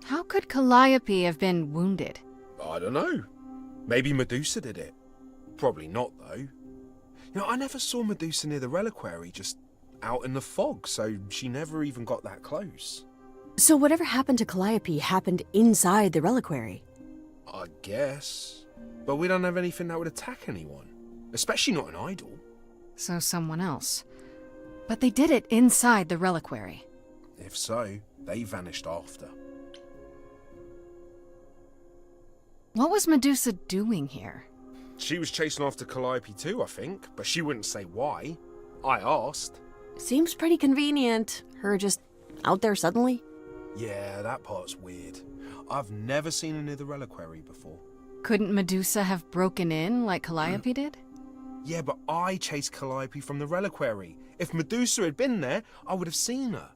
How could Calliope have been wounded? I don't know. Maybe Medusa did it. Probably not, though. You know, I never saw Medusa near the reliquary, just out in the fog, so she never even got that close. So whatever happened to Calliope happened inside the reliquary? I guess. But we don't have anything that would attack anyone. Especially not an idol. So someone else. But they did it inside the reliquary. If so, they vanished after. What was Medusa doing here? She was chasing after Calliope too, I think, but she wouldn't say why. I asked. Seems pretty convenient. Her just out there suddenly. Yeah, that part's weird. I've never seen her near the reliquary before. Couldn't Medusa have broken in like Calliope did? Yeah, but I chased Calliope from the reliquary. If Medusa had been there, I would have seen her.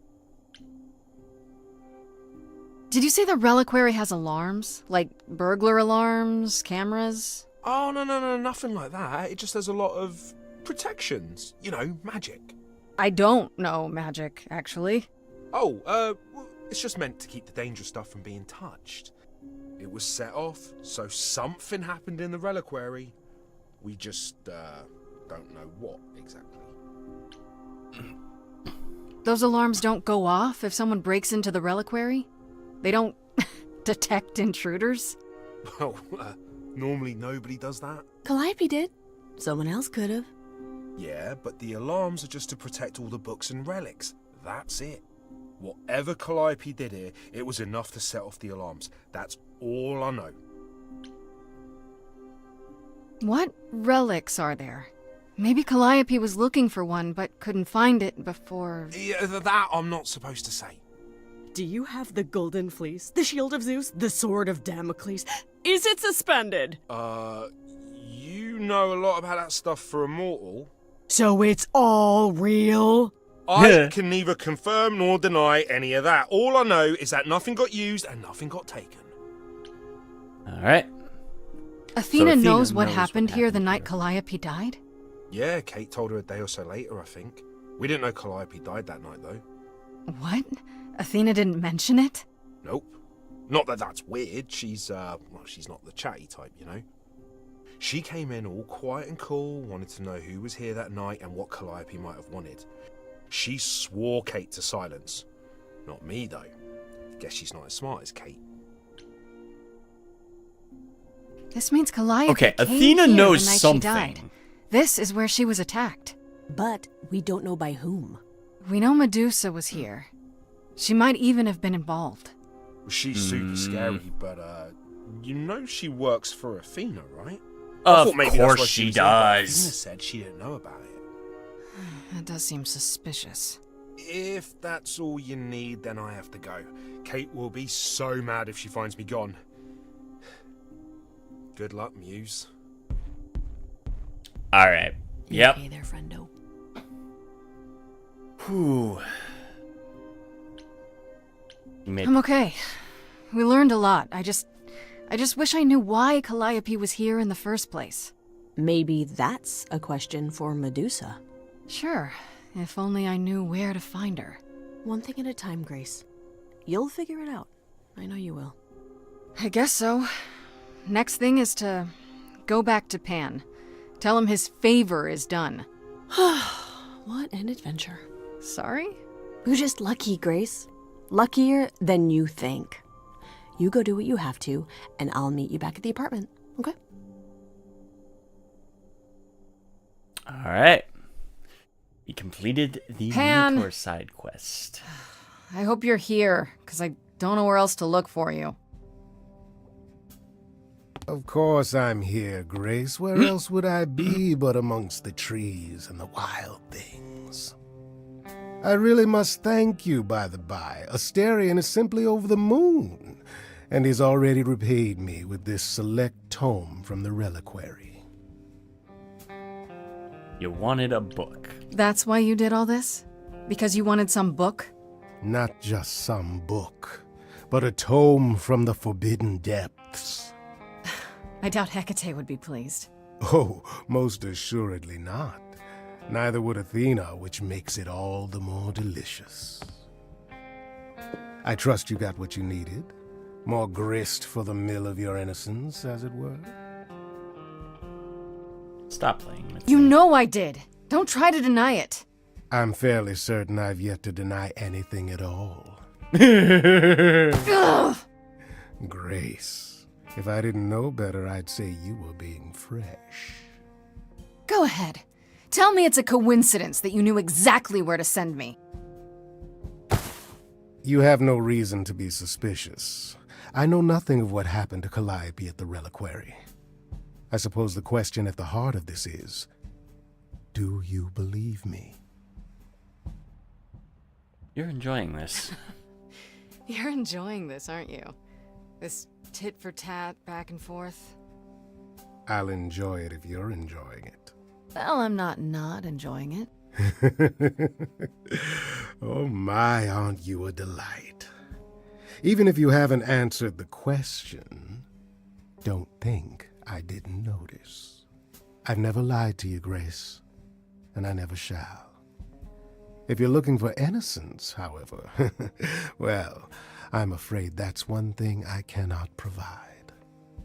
Did you say the reliquary has alarms? Like burglar alarms, cameras? Oh, no, nothing like that. It just has a lot of protections. You know, magic. I don't know magic, actually. Oh, well, it's just meant to keep the dangerous stuff from being touched. It was set off, so something happened in the reliquary. We just, don't know what exactly. Those alarms don't go off if someone breaks into the reliquary? They don't detect intruders? Well, normally nobody does that. Calliope did. Someone else could have. Yeah, but the alarms are just to protect all the books and relics. That's it. Whatever Calliope did here, it was enough to set off the alarms. That's all I know. What relics are there? Maybe Calliope was looking for one, but couldn't find it before... Yeah, that I'm not supposed to say. Do you have the golden fleece, the shield of Zeus, the sword of Damocles? Is it suspended? You know a lot about that stuff for a mortal. So it's all real? I can neither confirm nor deny any of that. All I know is that nothing got used and nothing got taken. Alright. Athena knows what happened here the night Calliope died? Yeah, Kate told her a day or so later, I think. We didn't know Calliope died that night, though. What? Athena didn't mention it? Nope. Not that that's weird. She's not the chatty type, you know. She came in all quiet and cool, wanted to know who was here that night and what Calliope might have wanted. She swore Kate to silence. Not me, though. Guess she's not as smart as Kate. This means Calliope Okay, came Athena here knows the night something. she died. This is where she was attacked. But we don't know by whom. We know Medusa was here. She might even have been involved. She's super scary, but, you know she works for Athena, right? I Of thought maybe that's course why she was here, but Athena does. said she didn't know about it. That does seem suspicious. If that's all you need, then I have to go. Kate will be so mad if she finds me gone. Good luck, Muse. All right. Yep. Okay there, friendo. Whew. I'm okay. We learned a lot. I just wish I knew why Calliope was here in the first place. Maybe that's a question for Medusa. Sure, if only I knew where to find her. One thing at a time, Grace. You'll figure it out. I know you will. I guess so. Next thing is to go back to Pan. Tell him his favor is done. What an adventure. Sorry? You're just lucky, Grace. Luckier than you think. You go do what you have to, and I'll meet you back at the apartment, okay? All right. We completed the Pan. Minotaur side quest. I hope you're here, because I don't know where else to look for you. Of course I'm here, Grace. Where else would I be but amongst the trees and the wild things? I really must thank you, by the by. Asterion is simply over the moon, and he's already repaid me with this select tome from the reliquary. You wanted a book. That's why you did all this? Because you wanted some book? Not just some book, but a tome from the forbidden depths. I doubt Hecate would be pleased. Oh, most assuredly not. Neither would Athena, which makes it all the more delicious. I trust you got what you needed. More grist for the mill of your innocence, as it were. Stop playing with You me. know I did. Don't try to deny it. I'm fairly certain I've yet to deny anything at all. Ugh. Grace, if I didn't know better, I'd say you were being fresh. Go ahead. Tell me it's a coincidence that you knew exactly where to send me. You have no reason to be suspicious. I know nothing of what happened to Calliope at the reliquary. I suppose the question at the heart of this is, do you believe me? You're enjoying this. You're enjoying this, aren't you? This tit-for-tat back and forth. I'll enjoy it if you're enjoying it. Well, I'm not enjoying it. Oh my, aren't you a delight? Even if you haven't answered the question, don't think I didn't notice. I've never lied to you, Grace, and I never shall. If you're looking for innocence, however, well, I'm afraid that's one thing I cannot provide.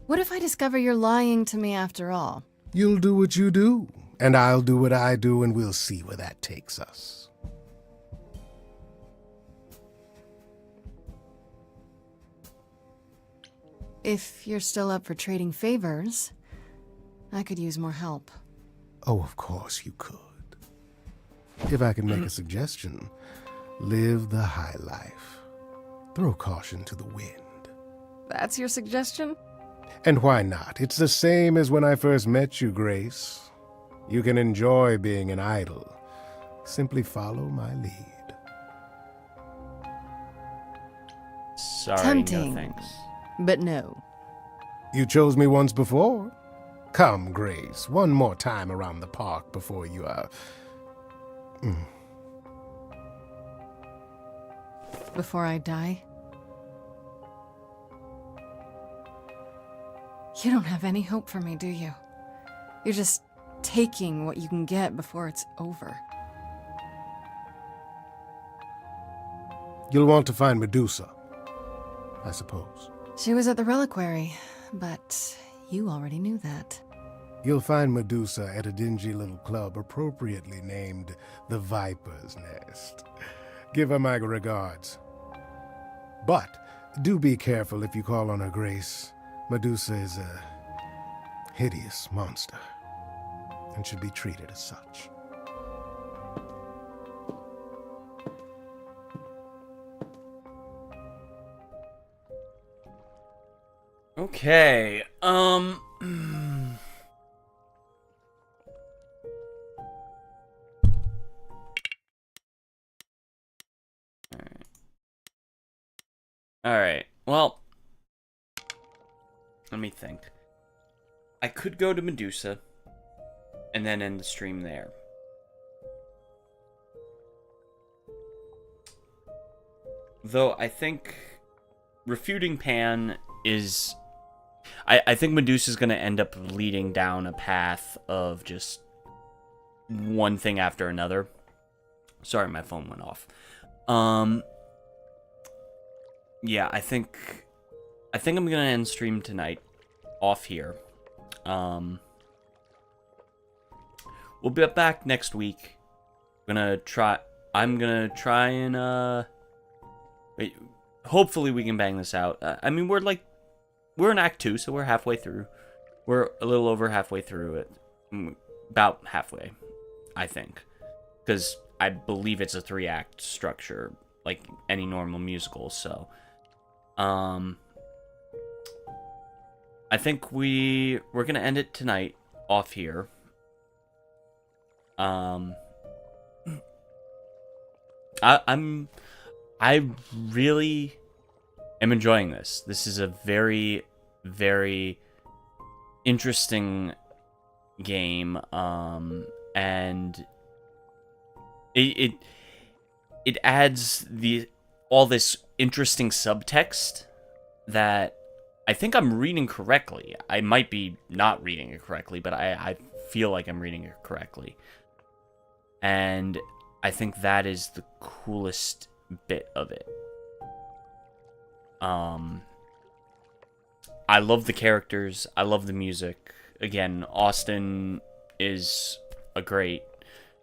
What if I discover you're lying to me after all? You'll do what you do, and I'll do what I do, and we'll see where that takes us. If you're still up for trading favors, I could use more help. Oh, of course you could. If I can make a suggestion, live the high life. Throw caution to the wind. That's your suggestion? And why not? It's the same as when I first met you, Grace. You can enjoy being an idol. Simply follow my lead. Sorry, Tempting, no thanks. but no. You chose me once before. Come, Grace, one more time around the park before you, Before I die? You don't have any hope for me, do you? You're just taking what you can get before it's over. You'll want to find Medusa, I suppose. She was at the reliquary, but you already knew that. You'll find Medusa at a dingy little club appropriately named the Viper's Nest. Give her my regards. But do be careful if you call on her grace. Medusa is a hideous monster and should be treated as such. Okay, Alright, well, let me think. I could go to Medusa, and then end the stream there. Though, I think refuting Pan is... I think Medusa's gonna end up leading down a path of just one thing after another. Sorry, my phone went off. Yeah, I think I'm gonna end stream tonight off here. We'll be back next week. I'm gonna try and wait, hopefully we can bang this out. I mean, we're in Act 2, so we're halfway through. We're a little over halfway through it. About halfway, I think. Because I believe it's a 3-act structure, like any normal musical, so... I think we're gonna end it tonight off here. I really am enjoying this. This is a very, very interesting game, and it adds all this interesting subtext that I think I'm reading correctly. I might be not reading it correctly, but I feel like I'm reading it correctly. And I think that is the coolest bit of it. I love the characters. I love the music. Again, Austin is a great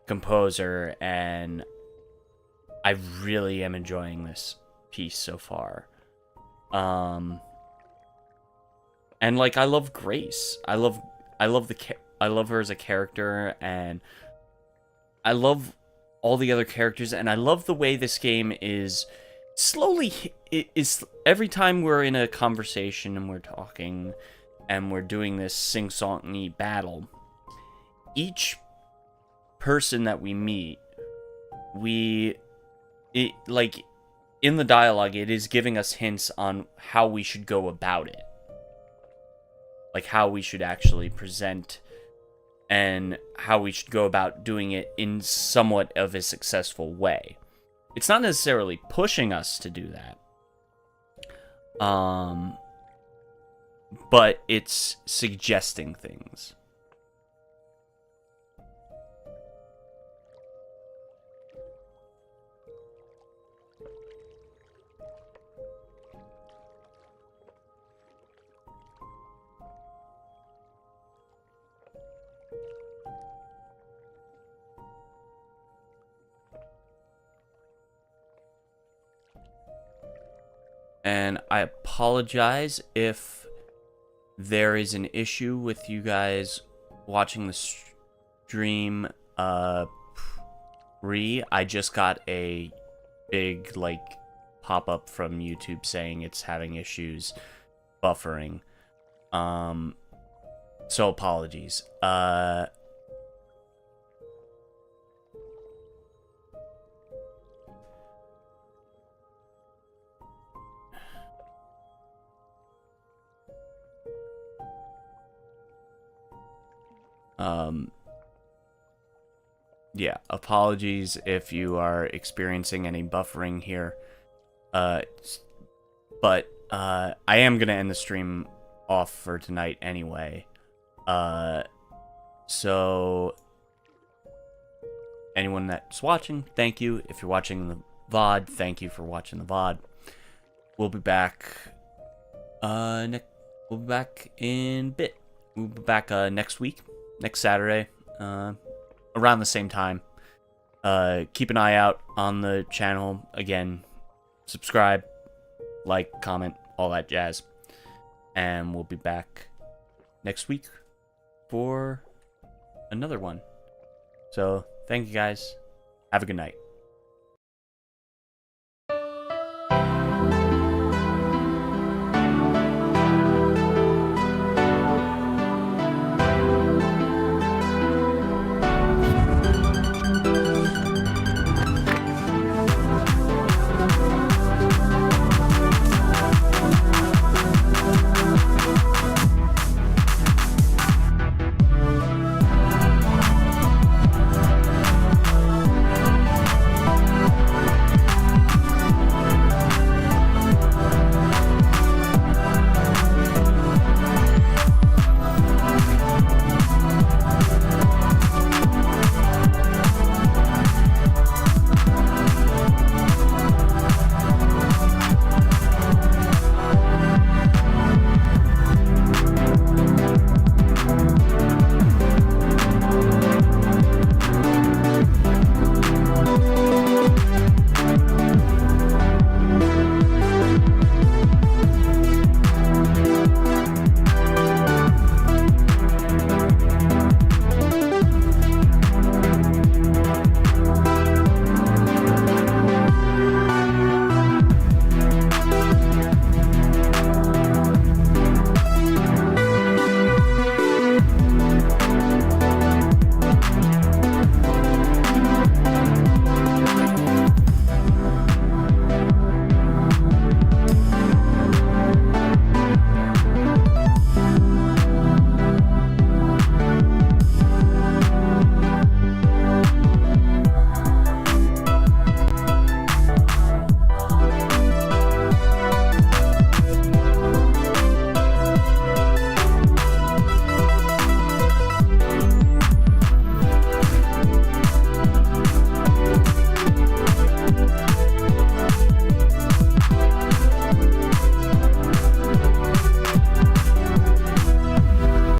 composer, and I really am enjoying this piece so far. And like, I love Grace. I love her as a character, and I love all the other characters, and I love the way this game is slowly... every time we're in a conversation and we're talking and we're doing this sing-songy battle, each person that we meet, like, in the dialogue, it is giving us hints on how we should go about it. Like, how we should actually present and how we should go about doing it in somewhat of a successful way. It's not necessarily pushing us to do that. But it's suggesting things. And I apologize if there is an issue with you guys watching the stream I just got a big, like, pop-up from YouTube saying it's having issues buffering. So apologies. Yeah, apologies if you are experiencing any buffering here. But I am gonna end the stream off for tonight anyway. So anyone that's watching, thank you. If you're watching the VOD, thank you for watching the VOD. We'll be back we'll be back in a bit. We'll be back next week, next Saturday, around the same time. Keep an eye out on the channel. Again, subscribe, like, comment, all that jazz. And we'll be back next week for another one. So, thank you guys. Have a good night.